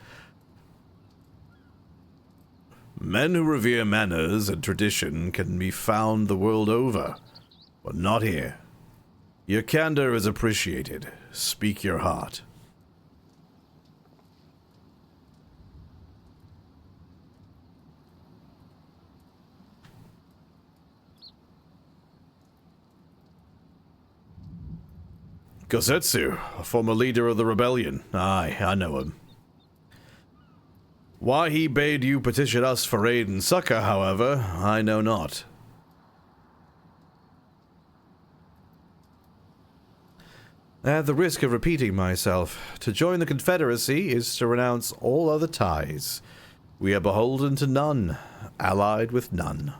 Men who revere manners and tradition can be found the world over, but not here. Your candor is appreciated. Speak your heart. Gosetsu, a former leader of the rebellion. Aye, I know him. Why he bade you petition us for aid and succor, however, I know not. At the risk of repeating myself, to join the Confederacy is to renounce all other ties. We are beholden to none, allied with none.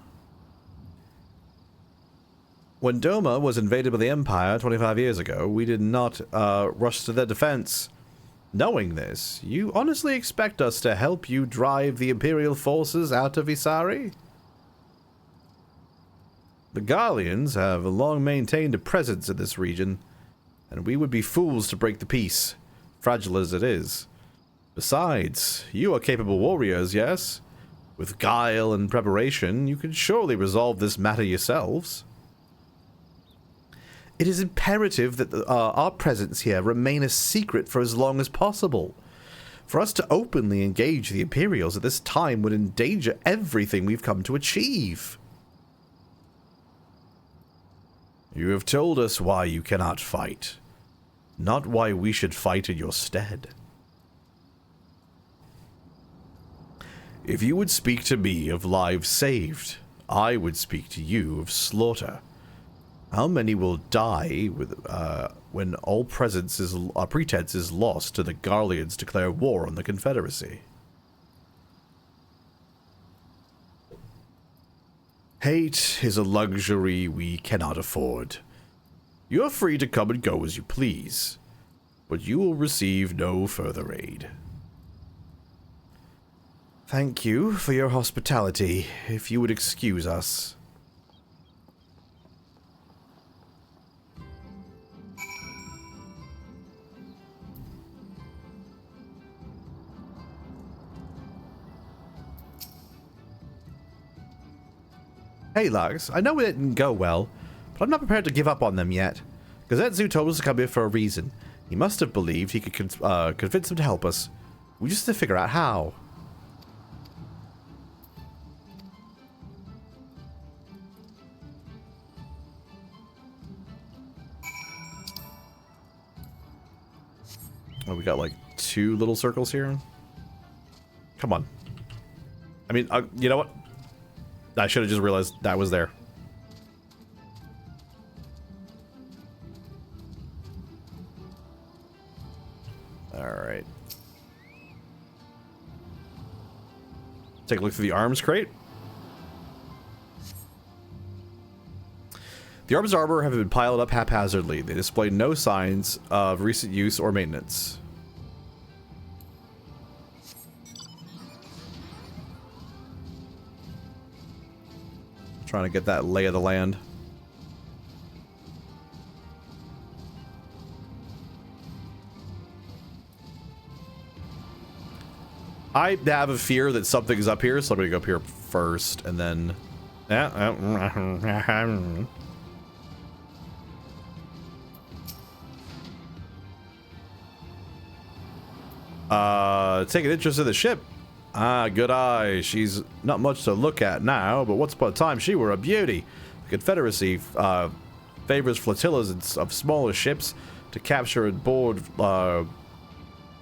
When Doma was invaded by the Empire 25 years ago, we did not rush to their defense. Knowing this, you honestly expect us to help you drive the Imperial forces out of Isari? The Garleans have long maintained a presence in this region, and we would be fools to break the peace, fragile as it is. Besides, you are capable warriors, yes? With guile and preparation, you can surely resolve this matter yourselves. It is imperative that our presence here remain a secret for as long as possible. For us to openly engage the Imperials at this time would endanger everything we've come to achieve. You have told us why you cannot fight, not why we should fight in your stead. If you would speak to me of lives saved, I would speak to you of slaughter. How many will die when all pretense is lost to the Garleans declare war on the Confederacy? Hate is a luxury we cannot afford. You are free to come and go as you please, but you will receive no further aid. Thank you for your hospitality. If you would excuse us. Hey, Lux, I know it didn't go well, but I'm not prepared to give up on them yet. Gosetsu told us to come here for a reason. He must have believed he could convince them to help us. We just have to figure out how. Oh, we got like 2 little circles here. Come on. I mean, you know what? I should have just realized that was there. Alright. Take a look through the arms crate. The arms armor have been piled up haphazardly. They display no signs of recent use or maintenance. Trying to get that lay of the land. I have a fear that something's up here, so I'm gonna go up here first, and then... Take an interest in the ship. Ah, good eye. She's not much to look at now, but once upon a time she were a beauty. The Confederacy favors flotillas of smaller ships to capture and board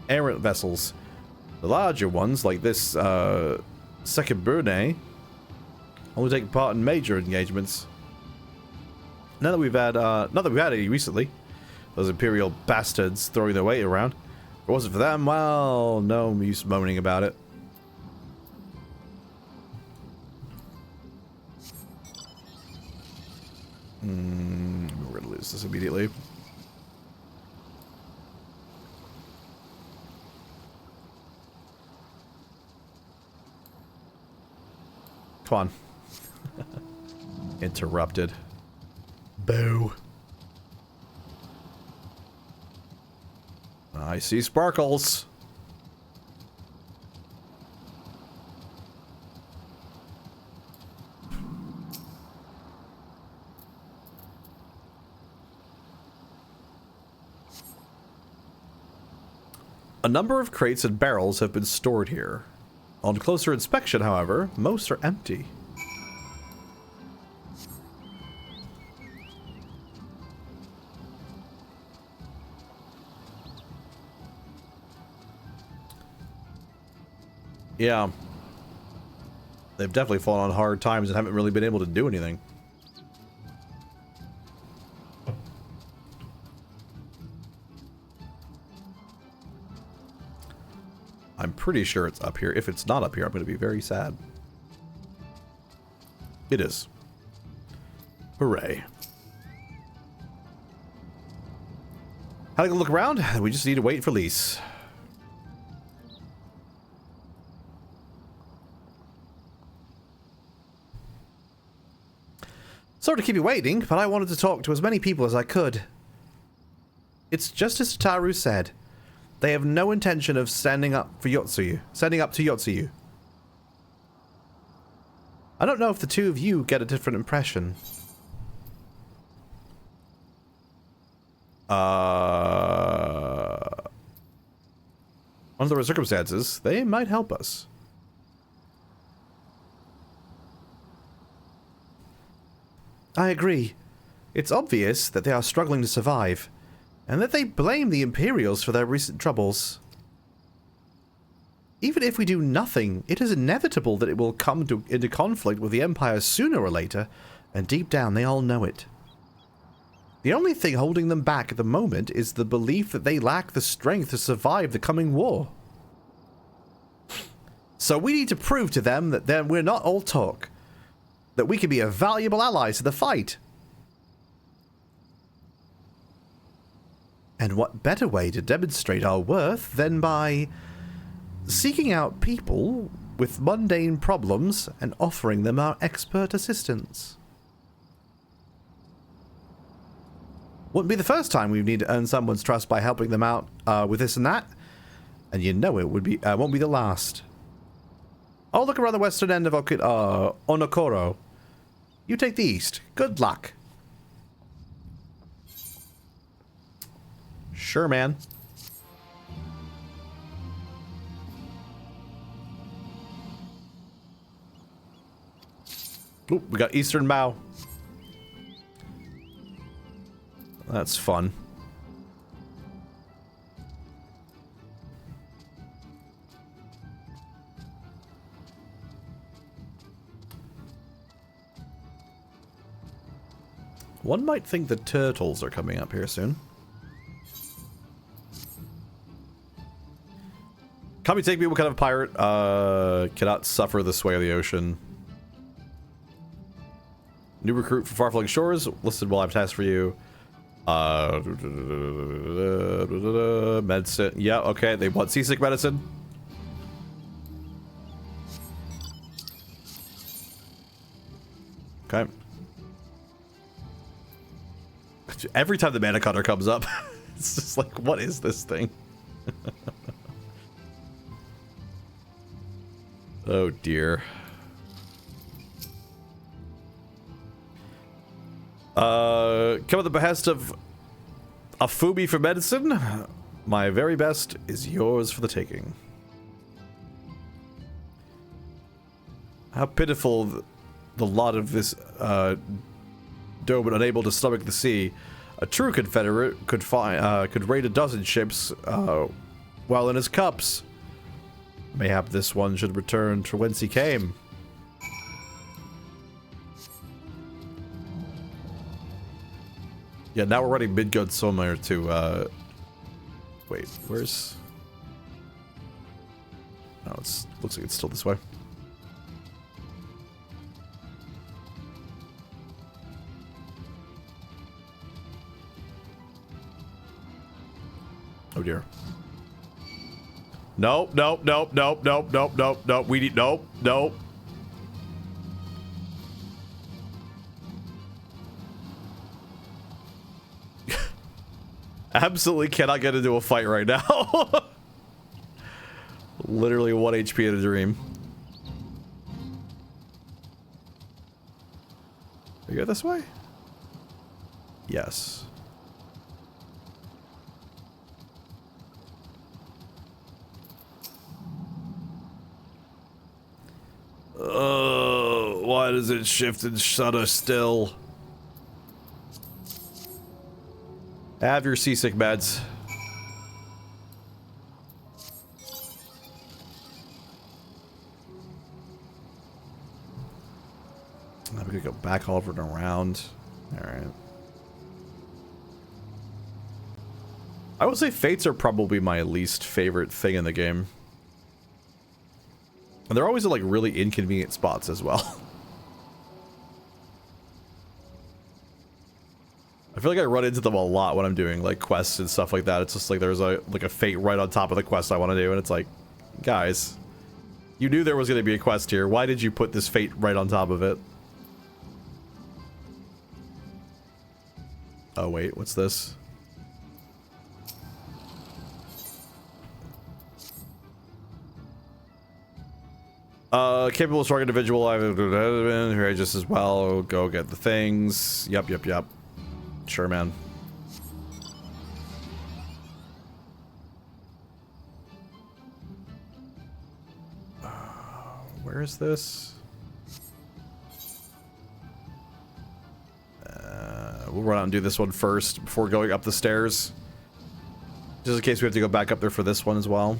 errant vessels. The larger ones, like this second Brunei, only take part in major engagements. Now that we've had, not that we've had any recently, those Imperial bastards throwing their weight around. If it wasn't for them, well, no use moaning about it. We're gonna lose this immediately. Come on. Interrupted. Boo. I see sparkles. A number of crates and barrels have been stored here. On closer inspection, however, most are empty. Yeah. They've definitely fallen on hard times and haven't really been able to do anything. I'm pretty sure it's up here. If it's not up here, I'm going to be very sad. It is. Hooray. Having a look around, we just need to wait for lease. Sorry to keep you waiting, but I wanted to talk to as many people as I could. It's just as Taru said. They have no intention of standing up to Yotsuyu. I don't know if the two of you get a different impression. Under the circumstances, they might help us. I agree. It's obvious that they are struggling to survive, and that they blame the Imperials for their recent troubles. Even if we do nothing, it is inevitable that it will come into conflict with the Empire sooner or later, and deep down they all know it. The only thing holding them back at the moment is the belief that they lack the strength to survive the coming war. So we need to prove to them that we're not all talk, that we can be a valuable ally to the fight. And what better way to demonstrate our worth than by seeking out people with mundane problems and offering them our expert assistance. Wouldn't be the first time we need to earn someone's trust by helping them out with this and that, and you know it would be won't be the last. I'll look around the western end of Onokoro. You take the east. Good luck. Sure, man. Ooh, we got Eastern Bow. That's fun. One might think the turtles are coming up here soon. Come take me, what kind of pirate? Cannot suffer the sway of the ocean. New recruit for far-flung shores. Listed while I have tasks for you. Medicine. Yeah, okay. They want seasick medicine. Okay. Every time the mana cutter comes up, it's just like, what is this thing? Oh dear. Come at the behest of a Fubi for medicine. My very best is yours for the taking. How pitiful the lot of this Dobin, unable to stomach the sea. A true Confederate could raid a dozen ships while in his cups. Mayhap this one should return to whence he came. Yeah, now we're running Midgard somewhere to, wait, where's... Oh, it's looks like it's still this way. Oh dear. Nope, nope, nope, nope, nope, nope, nope, nope. We need, nope, nope. Absolutely cannot get into a fight right now. Literally 1 HP in a dream. Are you go this way? Yes. Oh, why does it shift and shudder still? Have your seasick meds. I'm gonna go back all over and around. Alright. I would say fates are probably my least favorite thing in the game. And they're always in like really inconvenient spots as well. I feel like I run into them a lot when I'm doing like quests and stuff like that. It's just like there's a fate right on top of the quest I want to do, and it's like, guys, you knew there was going to be a quest here. Why did you put this fate right on top of it? Oh wait, what's this? Capable, strong individual. I've been here just as well. Go get the things. Yep, yep, yep. Sure, man. Where is this? We'll run out and do this one first before going up the stairs. Just in case we have to go back up there for this one as well.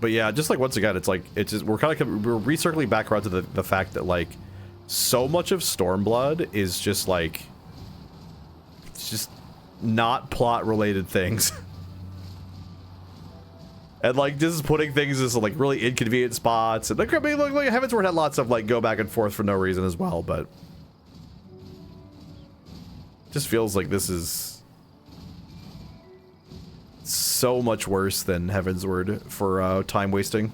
But yeah, just like once again, it's like it's just we're recircling back around to the fact that like so much of Stormblood is just like it's just not plot related things. And like just putting things in like really inconvenient spots, and like I mean, like Heavensward had lots of like go back and forth for no reason as well, but just feels like this is so much worse than Heavensward for time wasting.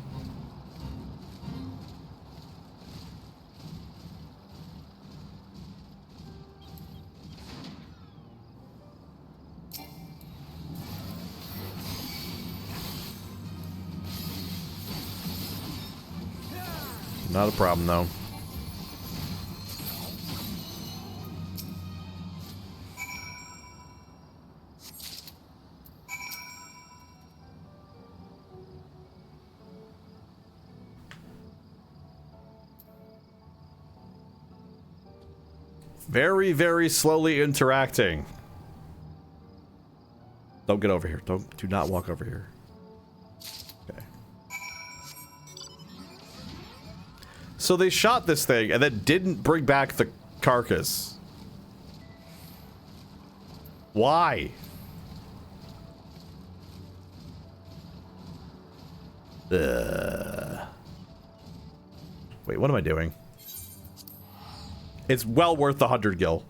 Not a problem though. Very, very slowly interacting. Don't get over here. Do not walk over here. Okay. So they shot this thing and then didn't bring back the carcass. Why? Wait, what am I doing? It's well worth the 100 gil.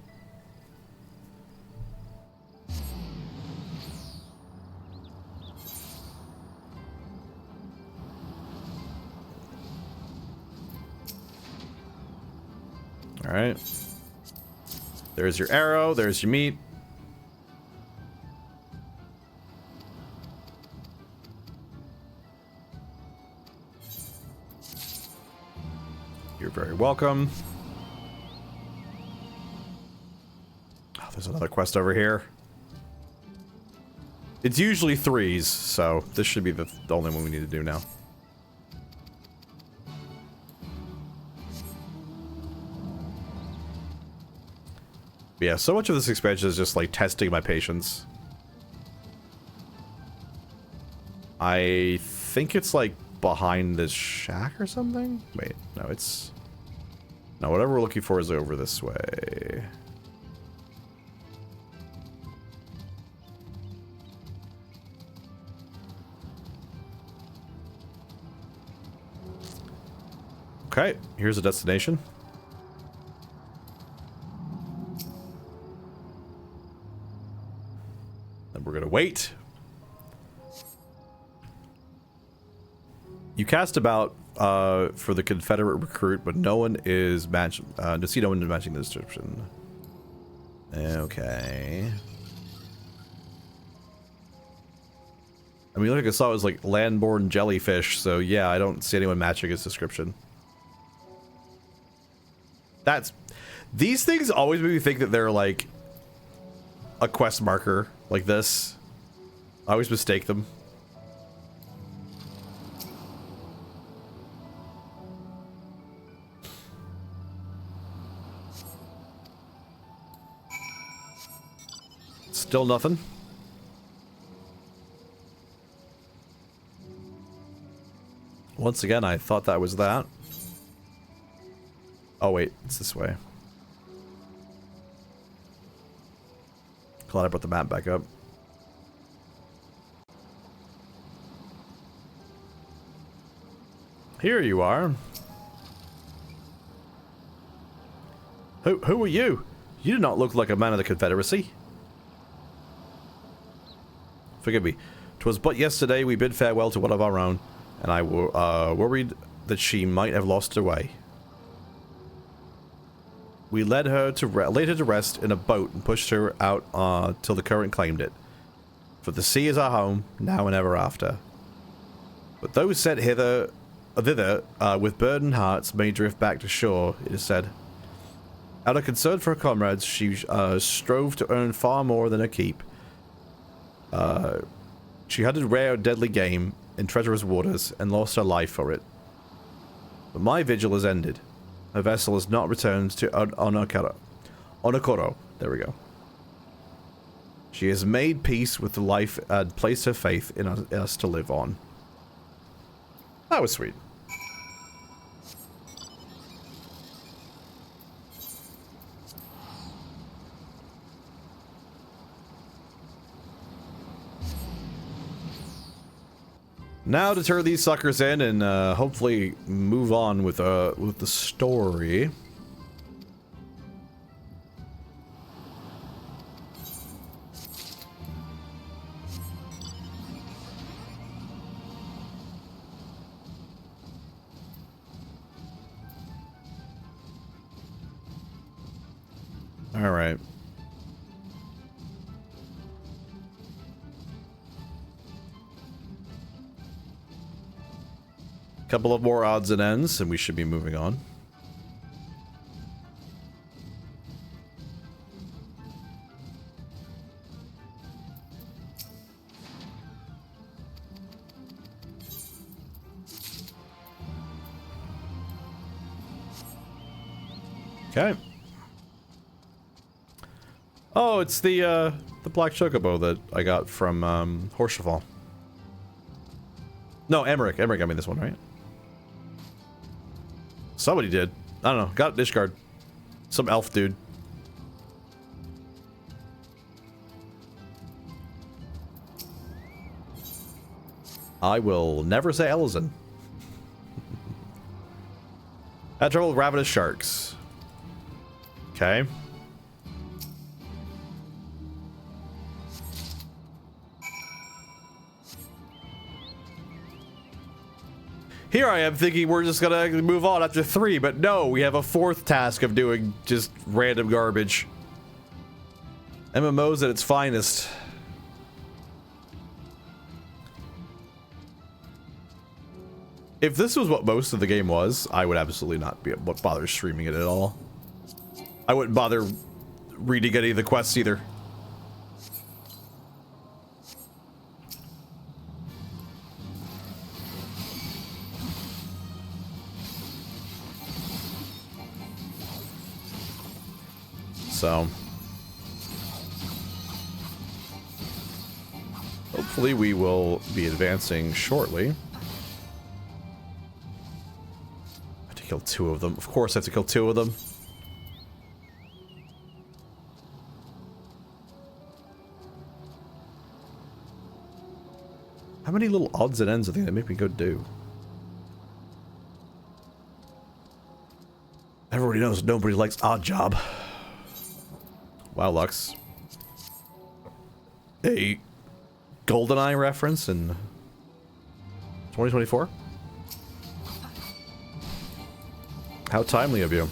Alright. There's your arrow, there's your meat. You're very welcome. Oh, there's another quest over here. It's usually 3s, so this should be the only one we need to do now. Yeah, so much of this expansion is just like testing my patience. I think it's like behind this shack or something? Wait, no, it's... No, whatever we're looking for is over this way. Okay, here's a destination. And we're gonna wait. You cast about for the Confederate recruit, but no one is matching. To see no one is matching the description. Okay. I mean, like I saw, it was like land-born jellyfish. So yeah, I don't see anyone matching his description. These things always make me think that they're like a quest marker like this. I always mistake them. Still nothing. Once again, I thought that was that. Oh wait, it's this way. Glad I brought the map back up. Here you are. Who are you? You do not look like a man of the Confederacy. Forgive me. 'Twas but yesterday we bid farewell to one of our own, and I worried that she might have lost her way. We laid her to rest in a boat and pushed her out till the current claimed it. For the sea is our home, now and ever after. But those sent thither with burdened hearts may drift back to shore, it is said. Out of concern for her comrades, she strove to earn far more than her keep. She hunted rare deadly game in treacherous waters and lost her life for it. But my vigil is ended. Her vessel is not returned to Onokoro. There we go. She has made peace with the life and placed her faith in us to live on. That was sweet. Now to turn these suckers in and hopefully move on with the story. All right. Couple of more odds and ends, and we should be moving on. Okay. Oh, it's the black chocobo that I got from Horsefall. No, Emmerich. Emmerich got me this one, right? Somebody did. I don't know. Got Ishgard. Some elf dude. I will never say Elizin. Had trouble with ravenous sharks. Okay. Here I am thinking we're just gonna move on after 3, but no, we have a 4th task of doing just random garbage. MMOs at its finest. If this was what most of the game was, I would absolutely not bother streaming it at all. I wouldn't bother reading any of the quests either. So hopefully we will be advancing shortly. I have to kill 2 of them. Of course I have to kill 2 of them. How many little odds and ends are they that make me go do? Everybody knows nobody likes Odd Job. Wow, Lux. A GoldenEye reference in 2024? How timely of you.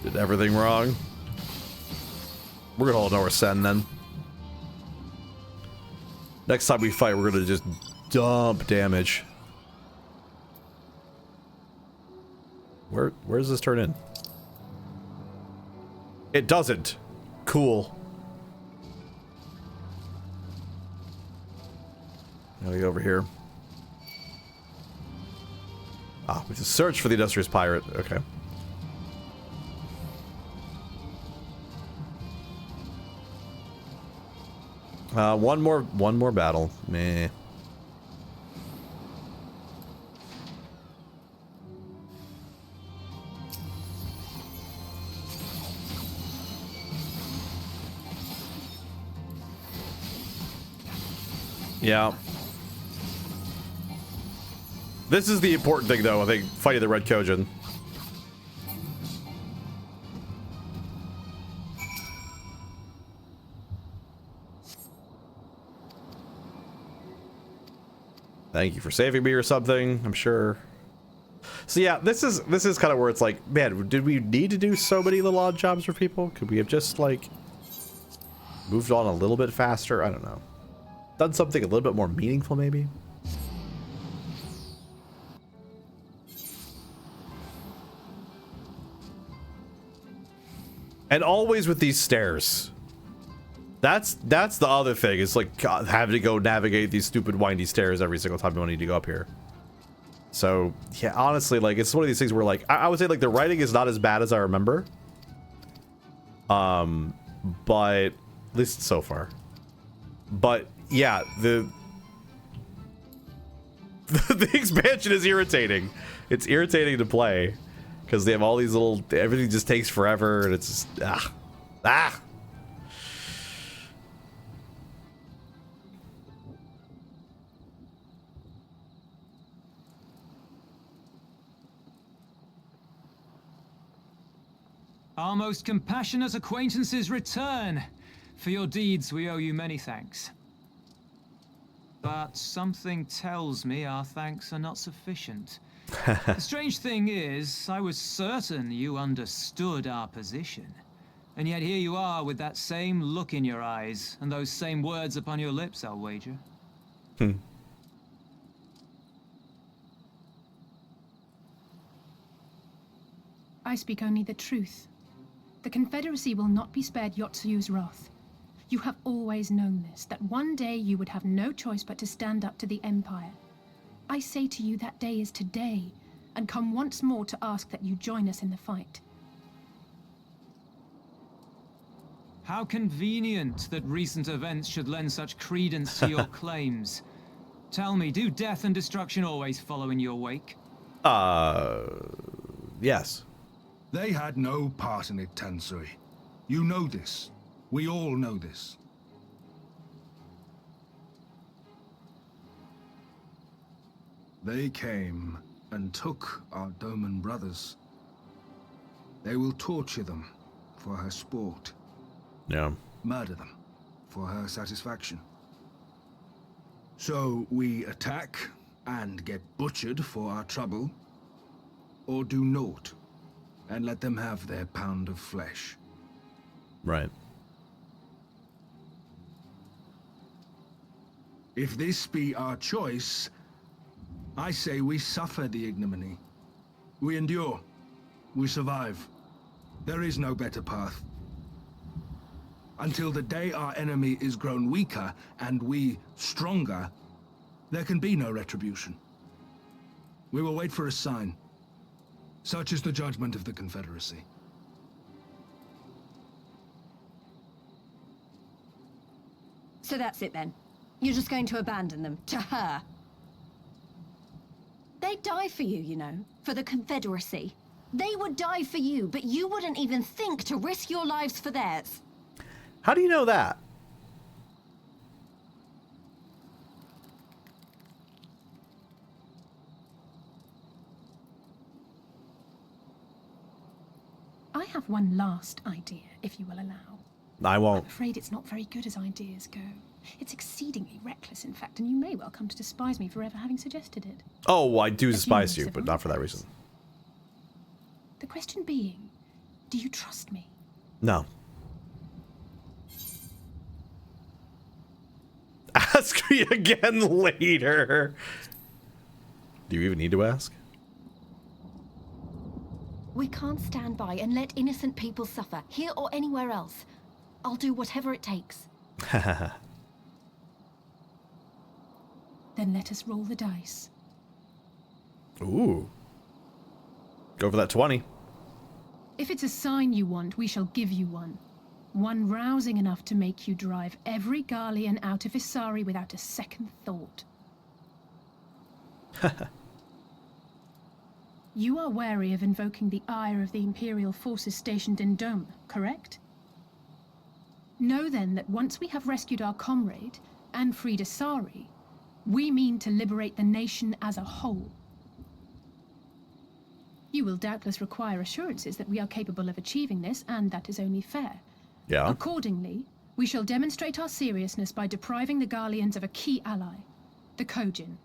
Did everything wrong. We're gonna all know our send then. Next time we fight, we're gonna just dump damage. Where does this turn in? It doesn't. Cool. Gotta go over here. Ah, we have to search for the Industrious Pirate. Okay. One more battle. Meh. Yeah. This is the important thing, though, I think, fighting the Red Kojin. Thank you for saving me or something, I'm sure. So yeah, this is kind of where it's like, man, did we need to do so many little odd jobs for people? Could we have just, like, moved on a little bit faster? I don't know. Done something a little bit more meaningful, maybe? And always with these stairs. That's the other thing. It's like God, having to go navigate these stupid windy stairs every single time you need to go up here. So yeah, honestly, like it's one of these things where like I would say like the writing is not as bad as I remember. But at least so far. But yeah, the expansion is irritating. It's irritating to play because they have all these little. Everything just takes forever, and it's just ah. Our most compassionate acquaintances return. For your deeds, we owe you many thanks. But something tells me our thanks are not sufficient. The strange thing is, I was certain you understood our position. And yet here you are with that same look in your eyes, and those same words upon your lips, I'll wager. I speak only the truth. The Confederacy will not be spared Yotsuyu's wrath. You have always known this, that one day you would have no choice but to stand up to the Empire. I say to you that day is today, and come once more to ask that you join us in the fight. How convenient that recent events should lend such credence to your claims. Tell me, do death and destruction always follow in your wake? Yes. They had no part in it, Tansui. You know this. We all know this. They came and took our Doman brothers. They will torture them for her sport. Yeah. Murder them for her satisfaction. So we attack and get butchered for our trouble, or do naught and let them have their pound of flesh. Right. If this be our choice, I say we suffer the ignominy. We endure. We survive. There is no better path. Until the day our enemy is grown weaker and we stronger, there can be no retribution. We will wait for a sign. Such is the judgment of the Confederacy. So that's it then. You're just going to abandon them to her. They'd die for you, you know, for the Confederacy. They would die for you, but you wouldn't even think to risk your lives for theirs. How do you know that? I have one last idea, if you will allow. I won't. I'm afraid it's not very good as ideas go. It's exceedingly reckless, in fact, and you may well come to despise me for ever having suggested it. Oh, well, I do despise Assuming you, but not for that reason. The question being, do you trust me? No. Ask me again later. Do you even need to ask? We can't stand by and let innocent people suffer, here or anywhere else. I'll do whatever it takes. Then let us roll the dice. Ooh. Go for that 20. If it's a sign you want, we shall give you one. One rousing enough to make you drive every Garlean out of Isari without a second thought. You are wary of invoking the ire of the Imperial forces stationed in Dome, correct? Know then that once we have rescued our comrade and freed Isari, we mean to liberate the nation as a whole. You will doubtless require assurances that we are capable of achieving this, and that is only fair. Yeah. Accordingly, we shall demonstrate our seriousness by depriving the Garleans of a key ally, the Kojin.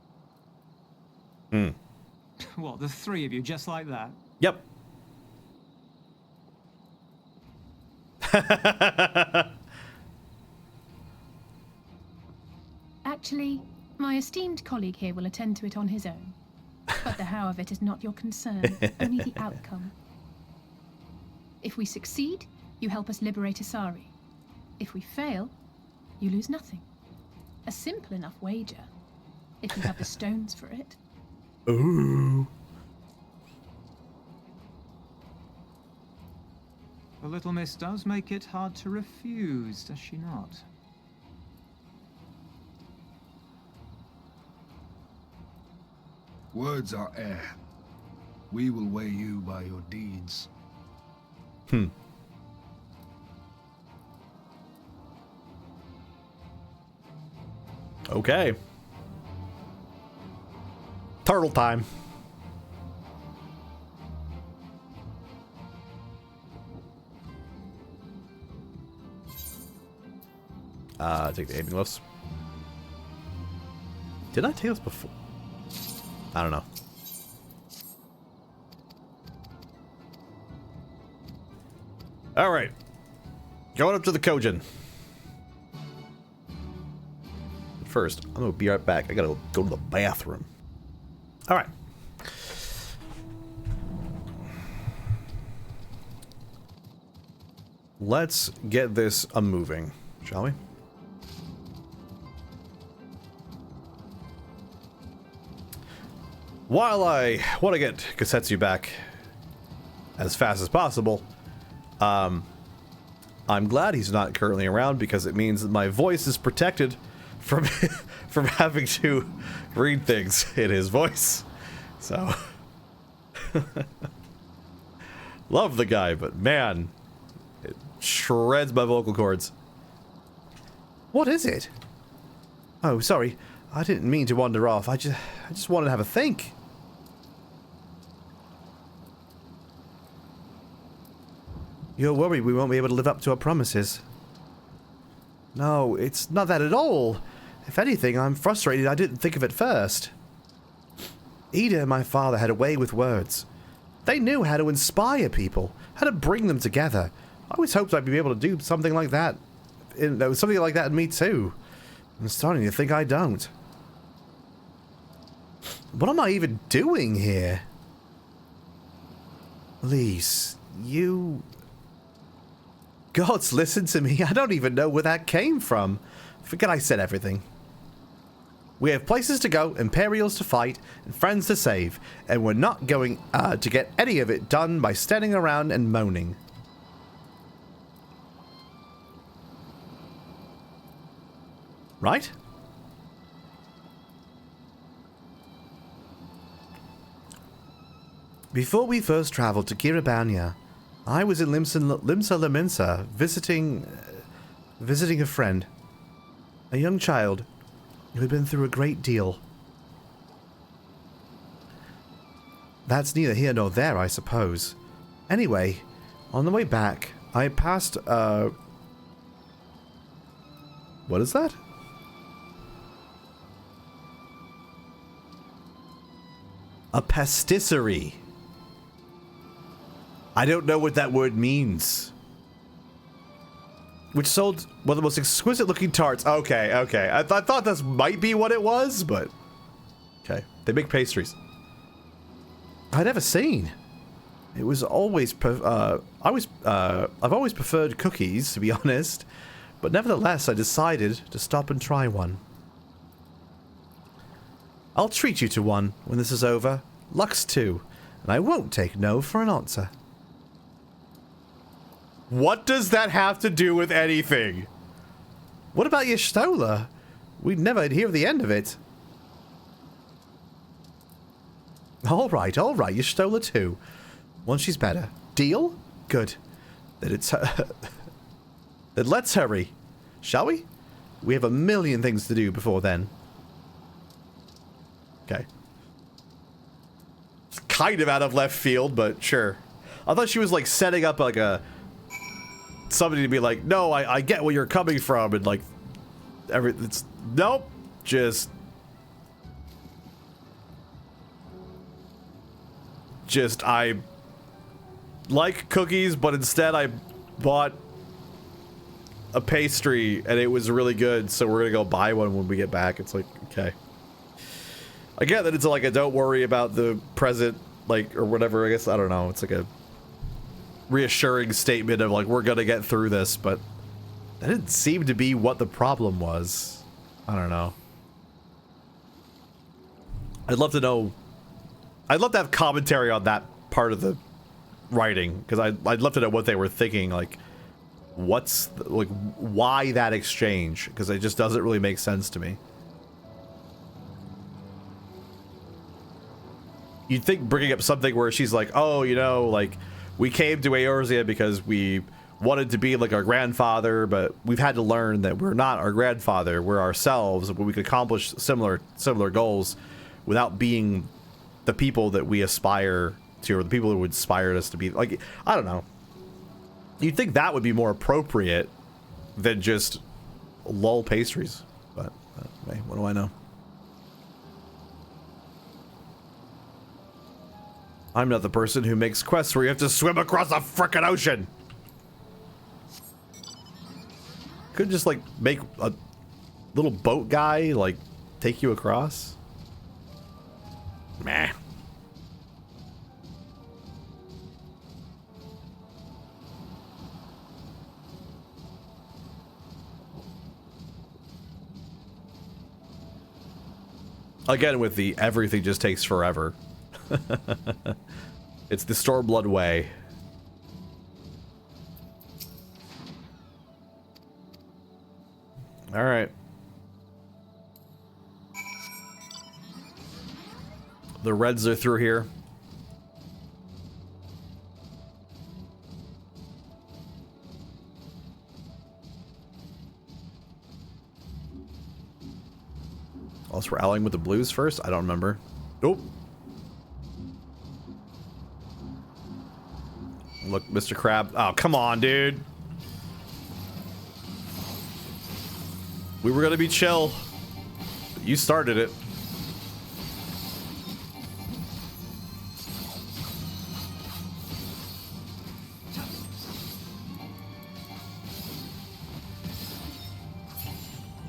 What, the three of you, just like that? Yep. Actually, my esteemed colleague here will attend to it on his own. But the how of it is not your concern, only the outcome. If we succeed, you help us liberate Isari. If we fail, you lose nothing. A simple enough wager, if you have the stones for it. Ooh. The little miss does make it hard to refuse, does she not? Words are air. We will weigh you by your deeds. Okay. Turtle time. Take the aiming lifts. Did I take this before? I don't know. All right. Going up to the Kojin. But first, I'm going to be right back. I got to go to the bathroom. All right. Let's get this a-moving, shall we? While I want to get Kasetsu back as fast as possible, I'm glad he's not currently around because it means that my voice is protected from from having to read things in his voice. So love the guy, but man, it shreds my vocal cords. What is it? Oh, sorry. I didn't mean to wander off. I just wanted to have a think. You're worried we won't be able to live up to our promises. No, it's not that at all. If anything, I'm frustrated I didn't think of it first. Ida and my father had a way with words. They knew how to inspire people, how to bring them together. I always hoped I'd be able to do something like that. Something like that in me too. I'm starting to think I don't. What am I even doing here? Lise, you... Gods, listen to me. I don't even know where that came from. Forget I said everything. We have places to go, Imperials to fight, and friends to save, and we're not going to get any of it done by standing around and moaning. Right? Before we first traveled to Kiribania, I was in Limsa Laminsa visiting a friend, a young child who had been through a great deal. That's neither here nor there, I suppose. Anyway, on the way back, I passed what is that? A pastisserie. I don't know what that word means. Which sold one of the most exquisite looking tarts. Okay, okay. I thought this might be what it was, but... Okay. They make pastries. I'd never seen. It was always... I've always preferred cookies, to be honest. But nevertheless, I decided to stop and try one. I'll treat you to one when this is over. Lux too. And I won't take no for an answer. What does that have to do with anything? What about your Stola? We'd never hear the end of it. Alright, your Stola too. Once she's better. Deal? Good. Then it's... Then let's hurry. Shall we? We have a million things to do before then. Okay. It's kind of out of left field, but sure. I thought she was like setting up like a... somebody to be like, no, I get where you're coming from, and like... it's... Nope. Just I like cookies, but instead I bought a pastry and it was really good, so we're gonna go buy one when we get back. It's like, okay. I get that it's like a don't worry about the present, like, or whatever, I guess, I don't know. It's like a reassuring statement of like, we're gonna get through this, but that didn't seem to be what the problem was. I don't know. I'd love to know. I'd love to have commentary on that part of the writing, because I'd love to know what they were thinking, like, like, why that exchange, because it just doesn't really make sense to me. You'd think bringing up something where she's like, oh, you know, like, we came to Eorzea because we wanted to be like our grandfather, but we've had to learn that we're not our grandfather, we're ourselves, but we could accomplish similar goals without being the people that we aspire to, or the people who would inspire us to be. Like, I don't know. You'd think that would be more appropriate than just lol pastries, but hey, what do I know? I'm not the person who makes quests where you have to swim across a frickin' ocean. Could just like make a little boat guy like take you across. Meh. Again, with the everything just takes forever. It's the Stormblood way. All right. The Reds are through here. Unless we're allying with the Blues first? I don't remember. Nope. Look, Mr. Crab. Oh, come on, dude. We were gonna be chill. But you started it.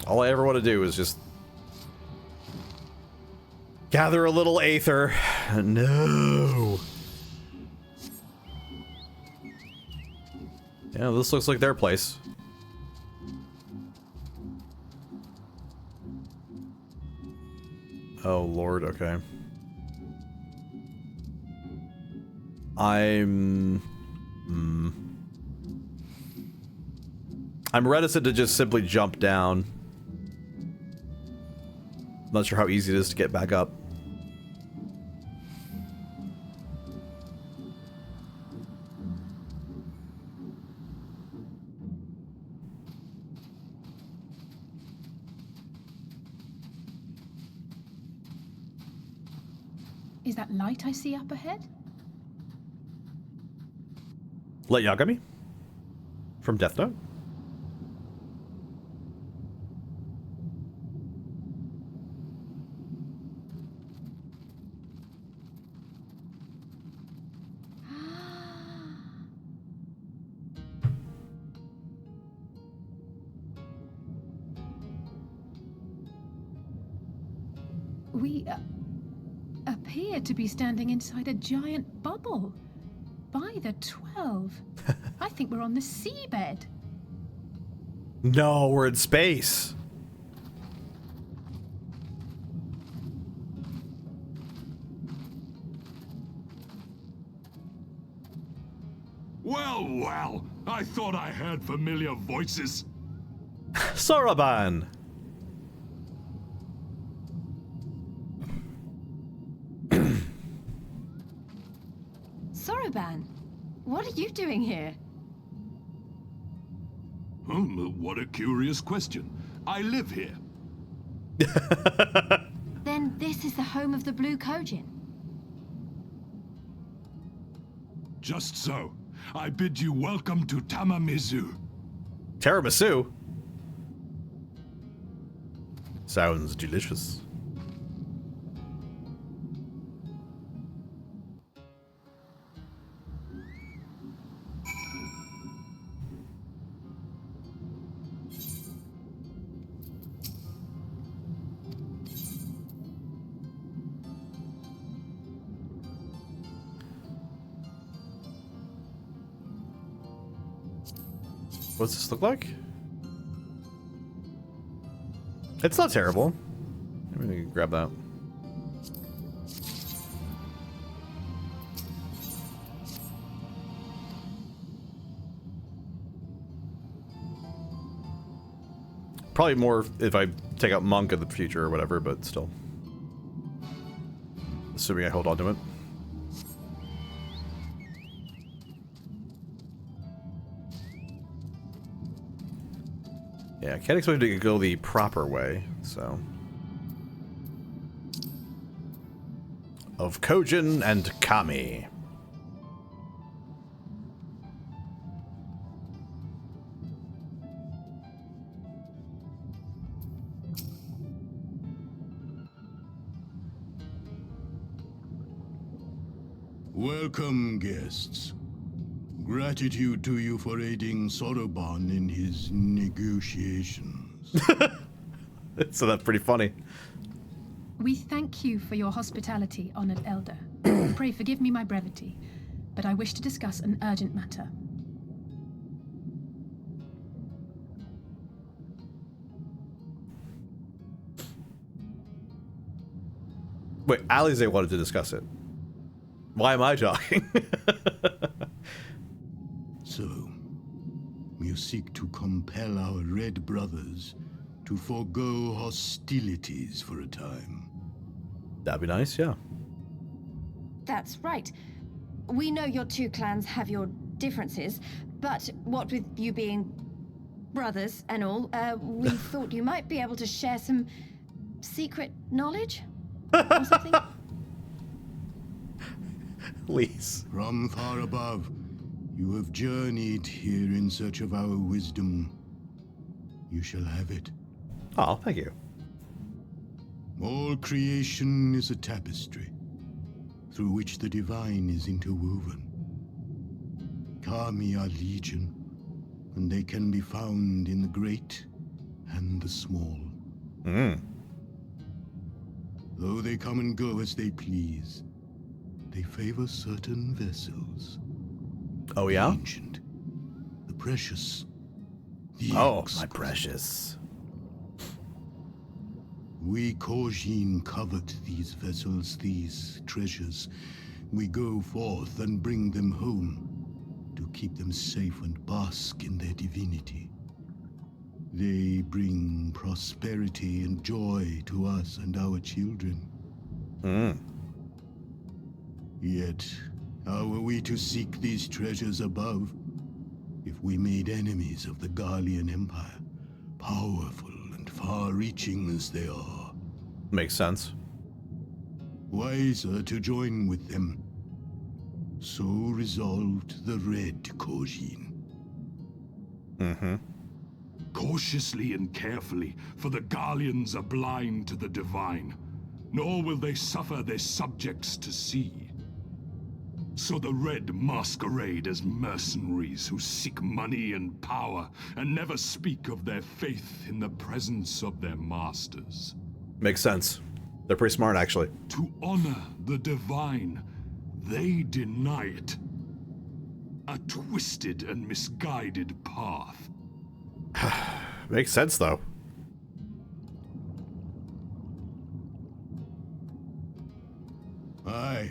All I ever want to do is just gather a little aether. No. Yeah, this looks like their place. Oh, Lord, okay. I'm reticent to just simply jump down. Not sure how easy it is to get back up. Is that light I see up ahead? Let Yagami? From Death Note? We appear to be standing inside a giant bubble. By the 12. I think we're on the seabed. No, we're in space. Well, well, I thought I heard familiar voices. Soroban. Soroban, what are you doing here? What a curious question. I live here. Then this is the home of the Blue Kojin. Just so. I bid you welcome to Tamamizu. Tiramisu? Sounds delicious. What's this look like? It's not terrible. Let me grab that. Probably more if I take out Monk in the future or whatever, but still. Assuming I hold on to it. Yeah, I can't expect it to go the proper way, so. Of Kojin and Kami. Welcome, guests. Gratitude to you for aiding Soroban in his negotiations. So that's pretty funny. We thank you for your hospitality, honored elder. Pray forgive me my brevity, but I wish to discuss an urgent matter. Wait, Alize wanted to discuss it. Why am I talking? So, you seek to compel our Red Brothers to forego hostilities for a time. That'd be nice, yeah. That's right. We know your two clans have your differences, but what with you being brothers and all, we thought you might be able to share some secret knowledge or something. Please. From far above, You have journeyed here in search of our wisdom. You shall have it. Oh, thank you. All creation is a tapestry through which the divine is interwoven. Kami are legion, and they can be found in the great and the small. Though they come and go as they please, they favor certain vessels. Oh, yeah? The ancient, the precious, the Oh, exquisite. my precious. We Kojin covet these vessels, these treasures. We go forth and bring them home to keep them safe and bask in their divinity. They bring prosperity and joy to us and our children. Yet, how are we to seek these treasures above if we made enemies of the Garlean Empire, powerful and far-reaching as they are? Makes sense. Wiser to join with them. So resolved the Red Kojin. Cautiously and carefully, for the Garleans are blind to the divine, nor will they suffer their subjects to see. So the Red masquerade as mercenaries who seek money and power, and never speak of their faith in the presence of their masters. Makes sense. They're pretty smart, actually. To honor the divine, they deny it. A twisted and misguided path. Makes sense, though. Aye.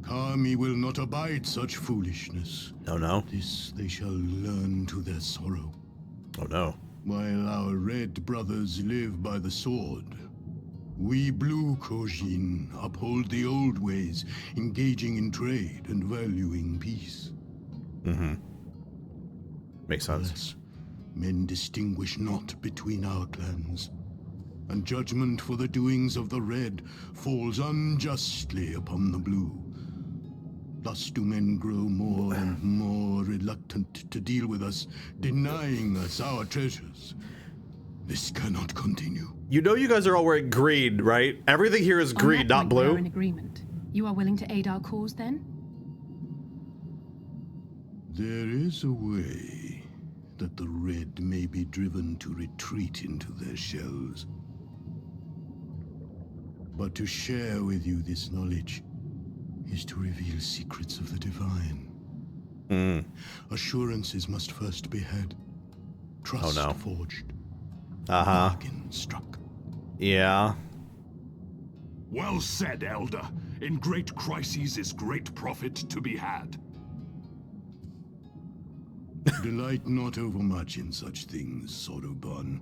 Kami will not abide such foolishness. Oh, no. This they shall learn to their sorrow. Oh, no. While our red brothers live by the sword, we blue Kojin uphold the old ways, engaging in trade and valuing peace. Makes sense. Alas, men distinguish not between our clans, and judgment for the doings of the red falls unjustly upon the blue. Thus do men grow more and more reluctant to deal with us, denying us our treasures. This cannot continue. You know you guys are all wearing green, right? Everything here is green, On that not point, we are blue. in agreement. You are willing to aid our cause, then? There is a way that the red may be driven to retreat into their shells. But to share with you this knowledge is to reveal secrets of the divine. Assurances must first be had. Trust forged. Bargain struck. Yeah. Well said, Elder. In great crises is great profit to be had. Delight not overmuch in such things, Soroban.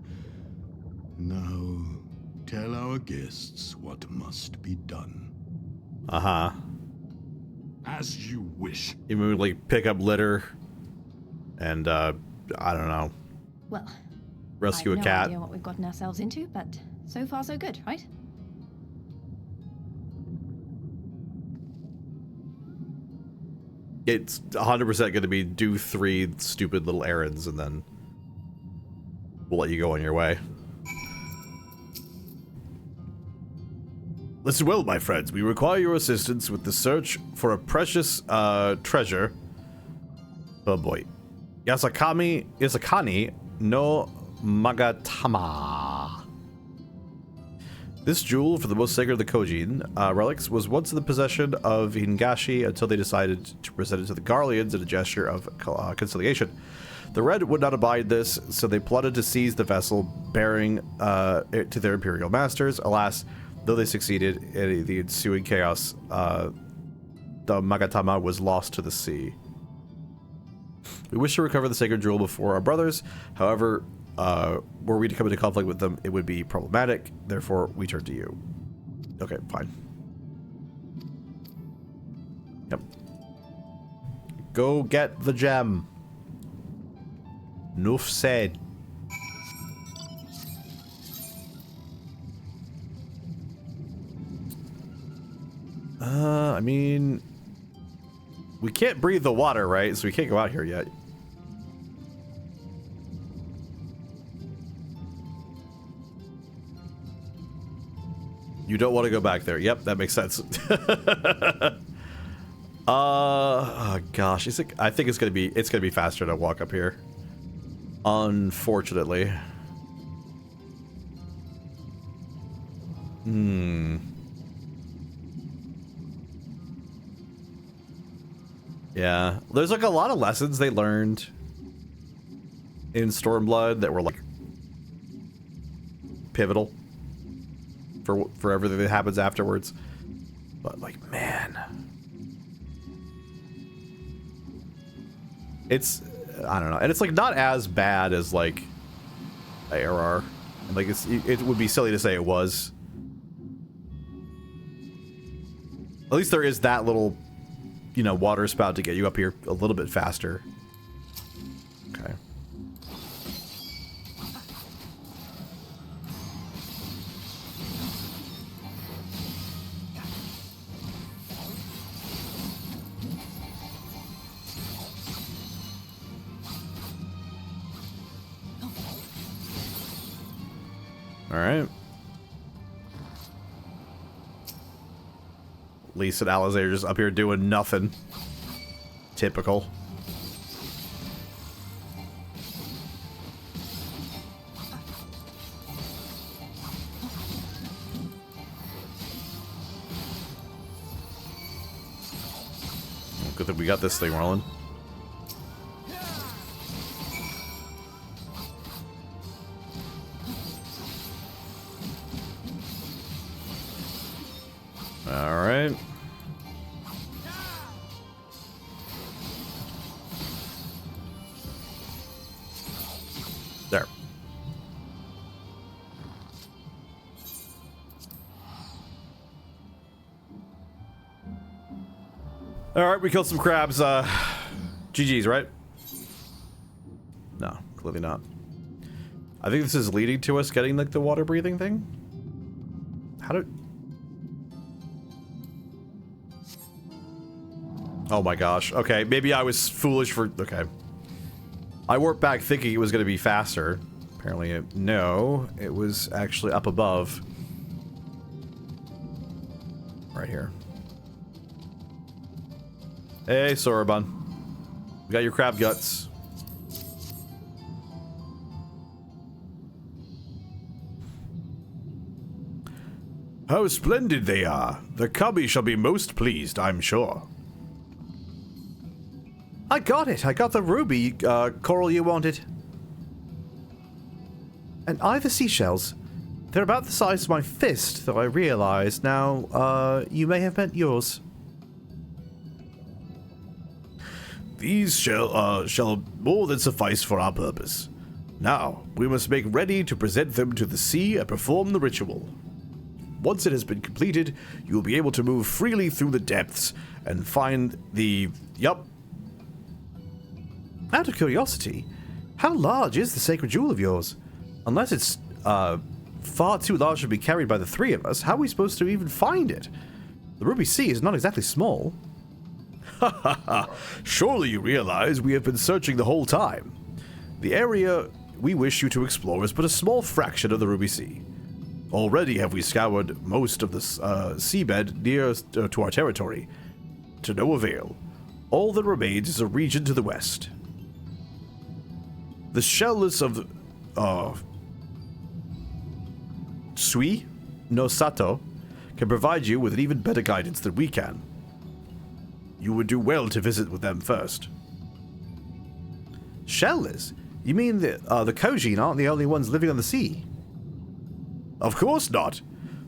Now, tell our guests what must be done. As you wish. You would like pick up litter and I don't know. Well, Rescue I a have cat. no idea what we've gotten ourselves into, but so far so good, right? It's 100% going to be do 3 stupid little errands and then we'll let you go on your way. Listen well, my friends. We require your assistance with the search for a precious treasure. Oh boy. Yasakani no Magatama. This jewel, for the most sacred of the Kojin relics, was once in the possession of Hingashi until they decided to present it to the Garleans in a gesture of conciliation. The Red would not abide this, so they plotted to seize the vessel, bearing it to their imperial masters. Alas, though they succeeded in the ensuing chaos, the Magatama was lost to the sea. We wish to recover the sacred jewel before our brothers. However, were we to come into conflict with them, it would be problematic. Therefore, we turn to you. Okay, fine. Yep. Go get the gem. Nuff said. I mean, We can't breathe the water, right? So we can't go out here yet. You don't want to go back there. Yep, that makes sense. Oh gosh, I think it's gonna be faster to walk up here. Unfortunately. Yeah, there's like a lot of lessons they learned in Stormblood that were like pivotal for everything that happens afterwards. But like, man, it's, I don't know, and it's like not as bad as like ARR. Like it would be silly to say it was. At least there is that little, you know, water spout to get you up here a little bit faster. Okay. All right. Lisa and Alizé are just up here doing nothing. Typical. Good that we got this thing rolling. All right. There. All right, we killed some crabs. GG's, right? No, clearly not. I think this is leading to us getting like the water breathing thing. How do? Oh my gosh. Okay, maybe I was foolish for... Okay. I warped back thinking it was going to be faster. Apparently, no. It was actually up above. Right here. Hey, Sorobon. We got your crab guts. How splendid they are. The cubby shall be most pleased, I'm sure. I got it. I got the ruby coral you wanted. And I the seashells. They're about the size of my fist, though I realize now, you may have meant yours. These shall more than suffice for our purpose. Now, we must make ready to present them to the sea and perform the ritual. Once it has been completed, you will be able to move freely through the depths and find the... Yup. Out of curiosity, how large is the sacred jewel of yours? Unless it's, far too large to be carried by the three of us, how are we supposed to even find it? The Ruby Sea is not exactly small. Ha ha ha! Surely you realize we have been searching the whole time. The area we wish you to explore is but a small fraction of the Ruby Sea. Already have we scoured most of the seabed near to our territory. To no avail. All that remains is a region to the west. The shellless of Sui no Sato can provide you with an even better guidance than we can. You would do well to visit with them first. Shellless? You mean the Kojin aren't the only ones living on the sea? Of course not.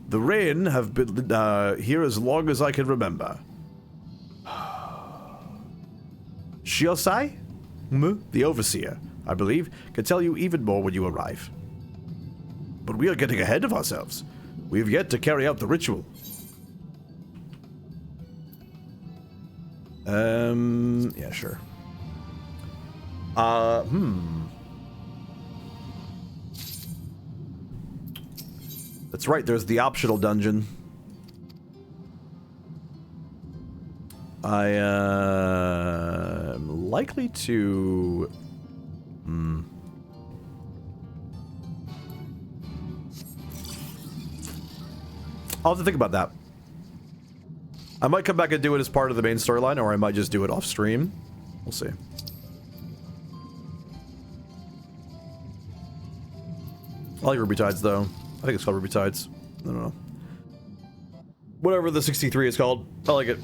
The Rain have been here as long as I can remember. Shiosai? The Overseer, I believe, can tell you even more when you arrive. But we are getting ahead of ourselves. We have yet to carry out the ritual. Yeah, sure. That's right, there's the optional dungeon. I am likely to... I'll have to think about that. I might come back and do it as part of the main storyline, or I might just do it off stream. We'll see. I like Ruby Tides, though. I think it's called Ruby Tides. I don't know. Whatever the 63 is called. I like it.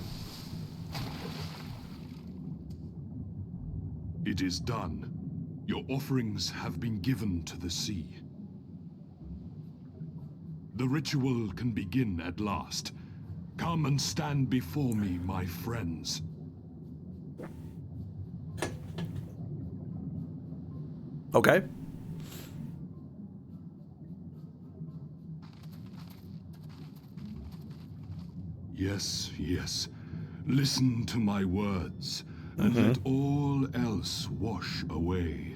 It is done. Your offerings have been given to the sea. The ritual can begin at last. Come and stand before me, my friends. Okay. Yes, yes. Listen to my words, and let all else wash away.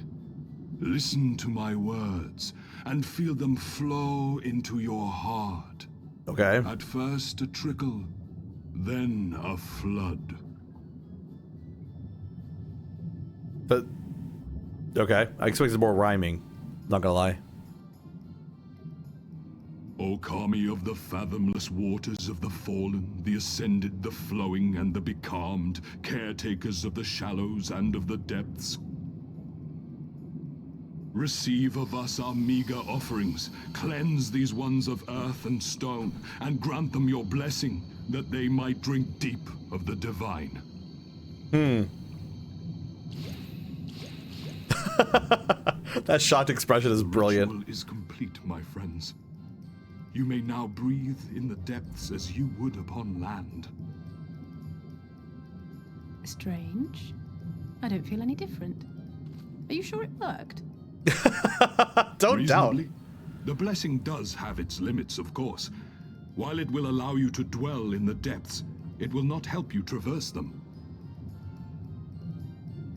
Listen to my words, and feel them flow into your heart. Okay. At first a trickle, then a flood. But... Okay. I expected more rhyming. Not gonna lie. O Kami of the fathomless waters of the fallen, the ascended, the flowing, and the becalmed, caretakers of the shallows and of the depths. Receive of us our meager offerings, cleanse these ones of earth and stone, and grant them your blessing, that they might drink deep of the divine. That shocked expression is brilliant. The ritual is complete, my friends. You may now breathe in the depths as you would upon land. Strange. I don't feel any different. Are you sure it worked? Don't doubt. Reasonably. The blessing does have its limits, of course. While it will allow you to dwell in the depths, it will not help you traverse them.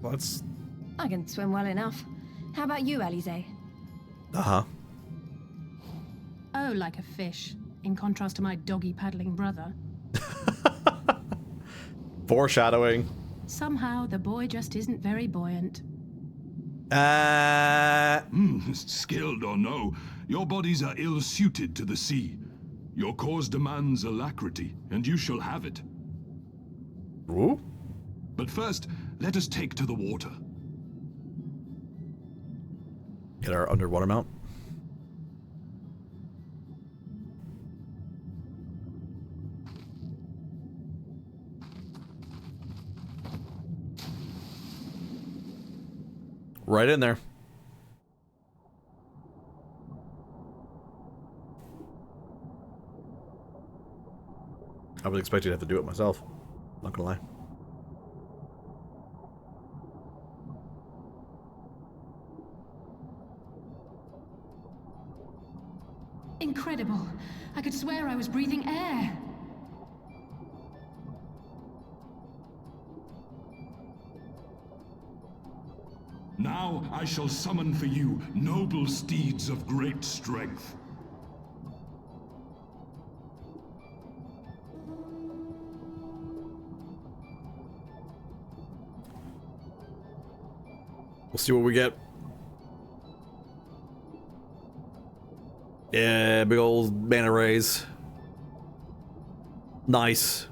Let's... I can swim well enough. How about you, Alize? Uh-huh. Oh, like a fish, in contrast to my doggy paddling brother. Foreshadowing. Somehow, the boy just isn't very buoyant. Skilled or no, your bodies are ill-suited to the sea. Your cause demands alacrity, and you shall have it. Ooh. But first, let us take to the water. Get our underwater mount. Right in there. I was expecting to have to do it myself. Not gonna lie. Incredible. I could swear I was breathing air. Now I shall summon for you noble steeds of great strength. We'll see what we get. Yeah, big old mana rays. Nice.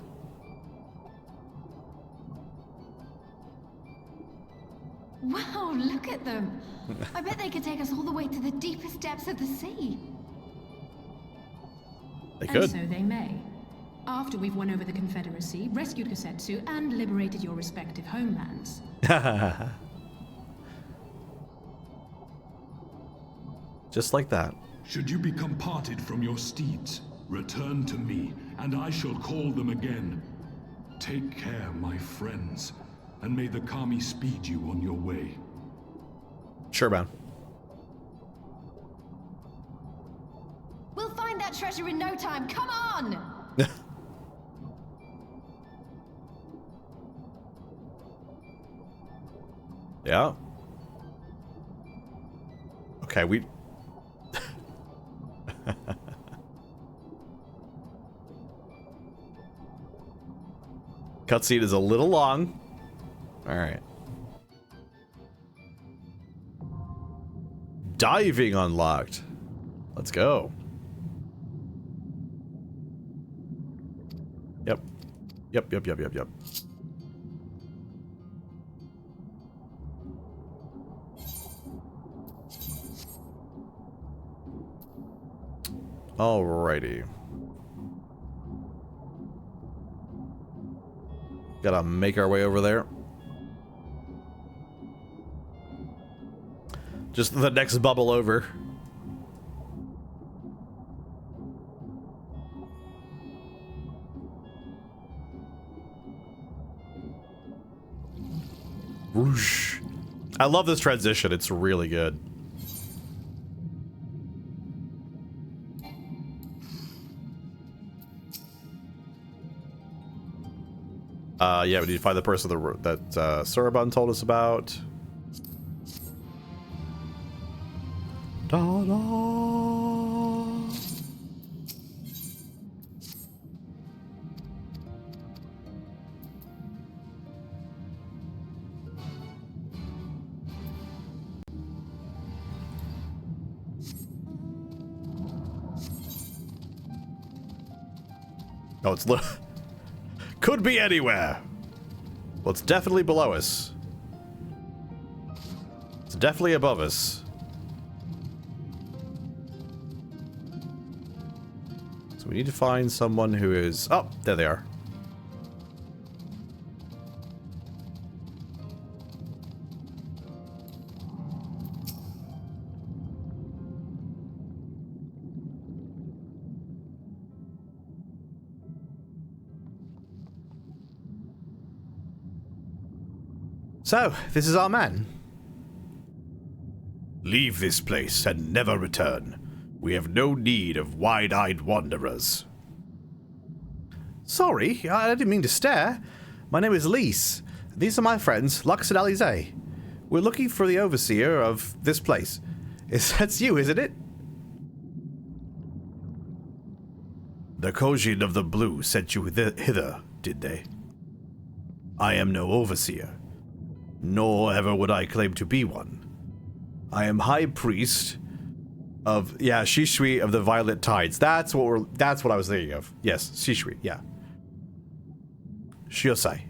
Wow, look at them. I bet they could take us all the way to the deepest depths of the sea. They could. And so they may. After we've won over the Confederacy, rescued Kosetsu, and liberated your respective homelands. Just like that. Should you become parted from your steeds, return to me, and I shall call them again. Take care, my friends, and may the Kami speed you on your way. Sure, man. We'll find that treasure in no time. Come on! Yeah. Okay, we... Cutscene is a little long. Alright. Diving unlocked. Let's go. Yep. Yep. Alrighty. Gotta make our way over there. Just the next bubble over. Whoosh. I love this transition. It's really good. Yeah, we need to find the person that Suraban told us about. Da-da. Oh, it's could be anywhere. Well, it's definitely below us. It's definitely above us. So we need to find someone who is... Oh, there they are. So, this is our man. Leave this place and never return. We have no need of wide-eyed wanderers. Sorry, I didn't mean to stare. My name is Lise. These are my friends, Lux and Alize. We're looking for the overseer of this place. That's you, isn't it? The Kojin of the Blue sent you hither, did they? I am no overseer. Nor ever would I claim to be one. I am High Priest of Shishui of the Violet Tides. That's what I was thinking of. Yes, Shishui, yeah. Shiosai.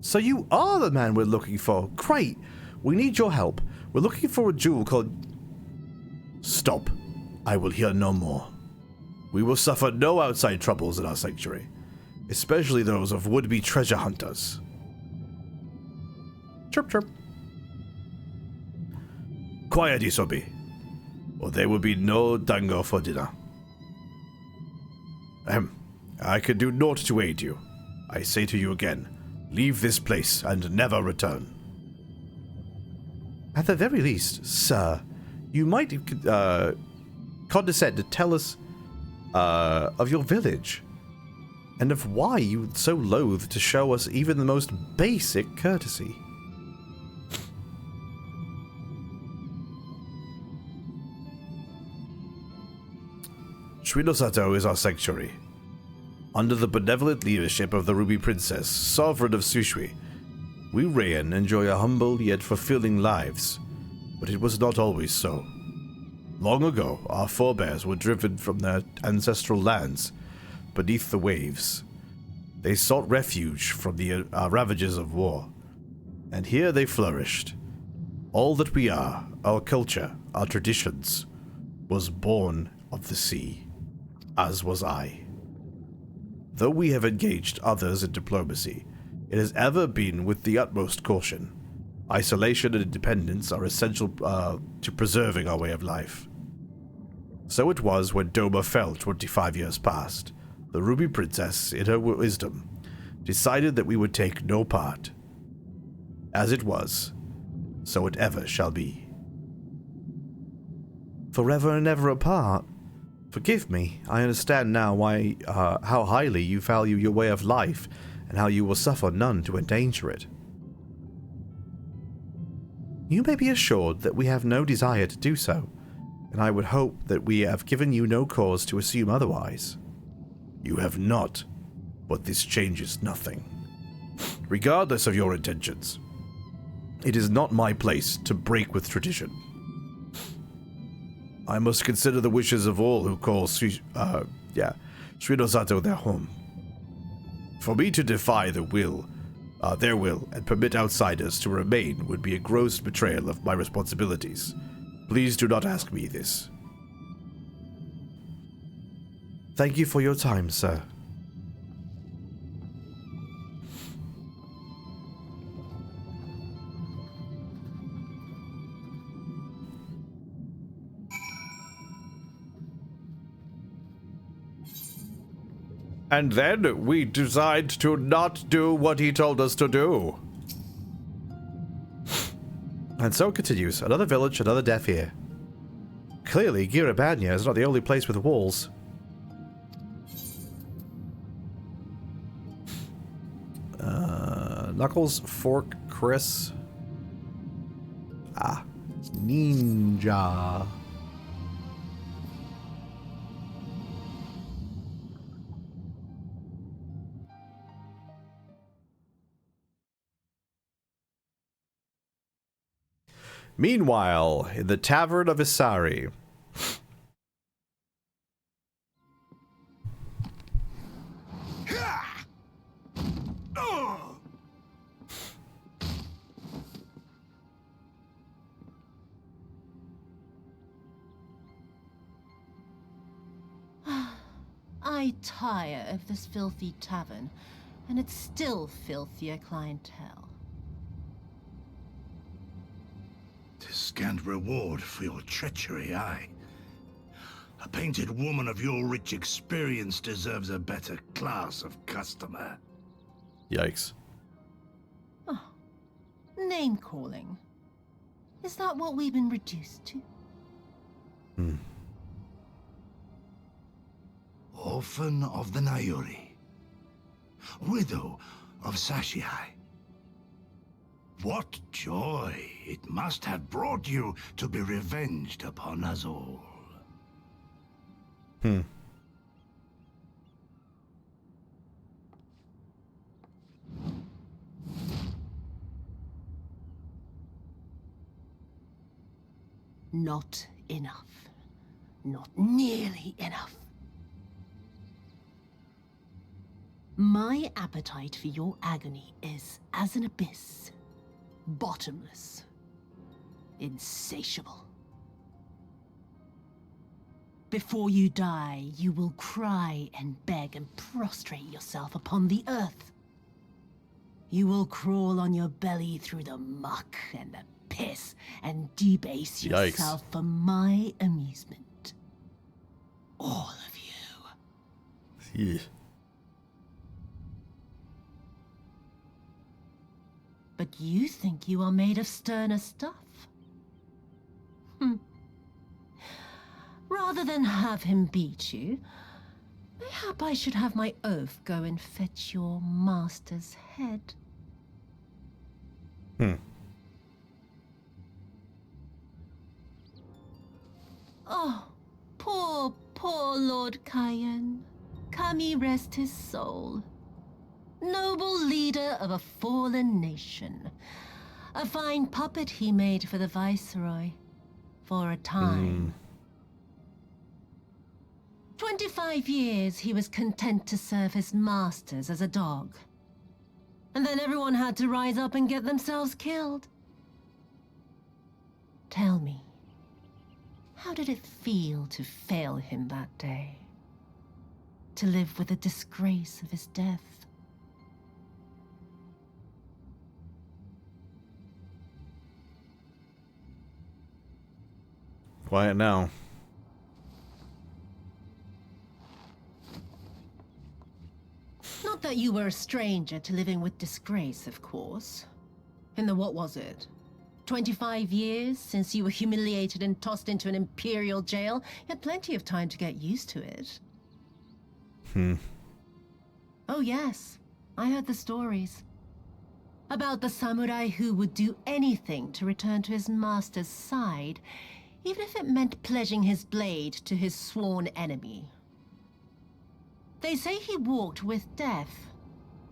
So you are the man we're looking for. Great. We need your help. We're looking for a jewel called... Stop. I will hear no more. We will suffer no outside troubles in our sanctuary, especially those of would-be treasure hunters. Chirp, chirp. Quiet, Isobi, or there will be no dango for dinner. I can do naught to aid you. I say to you again, leave this place and never return. At the very least, sir, you might condescend to tell us of your village, and of why you so loath to show us even the most basic courtesy. Shinosato is our sanctuary. Under the benevolent leadership of the Ruby Princess, sovereign of Sushui, we Rayan enjoy a humble yet fulfilling lives, but it was not always so. Long ago, our forebears were driven from their ancestral lands beneath the waves. They sought refuge from the ravages of war, and here they flourished. All that we are, our culture, our traditions, was born of the sea. As was I. Though we have engaged others in diplomacy, it has ever been with the utmost caution. Isolation and independence are essential to preserving our way of life. So it was when Doma fell 25 years past. The Ruby Princess, in her wisdom, decided that we would take no part. As it was, so it ever shall be. Forever and ever apart? Forgive me, I understand now why, how highly you value your way of life, and how you will suffer none to endanger it. You may be assured that we have no desire to do so, and I would hope that we have given you no cause to assume otherwise. You have not, But this changes nothing. Regardless of your intentions, it is not my place to break with tradition. I must consider the wishes of all who call Srinosato their home. For me to defy their will, and permit outsiders to remain would be a gross betrayal of my responsibilities. Please do not ask me this. Thank you for your time, sir. And then we decide to not do what he told us to do. And so it continues. Another village, another death here. Clearly, Girabanya is not the only place with walls. Knuckles, Fork, Chris. Ah, Ninja. Meanwhile, in the Tavern of Isari. I tire of this filthy tavern, and its still filthier clientele. "'Tis scant reward for your treachery, aye. A painted woman of your rich experience deserves a better class of customer." Yikes. Oh, name-calling. Is that what we've been reduced to? Orphan of the Nayuri. Widow of Sashihai. What joy it must have brought you to be revenged upon us all. Not enough. Not nearly enough. My appetite for your agony is as an abyss. Bottomless. Insatiable. Before you die, you will cry and beg and prostrate yourself upon the earth. You will crawl on your belly through the muck and the piss and debase yourself for my amusement. All of you. Yeah. But you think you are made of sterner stuff? Rather than have him beat you, mayhap I should have my oaf go and fetch your master's head. Oh, poor Lord Cayenne. Kami rest his soul. Noble leader of a fallen nation. A fine puppet he made for the Viceroy. For a time. 25 years he was content to serve his masters as a dog. And then everyone had to rise up and get themselves killed. Tell me, how did it feel to fail him that day? To live with the disgrace of his death? Quiet now. Not that you were a stranger to living with disgrace, of course. In the what was it? 25 years since you were humiliated and tossed into an imperial jail? You had plenty of time to get used to it. Oh yes, I heard the stories. About the samurai who would do anything to return to his master's side, even if it meant pledging his blade to his sworn enemy. They say he walked with death,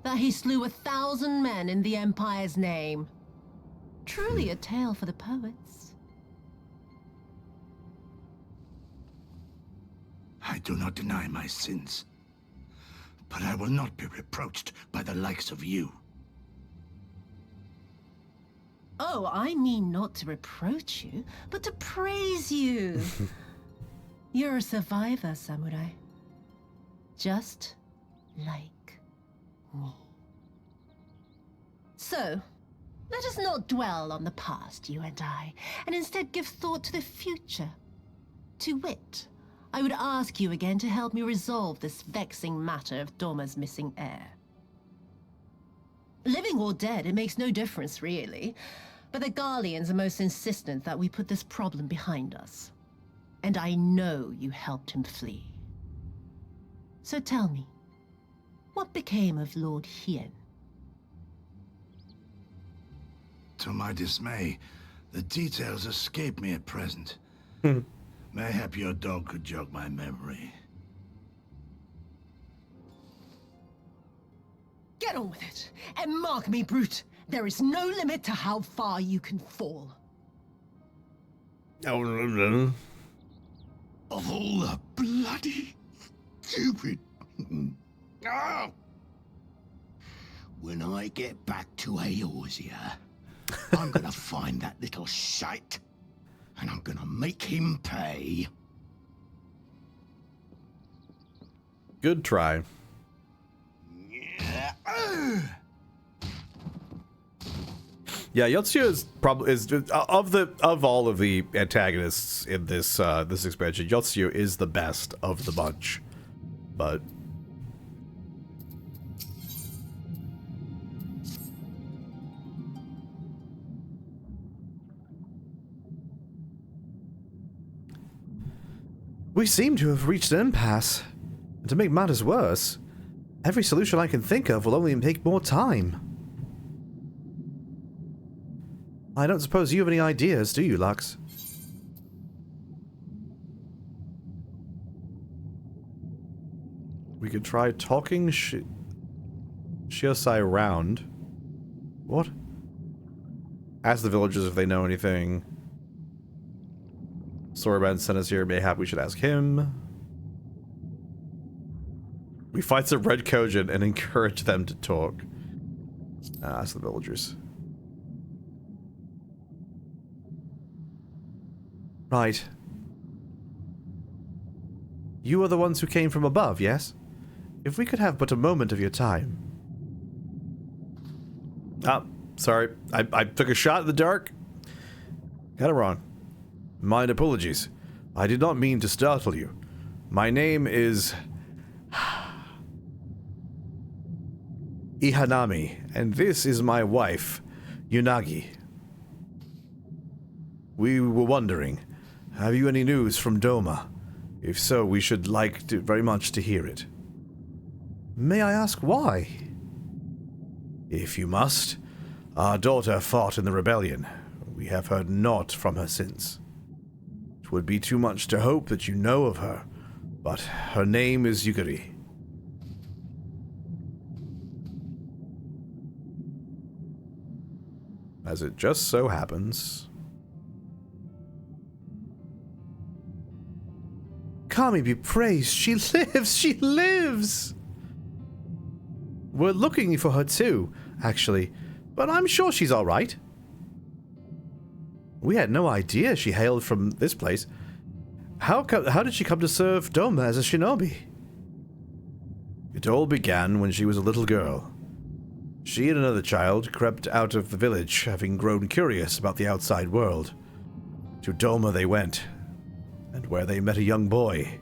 that he slew 1,000 men in the Empire's name. Truly a tale for the poets. I do not deny my sins, but I will not be reproached by the likes of you. Oh, I mean not to reproach you, but to praise you. You're a survivor, Samurai. Just like me. So, let us not dwell on the past, you and I, and instead give thought to the future. To wit, I would ask you again to help me resolve this vexing matter of Doma's missing heir. Living or dead, it makes no difference, really. But the Garleans are most insistent that we put this problem behind us. And I know you helped him flee. So tell me, what became of Lord Hien? To my dismay, the details escape me at present. Mayhap your dog could jog my memory. Get on with it, and mark me, brute. There is no limit to how far you can fall. Of all the bloody stupid... Ah! When I get back to Eorzea, I'm gonna find that little shite, and I'm gonna make him pay. Good try. Yeah, Yotsuya is probably of all of the antagonists in this this expansion, Yotsuya is the best of the bunch. But we seem to have reached an impasse. And to make matters worse, every solution I can think of will only take more time. I don't suppose you have any ideas, do you, Lux? We could try talking Shiosai around. What? Ask the villagers if they know anything. Soraban sent us here. Mayhap we should ask him. We fight some Red Kojin and encourage them to talk. Ask the villagers. Right. You are the ones who came from above, yes? If we could have but a moment of your time. Ah, sorry. I took a shot in the dark. Got it wrong. Mine apologies. I did not mean to startle you. My name is... Ihanami, and this is my wife, Yunagi. We were wondering, have you any news from Doma? If so, we should like very much to hear it. May I ask why? If you must. Our daughter fought in the rebellion. We have heard naught from her since. It would be too much to hope that you know of her, but her name is Yukari. As it just so happens... Kami be praised, she lives, she lives! We're looking for her too, actually, but I'm sure she's alright. We had no idea she hailed from this place. How did she come to serve Doma as a shinobi? It all began when she was a little girl. She and another child crept out of the village, having grown curious about the outside world. To Doma they went, and where they met a young boy,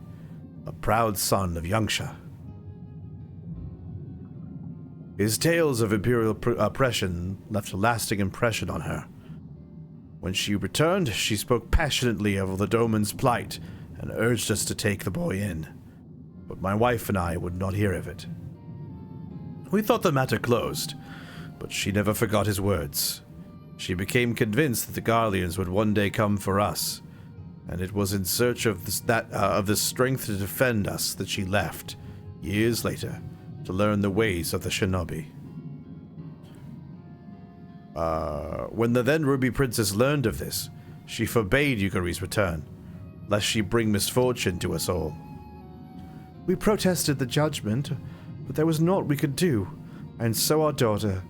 a proud son of Yangsha. His tales of imperial oppression left a lasting impression on her. When she returned, she spoke passionately of the Doman's plight and urged us to take the boy in. But my wife and I would not hear of it. We thought the matter closed, but she never forgot his words. She became convinced that the Garleans would one day come for us, and it was in search of the strength to defend us that she left, years later, to learn the ways of the shinobi. When the then Ruby Princess learned of this, she forbade Yukari's return, lest she bring misfortune to us all. We protested the judgment, but there was naught we could do, and so our daughter,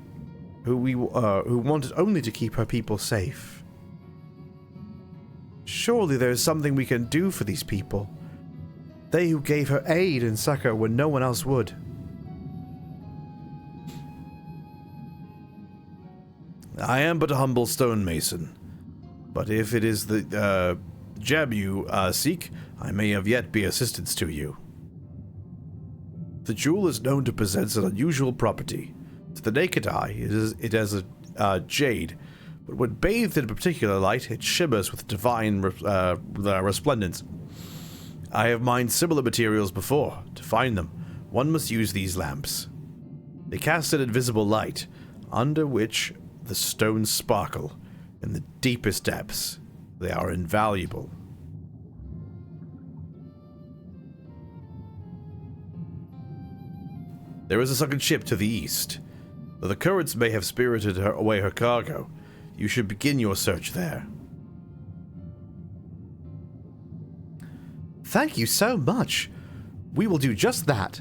who wanted only to keep her people safe. Surely there is something we can do for these people. They who gave her aid and succor when no one else would. I am but a humble stonemason, but if it is the gem you seek, I may have yet be assistance to you. The jewel is known to possess an unusual property. To the naked eye, it has a jade, but when bathed in a particular light, it shimmers with divine resplendence. I have mined similar materials before. To find them, one must use these lamps. They cast an invisible light, under which the stones sparkle. In the deepest depths, they are invaluable. There is a sunken ship to the east. Though the currents may have spirited away her cargo, you should begin your search there. Thank you so much. We will do just that.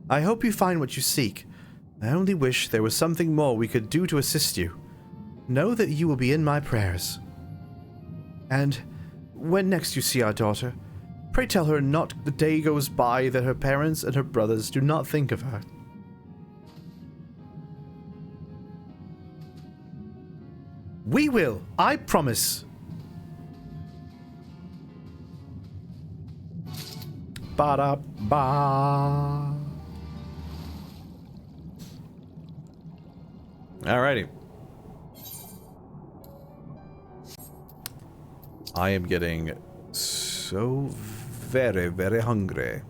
I hope you find what you seek. I only wish there was something more we could do to assist you. Know that you will be in my prayers. And when next you see our daughter, pray tell her not the day goes by that her parents and her brothers do not think of her. We will, I promise. Ba-da-ba. Alrighty. I am getting so very, very hungry.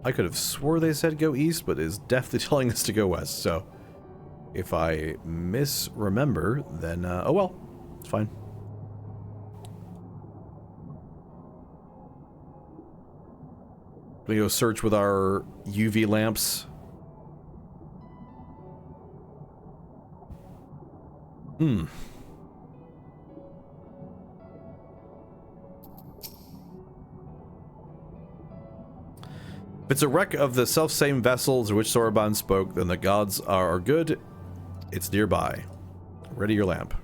I could have swore they said go east, but it's definitely telling us to go west, so if I misremember, then, oh well, it's fine. We go search with our UV lamps. If it's a wreck of the self-same vessels of which Soraban spoke, then the gods are good. It's nearby. Ready your lamp.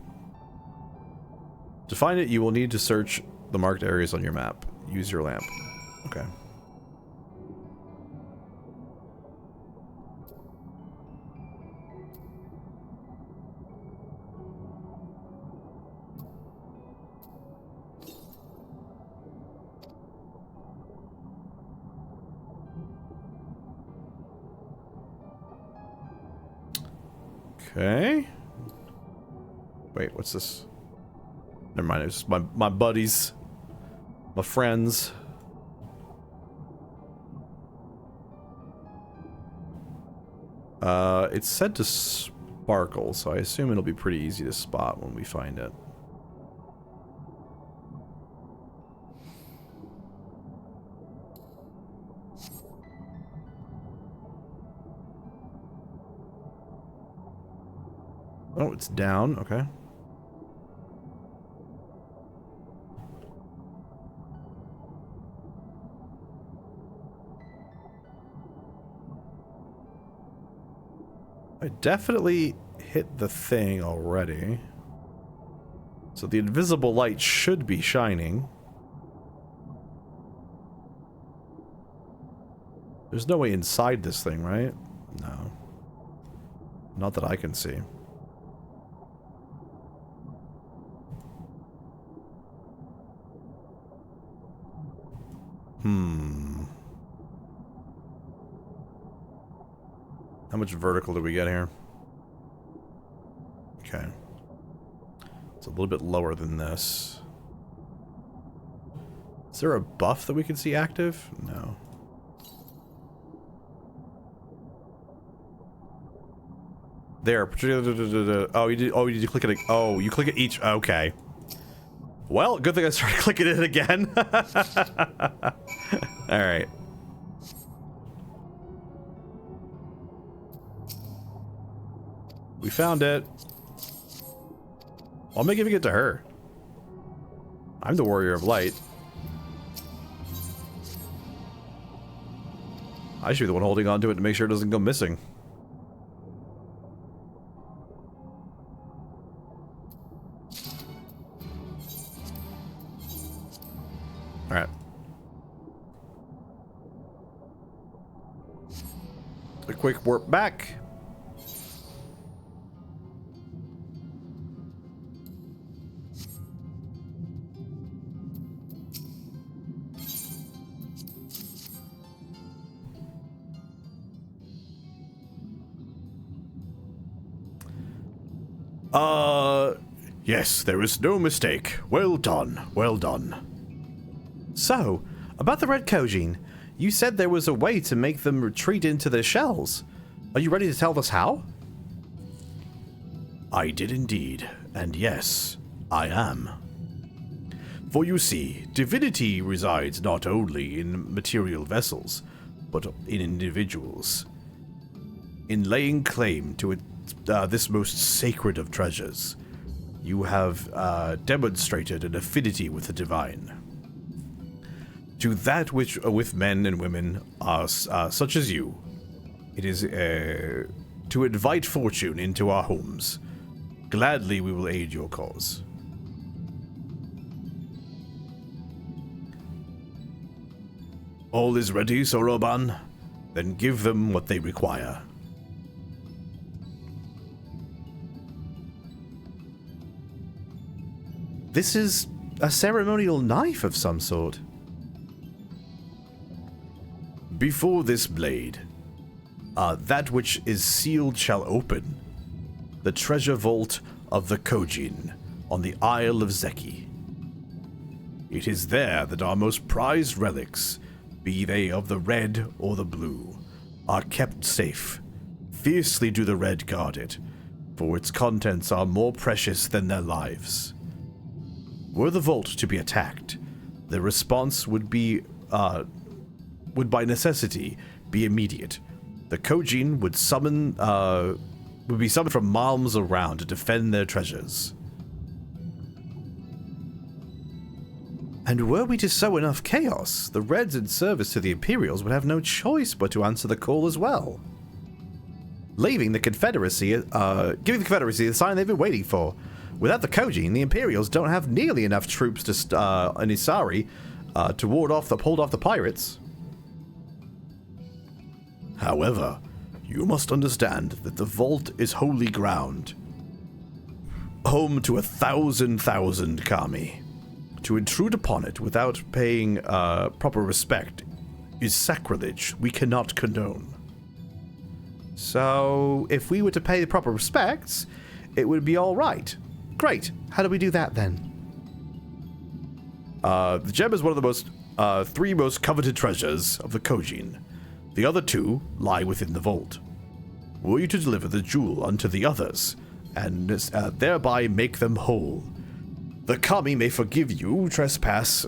To find it, you will need to search the marked areas on your map. Use your lamp. Okay. Okay. Wait, what's this? Never mind, it's just my buddies. My friends. It's said to sparkle, so I assume it'll be pretty easy to spot when we find it. Oh, it's down. Okay. I definitely hit the thing already. So the invisible light should be shining. There's no way inside this thing, right? No. Not that I can see. How much vertical do we get here? Okay. It's a little bit lower than this. Is there a buff that we can see active? No. There. Oh, you did. Oh, you need to click it. Oh, you click it each. Okay. Well, good thing I started clicking it again. Alright. We found it. Why am I giving it to her? I'm the warrior of light. I should be the one holding on to it to make sure it doesn't go missing. Alright. A quick warp back. Yes, there is no mistake. Well done, well done. So, about the Red Kojin, you said there was a way to make them retreat into their shells. Are you ready to tell us how? I did indeed, and yes, I am. For you see, divinity resides not only in material vessels, but in individuals. In laying claim to this most sacred of treasures, you have demonstrated an affinity with the divine. To that which with men and women are such as you, it is to invite fortune into our homes. Gladly we will aid your cause. All is ready, Soroban? Then give them what they require. This is a ceremonial knife of some sort. Before this blade, that which is sealed shall open. The treasure vault of the Kojin on the Isle of Zeki. It is there that our most prized relics, be they of the red or the blue, are kept safe. Fiercely do the red guard it, for its contents are more precious than their lives. Were the vault to be attacked, the response would by necessity be immediate. The Kojin would be summoned from miles around to defend their treasures. And were we to sow enough chaos, the Reds in service to the Imperials would have no choice but to answer the call as well. Giving the Confederacy the sign they've been waiting for. Without the Kojin, the Imperials don't have nearly enough troops to in Isari to hold off the pirates. However, you must understand that the vault is holy ground, home to 1,000 kami. To intrude upon it without paying proper respect is sacrilege we cannot condone. So, if we were to pay the proper respects, it would be all right. Great. How do we do that then? The gem is one of the three most coveted treasures of the Kojin. The other two lie within the vault. Were you to deliver the jewel unto the others, and thereby make them whole, the kami may forgive you your trespass,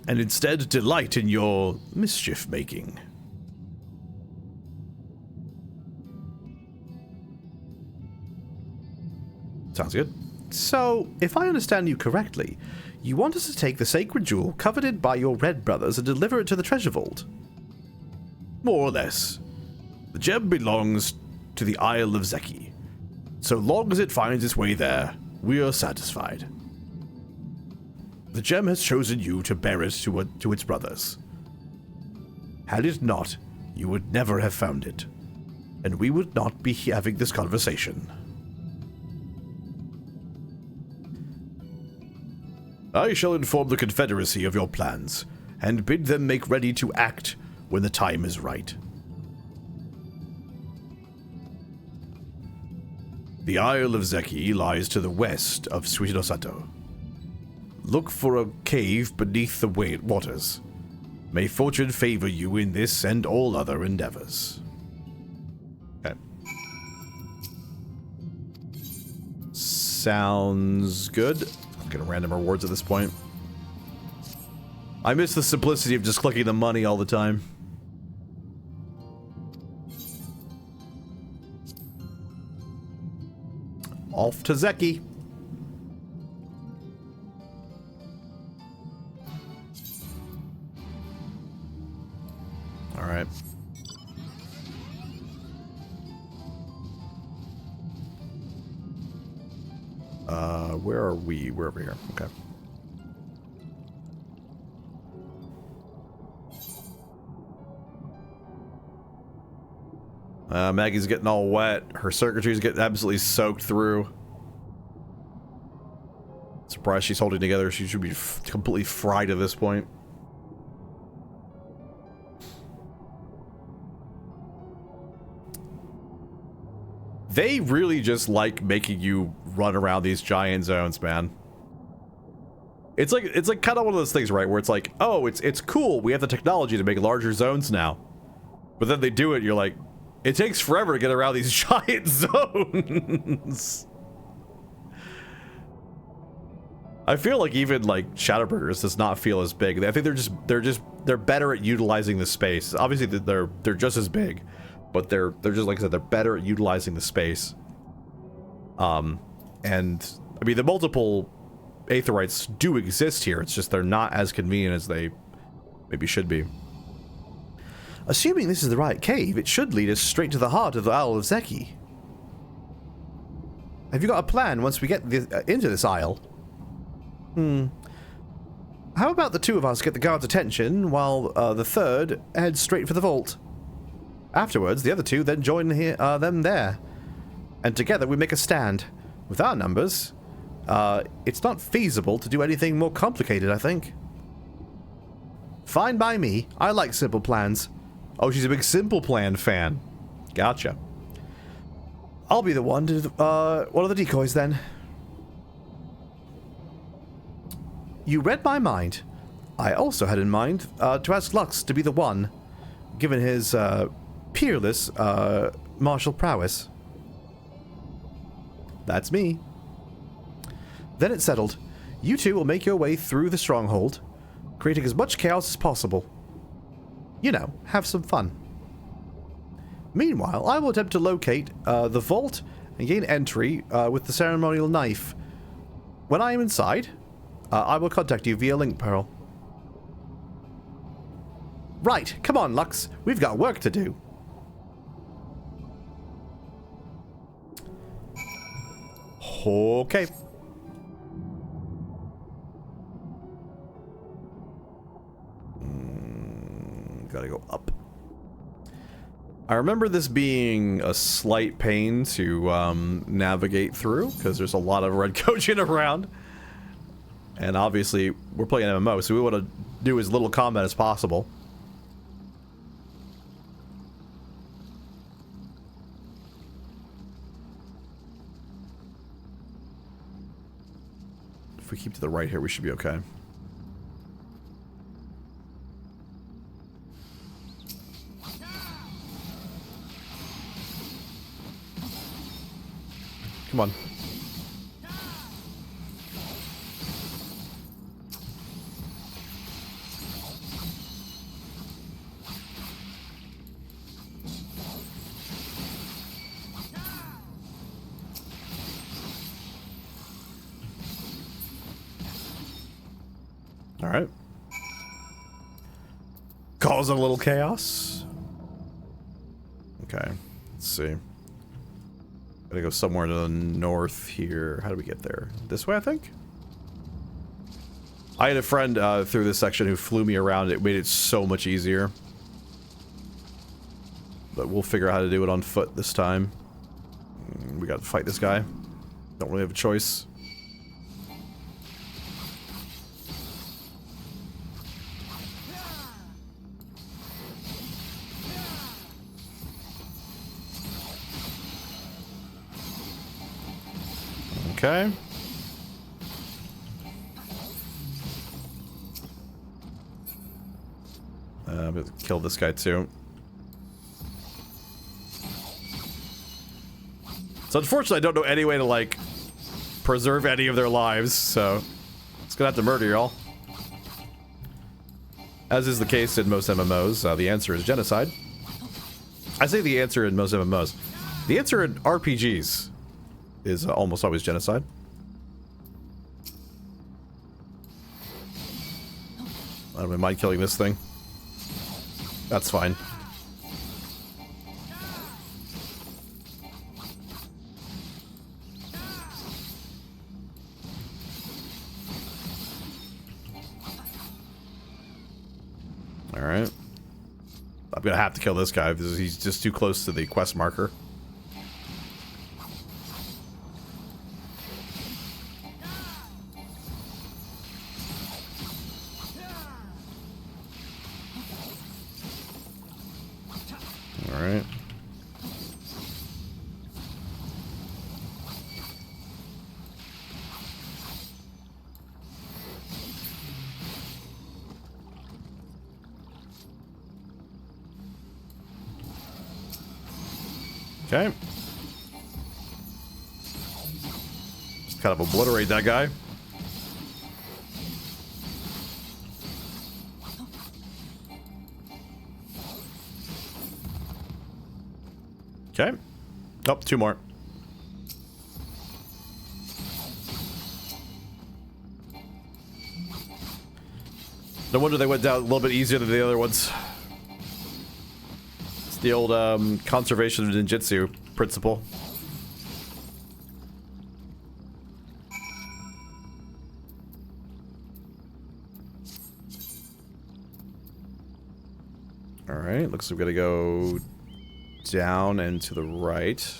and instead delight in your mischief making. Sounds good. So, if I understand you correctly, you want us to take the sacred jewel coveted by your red brothers and deliver it to the treasure vault? More or less. The gem belongs to the Isle of Zeki. So long as it finds its way there, we are satisfied. The gem has chosen you to bear it to its brothers. Had it not, you would never have found it, and we would not be having this conversation. I shall inform the Confederacy of your plans, and bid them make ready to act when the time is right. The Isle of Zeki lies to the west of Suinosato. Look for a cave beneath the waters. May fortune favor you in this and all other endeavors. Okay. Sounds good. I'm getting random rewards at this point. I miss the simplicity of just clicking the money all the time. Off to Zeki. All right. Where are we? We're over here. Okay. Maggie's getting all wet. Her circuitry's getting absolutely soaked through. Surprised she's holding together. She should be completely fried at this point. They really just like making you run around these giant zones, man. It's like kind of one of those things, right? Where it's like, oh, it's cool. We have the technology to make larger zones now. But then they do it, you're like, it takes forever to get around these giant zones. I feel like even like Shadowbringers does not feel as big. I think they're better at utilizing the space. Obviously they're just as big, but they're just, like I said, they're better at utilizing the space. And I mean the multiple Aetherites do exist here. It's just they're not as convenient as they maybe should be. Assuming this is the right cave, it should lead us straight to the heart of the Isle of Zeki. Have you got a plan once we get into this isle? How about the two of us get the guards' attention while the third heads straight for the vault? Afterwards, the other two then join them there. And together we make a stand. With our numbers, it's not feasible to do anything more complicated, I think. Fine by me. I like simple plans. Oh, she's a big Simple Plan fan. Gotcha. I'll be the one to one of the decoys then. You read my mind. I also had in mind to ask Lux to be the one, given his peerless martial prowess. That's me. Then it's settled. You two will make your way through the stronghold, creating as much chaos as possible. You know, have some fun. Meanwhile, I will attempt to locate the vault and gain entry with the ceremonial knife. When I am inside, I will contact you via link pearl. Right, come on, Lux. We've got work to do. Okay. Gotta go up. I remember this being a slight pain to navigate through, because there's a lot of red Kojin around. And obviously, we're playing MMO, so we want to do as little combat as possible. If we keep to the right here, we should be okay. Come on. All right. Cause a little chaos. Okay. Let's see. Gotta go somewhere to the north here. How do we get there? This way, I think? I had a friend through this section who flew me around. It made it so much easier. But we'll figure out how to do it on foot this time. We gotta fight this guy. Don't really have a choice. Okay. I'm gonna kill this guy too. It's unfortunate I don't know any way to like preserve any of their lives, so it's gonna have to murder y'all. As is the case in most MMOs, the answer is genocide. I say the answer in most MMOs. The answer in RPGs is almost always genocide. I don't mind killing this thing. That's fine. Alright. I'm gonna have to kill this guy because he's just too close to the quest marker. Alright. Okay. Just kind of obliterate that guy. Okay. Oh, two more. No wonder they went down a little bit easier than the other ones. It's the old conservation of ninjutsu principle. Alright, looks like we gotta go down and to the right.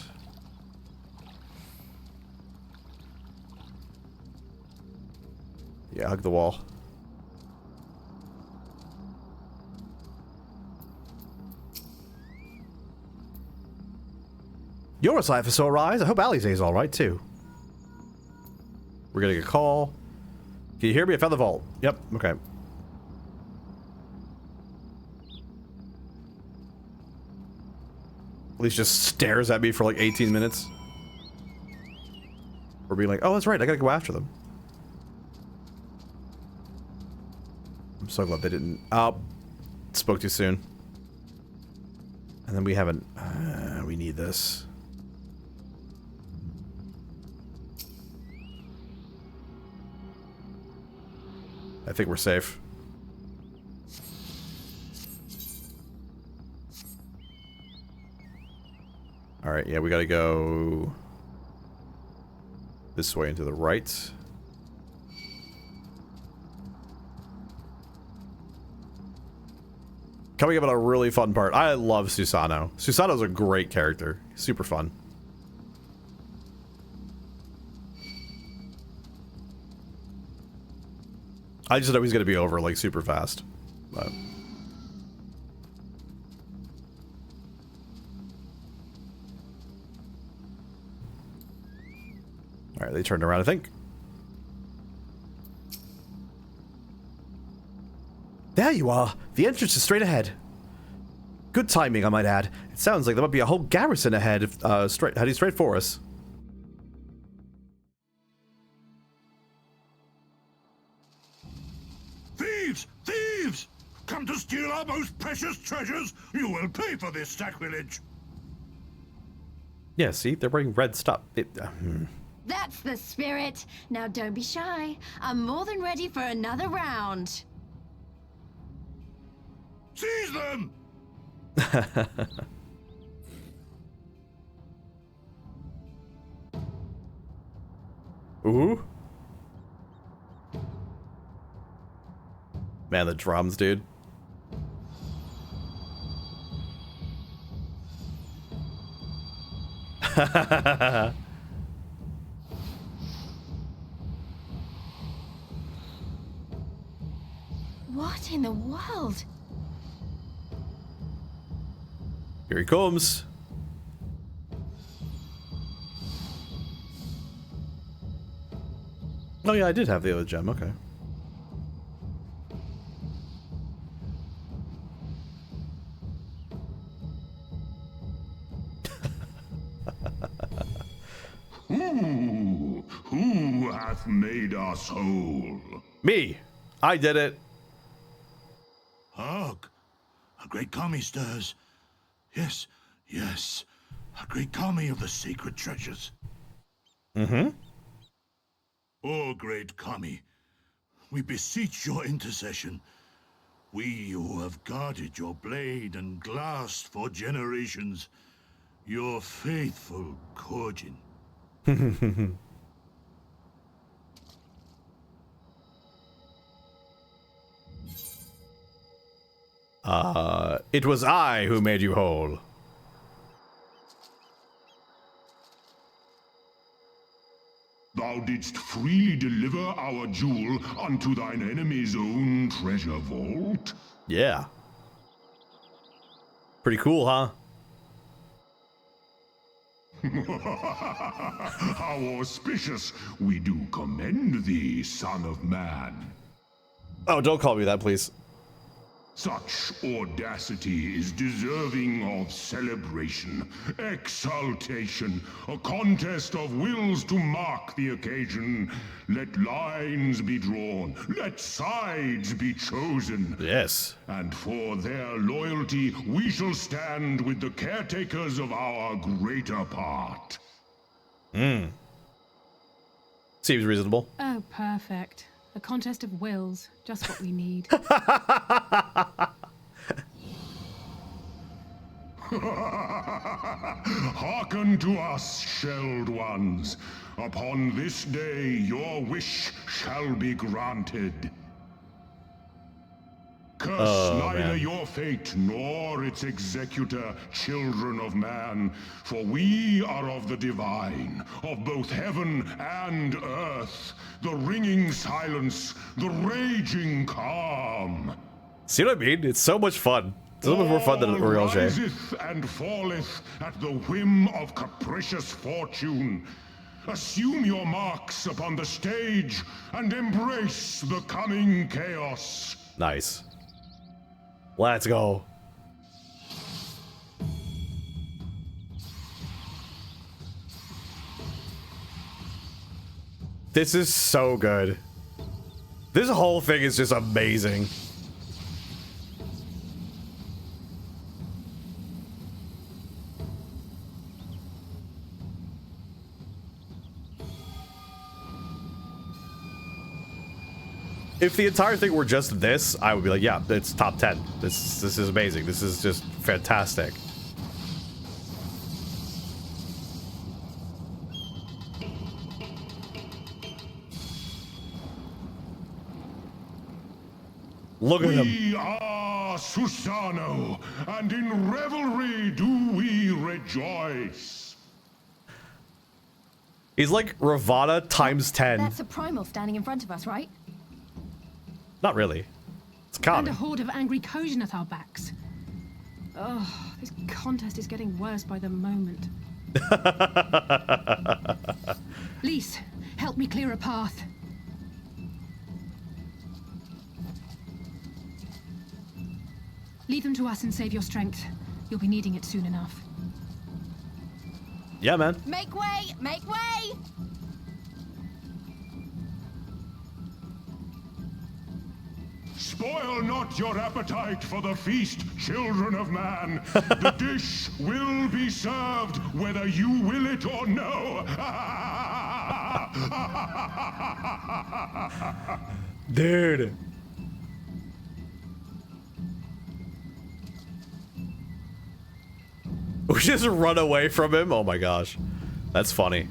Yeah, hug the wall. Yours life is so rise. I hope Alizé's alright too. We're getting a call. Can you hear me? I found the vault. Yep, okay. At least just stares at me for like 18 minutes. Or being like, oh, that's right, I gotta go after them. I'm so glad they didn't. Oh, spoke too soon. And then we haven't. We need this. I think we're safe. Alright, yeah, we gotta go this way and to the right. Coming up on a really fun part. I love Susanoo. Susanoo's a great character. Super fun. I just know he's gonna be over like super fast. But alright, they turned around, I think. There you are! The entrance is straight ahead. Good timing, I might add. It sounds like there might be a whole garrison ahead, heading straight for us. Thieves! Thieves! Come to steal our most precious treasures! You will pay for this sacrilege! Yeah, see? They're wearing red stuff. That's the spirit. Now don't be shy. I'm more than ready for another round. Seize them! Ooh. Man, the drums, dude. What in the world? Here he comes. Oh yeah, I did have the other gem, okay. Who hath made us whole? Me. I did it. Hark! A great kami stirs. Yes, yes. A great kami of the sacred treasures. Mm-hmm. O great kami, we beseech your intercession. We who have guarded your blade and glass for generations. Your faithful Korjin. It was I who made you whole. Thou didst freely deliver our jewel unto thine enemy's own treasure vault? Yeah. Pretty cool, huh? How auspicious! We do commend thee, son of man. Oh, don't call me that, please. Such audacity is deserving of celebration, exaltation, a contest of wills to mark the occasion. Let lines be drawn, let sides be chosen. Yes. And for their loyalty, we shall stand with the caretakers of our greater part. Seems reasonable. Oh, perfect. A contest of wills. Just what we need. Hearken to us, shelled ones. Upon this day, your wish shall be granted. Curse neither man. your fate nor its executor, children of man, for we are of the divine, of both heaven and earth, the ringing silence, the raging calm. See what I mean? It's so much fun. It's a little bit more fun than All Real J. riseth and falleth at the whim of capricious fortune. Assume your marks upon the stage and embrace the coming chaos. Nice. Let's go. This is so good. This whole thing is just amazing. If the entire thing were just this, I would be like, yeah, it's top 10. This is amazing. This is just fantastic. Look at him. We are Susano, and in revelry do we rejoice. He's like Ravana times 10. That's a primal standing in front of us, right? Not really. It's And common. a horde of angry Kojin at our backs. Oh, this contest is getting worse by the moment. Lise, help me clear a path. Leave them to us and save your strength. You'll be needing it soon enough. Yeah, man. Make way! Make way! Spoil not your appetite for the feast, children of man. The dish will be served whether you will it or no. Dude. We just run away from him? Oh my gosh. That's funny.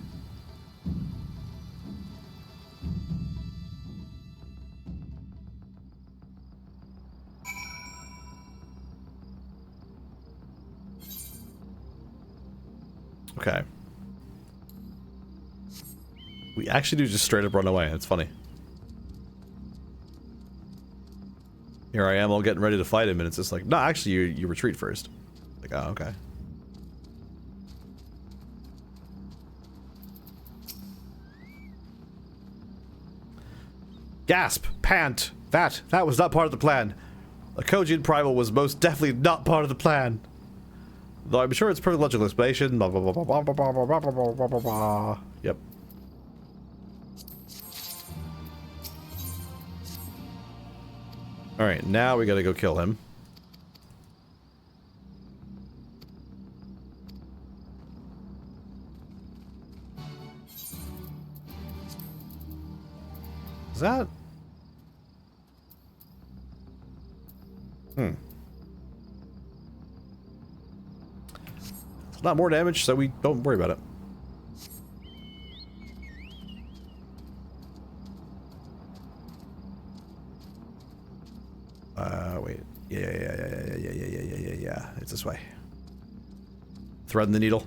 Okay. We actually do just straight up run away. It's funny. Here I am all getting ready to fight him and it's just like, no, actually you retreat first. Like, oh, okay. Gasp! Pant! That was not part of the plan. A Kojin primal was most definitely not part of the plan. Though I'm sure it's a perfect logical explanation. Blah, blah, blah, blah, blah, blah, blah, blah, blah, blah, blah, blah, blah. Yep. Alright, now we gotta go kill him. Is that? It's not more damage, so we don't worry about it. Wait. Yeah. It's this way. Threading the needle.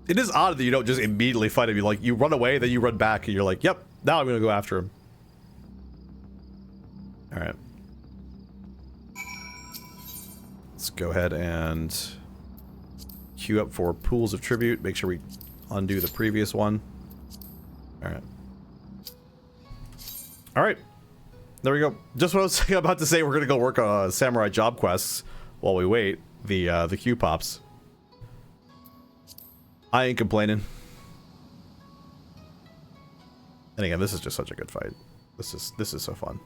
It is odd that you don't just immediately fight him. You like, you run away, then you run back, and you're like, yep, now I'm gonna go after him. Alright. Let's go ahead and queue up for pools of tribute. Make sure we undo the previous one. Alright. Alright. There we go. Just what I was about to say, we're gonna go work on samurai job quests while we wait. The queue pops. I ain't complaining. And again, this is just such a good fight. This is so fun.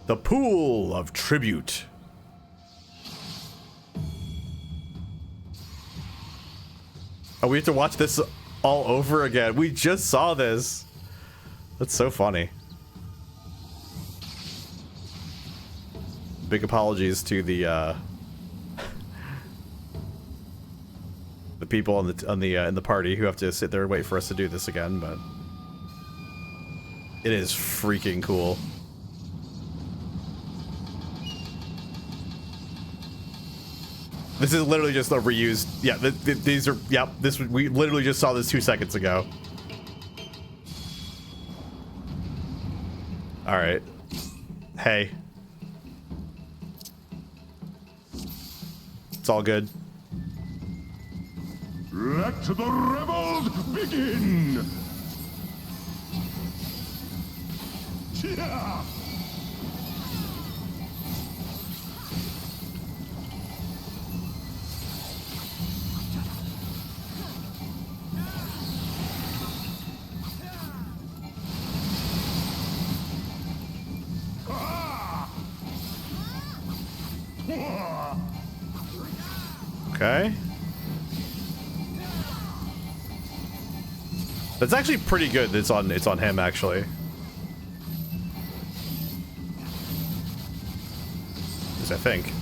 The pool of tribute. Oh, we have to watch this all over again. We just saw this. That's so funny. Big apologies to the people in the party who have to sit there and wait for us to do this again, but it is freaking cool. This is literally just a reused. Yeah, these are. Yep, this we literally just saw this 2 seconds ago. All right. Hey. It's all good. Let the revels begin! Yeah. Okay. That's actually pretty good. It's on him actually. At least I think.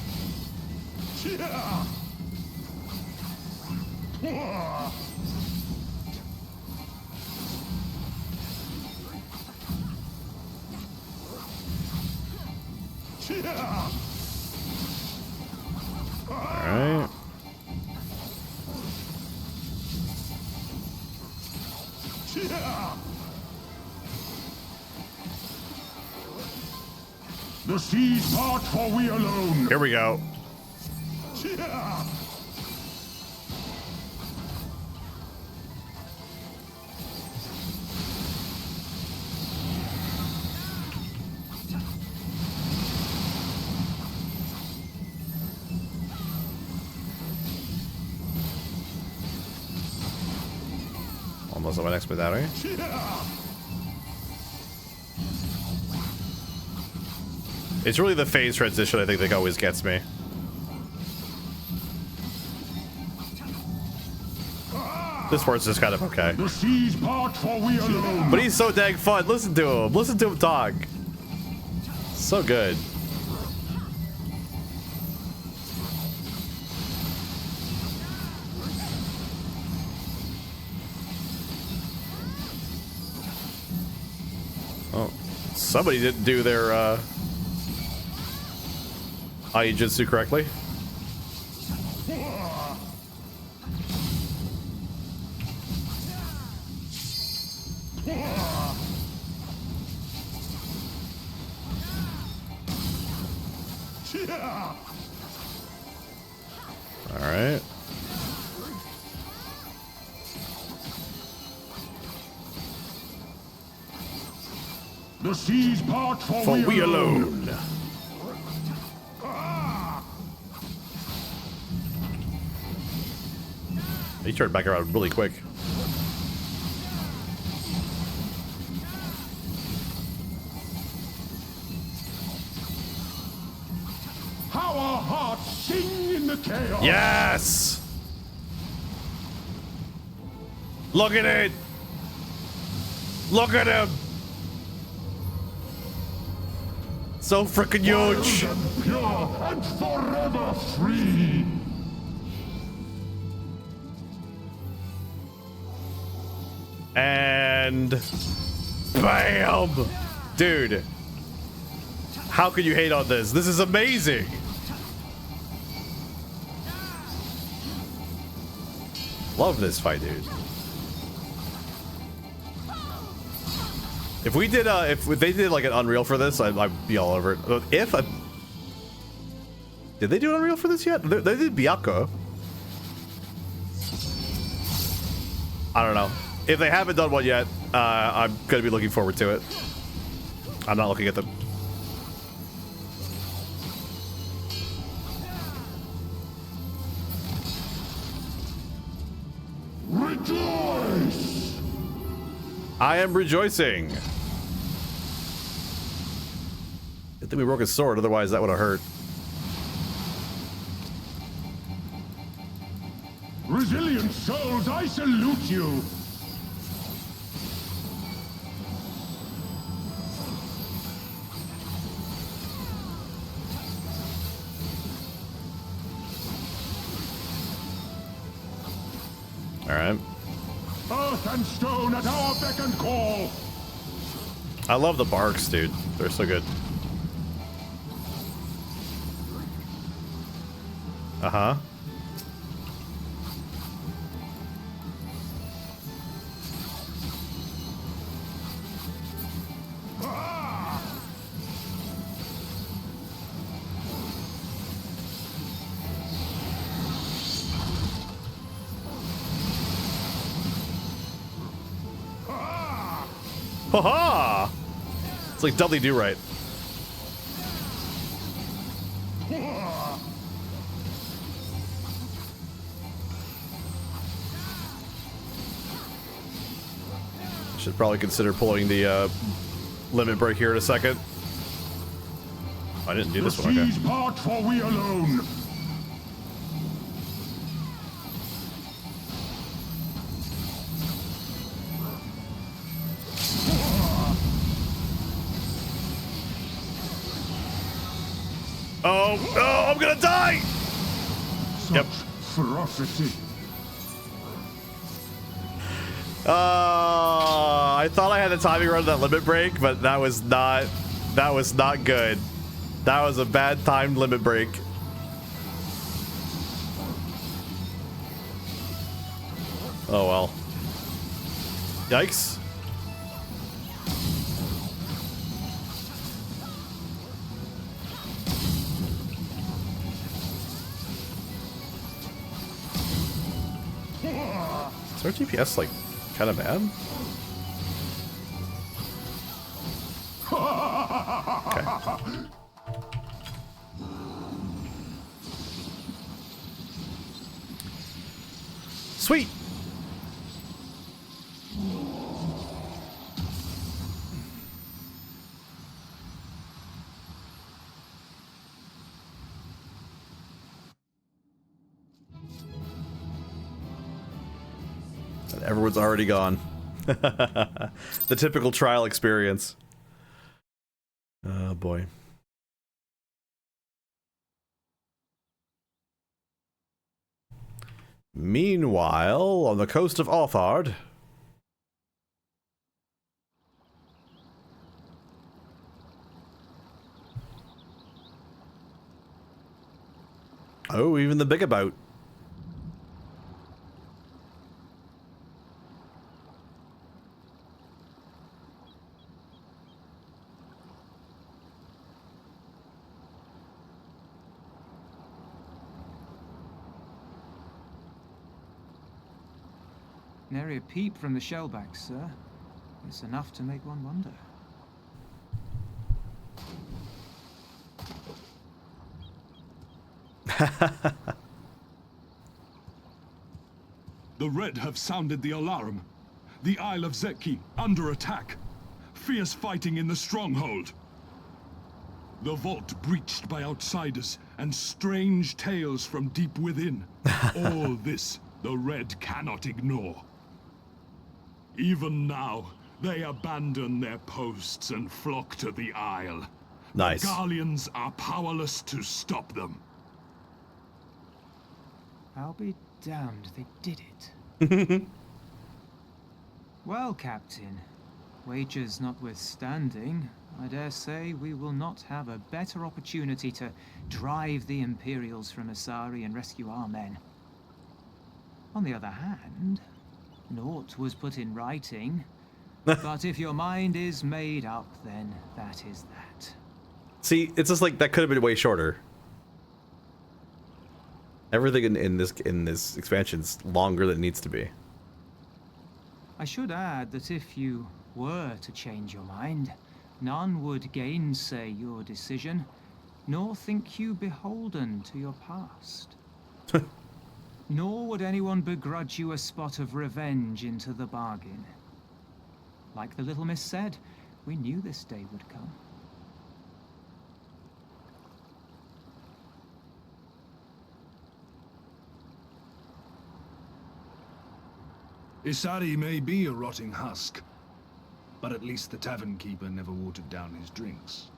Alright. The seas part for we alone. Here we go. Almost on my next battery. It's really the phase transition I think that always gets me. This part's just kind of okay. The seas part for we alone. But he's so dang fun. Listen to him. Listen to him talk. So good. Oh, somebody didn't do their Aijutsu correctly. All right. The seas part for we alone. He turned back around really quick. How our hearts sing in the chaos. Yes! Look at it! Look at him! So freaking huge! Wild and pure and forever free. And bam! Dude, how could you hate on this? This is amazing! Love this fight, dude. If we did, if they did like an Unreal for this, I'd be all over it. Did they do Unreal for this yet? They did Byakuya. I don't know. If they haven't done one yet, I'm gonna be looking forward to it. I'm not looking at them. Rejoice! I am rejoicing. Good thing we broke his sword, otherwise that would have hurt. Resilient souls, I salute you! Alright. Earth and stone at our beck and call! I love the barks, dude. They're so good. Uh-huh. Ha-ha! It's like Dudley Do-Right. Should probably consider pulling the limit break here in a second. I didn't do this one, okay. The seas part, for we alone. Oh, oh, I'm gonna die! Such Yep. ferocity. I thought I had the timing run that limit break, but that was not good. That was a bad timed limit break. Oh well. Yikes. Is our GPS like kind of bad? Okay. Sweet. And everyone's already gone. The typical trial experience. Oh boy. Meanwhile, on the coast of Orthard. Oh, even the bigger boat. Nary a peep from the shellbacks, sir. It's enough to make one wonder. The Red have sounded the alarm. The Isle of Zeki under attack. Fierce fighting in the stronghold. The vault breached by outsiders and strange tales from deep within. All this the Red cannot ignore. Even now, they abandon their posts and flock to the Isle. Nice. The Garleans are powerless to stop them. I'll be damned they did it. Well, Captain, wagers notwithstanding, I dare say we will not have a better opportunity to drive the Imperials from Asari and rescue our men. On the other hand, naught was put in writing, but if your mind is made up, then that is that. See, it's just like that could have been way shorter. Everything in this expansion's longer than it needs to be. I should add that if you were to change your mind, none would gainsay your decision, nor think you beholden to your past. Nor would anyone begrudge you a spot of revenge into the bargain. Like the little miss said, we knew this day would come. Isari may be a rotting husk, but at least the tavern keeper never watered down his drinks.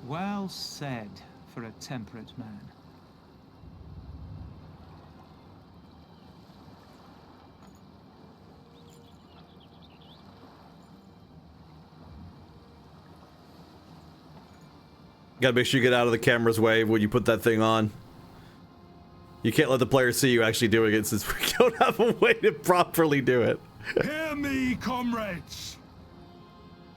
Well said for a temperate man. Gotta make sure you get out of the camera's way when you put that thing on. You can't let the player see you actually doing it since we don't have a way to properly do it. Hear me, comrades!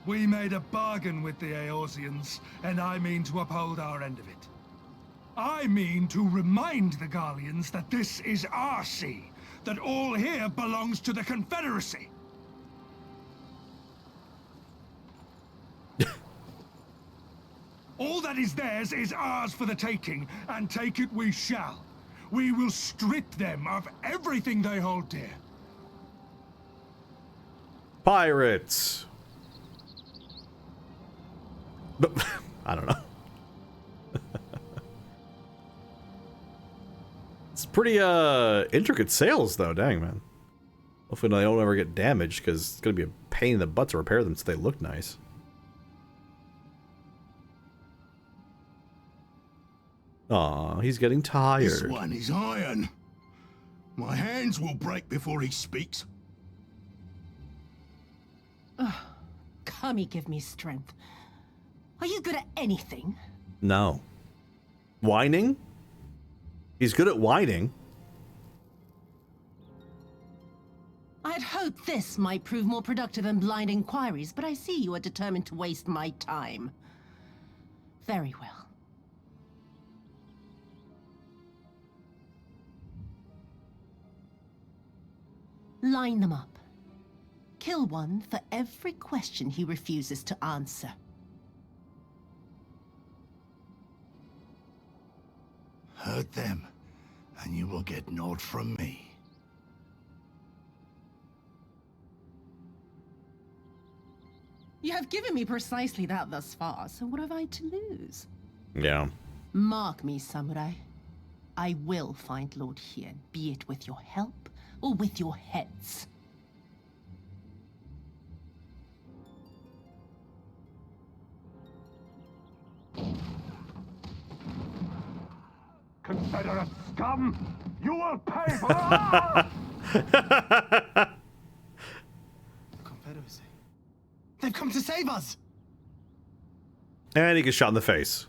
We made a bargain with the Eorzeans, and I mean to uphold our end of it. I mean to remind the Garleans that this is our sea, that all here belongs to the Confederacy. All that is theirs is ours for the taking, and take it we shall. We will strip them of everything they hold dear. Pirates. I don't know. It's pretty intricate sails though, dang man. Hopefully they don't ever get damaged because it's gonna be a pain in the butt to repair them so they look nice. Aw, he's getting tired. This one is iron. My hands will break before he speaks. Kami, give me strength. Are you good at anything? No. Whining? He's good at whining. I had hoped this might prove more productive than blind inquiries, but I see you are determined to waste my time. Very well. Line them up. Kill one for every question he refuses to answer. Hurt them, and you will get naught from me. You have given me precisely that thus far, so what have I to lose? Yeah. Mark me, samurai. I will find Lord Hien, be it with your help or with your heads. Confederate scum! You will pay for Confederacy. They've come to save us! And he gets shot in the face.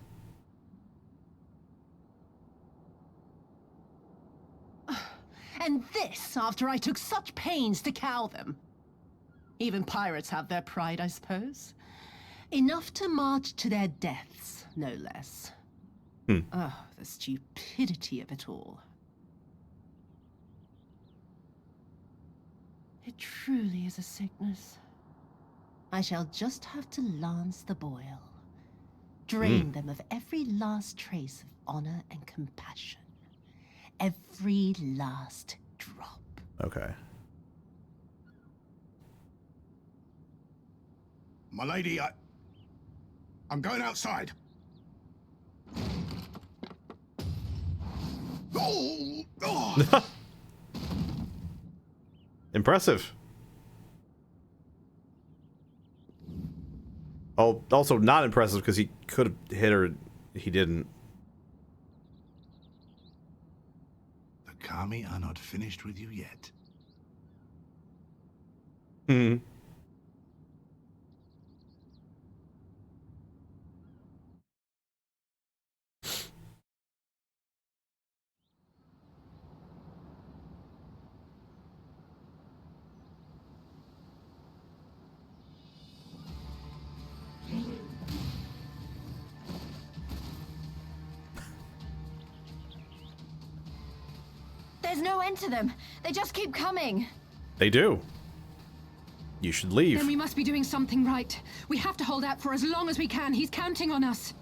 And this after I took such pains to cow them. Even pirates have their pride, I suppose. Enough to march to their deaths, no less. Oh, the stupidity of it all. It truly is a sickness. I shall just have to lance the boil. Drain them of every last trace of honor and compassion. every last drop. Okay. My lady, I'm going outside. Oh! Oh! Impressive. Oh, also not impressive because he could have hit her. He didn't. The Kami are not finished with you yet. Hmm. There's no end to them. They just keep coming. They do. You should leave. Then we must be doing something right. We have to hold out for as long as we can. He's counting on us.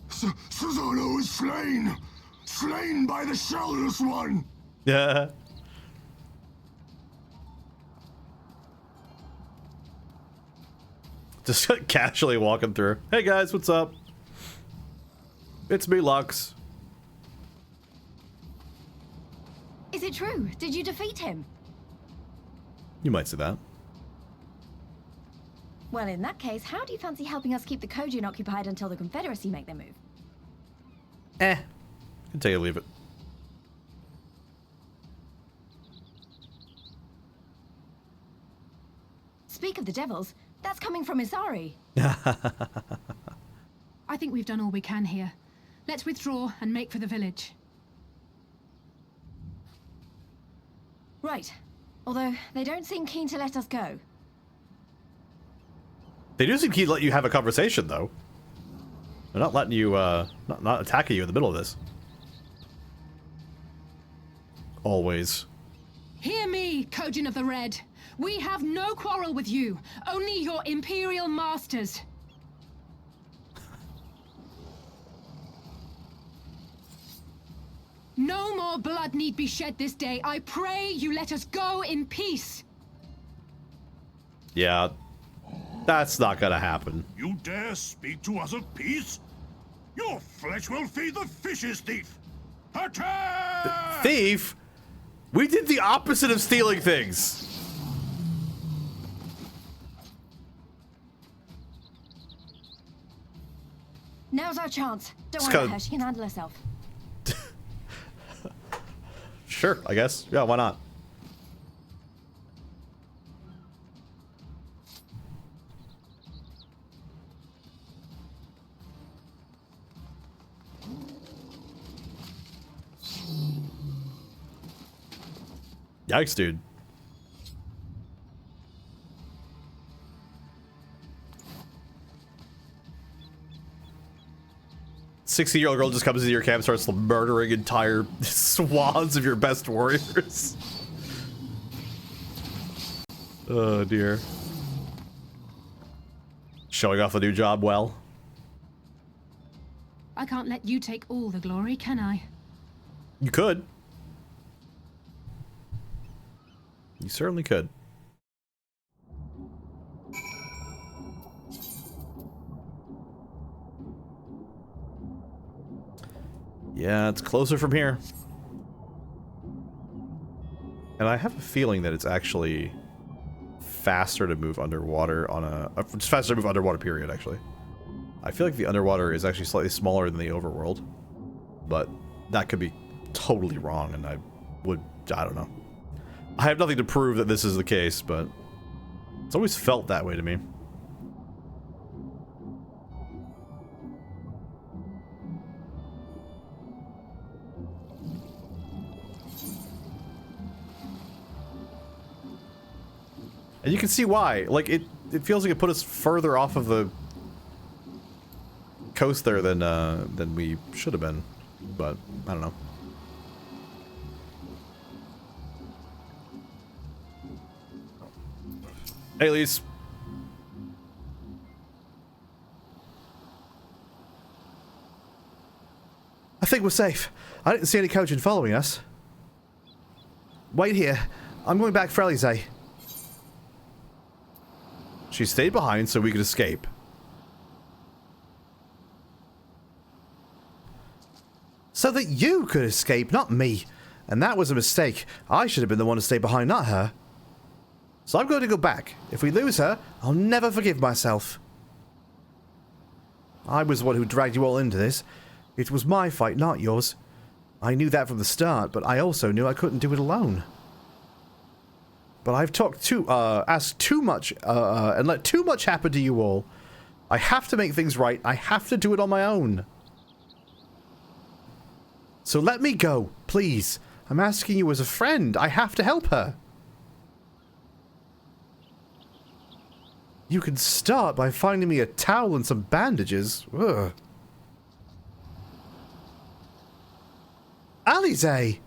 Susano is slain! Slain by the Shellless One! Yeah. Just casually walking through. Hey guys, what's up? It's me, Lux. Is it true? Did you defeat him? You might say that. Well, in that case, how do you fancy helping us keep the Kojin occupied until the Confederacy make their move? Can take it or leave it. Speak of the devils, that's coming from Isari. I think we've done all we can here. Let's withdraw and make for the village. Right. Although, they don't seem keen to let us go. They do seem keen to let you have a conversation, though. They're not letting you, not attacking you in the middle of this. Always. Hear me, Kojin of the Red. We have no quarrel with you, only your Imperial masters. No more blood need be shed this day. I pray you let us go in peace. Yeah, that's not gonna happen. You dare speak to us of peace? Your flesh will feed the fishes, thief! Attack! Thief? We did the opposite of stealing things. Now's our chance. Don't It's worry kinda- about her. She can handle herself. Sure, I guess. Yeah, why not? Yikes, dude. "60-year-old girl just comes into your camp and starts murdering entire swaths of your best warriors." Oh dear. Showing off a new job well. I can't let you take all the glory, can I? You could. You certainly could. Yeah, it's closer from here. And I have a feeling that it's actually faster to move underwater on a... It's faster to move underwater, period, actually. I feel like the underwater is actually slightly smaller than the overworld. But that could be totally wrong, and I don't know. I have nothing to prove that this is the case, but it's always felt that way to me. And you can see why. Like, it feels like it put us further off of the coast there than we should have been. But, I don't know. Hey, Lise. I think we're safe. I didn't see any Kojin following us. Wait here. I'm going back for Elise. She stayed behind so we could escape. So that you could escape, not me. And that was a mistake. I should have been the one to stay behind, not her. So I'm going to go back. If we lose her, I'll never forgive myself. I was the one who dragged you all into this. It was my fight, not yours. I knew that from the start, but I also knew I couldn't do it alone. But I've asked too much, and let too much happen to you all. I have to make things right. I have to do it on my own. So let me go, please. I'm asking you as a friend. I have to help her. You can start by finding me a towel and some bandages. Ugh. Alize!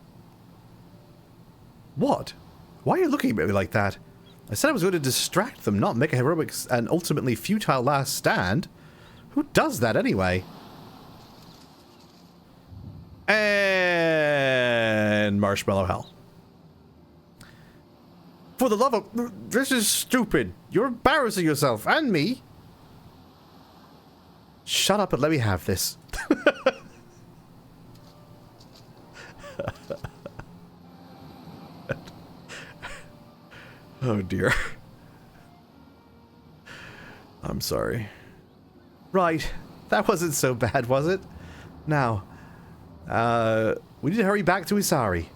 What? Why are you looking at me like that? I said I was going to distract them, not make a heroic and ultimately futile last stand. Who does that anyway? And Marshmallow Hell. For the love of... This is stupid. You're embarrassing yourself and me. Shut up and let me have this. Oh dear. I'm sorry. Right. That wasn't so bad, was it? Now, we need to hurry back to Isari.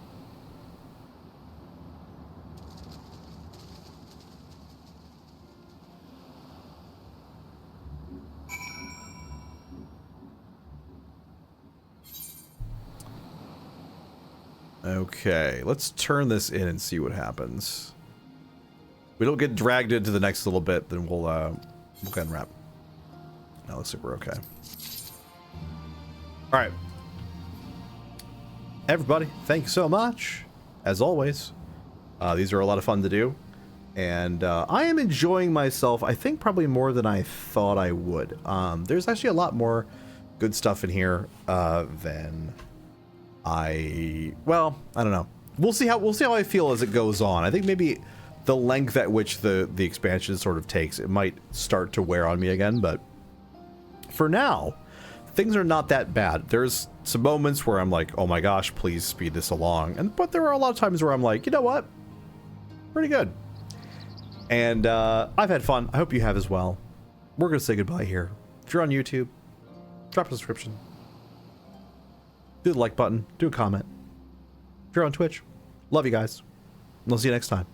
Okay, let's turn this in and see what happens. If we don't get dragged into the next little bit, then we'll go ahead and wrap. Now looks like we're okay. Alright. Everybody, thank you so much. As always. These are a lot of fun to do. And I am enjoying myself, I think probably more than I thought I would. There's actually a lot more good stuff in here than well, I don't know. We'll see how I feel as it goes on. I think maybe the length at which the expansion sort of takes, it might start to wear on me again, but for now, things are not that bad. There's some moments where I'm like, oh my gosh, please speed this along. But there are a lot of times where I'm like, you know what? Pretty good. And I've had fun. I hope you have as well. We're going to say goodbye here. If you're on YouTube, drop a subscription. Do the like button. Do a comment. If you're on Twitch, love you guys. And I'll see you next time.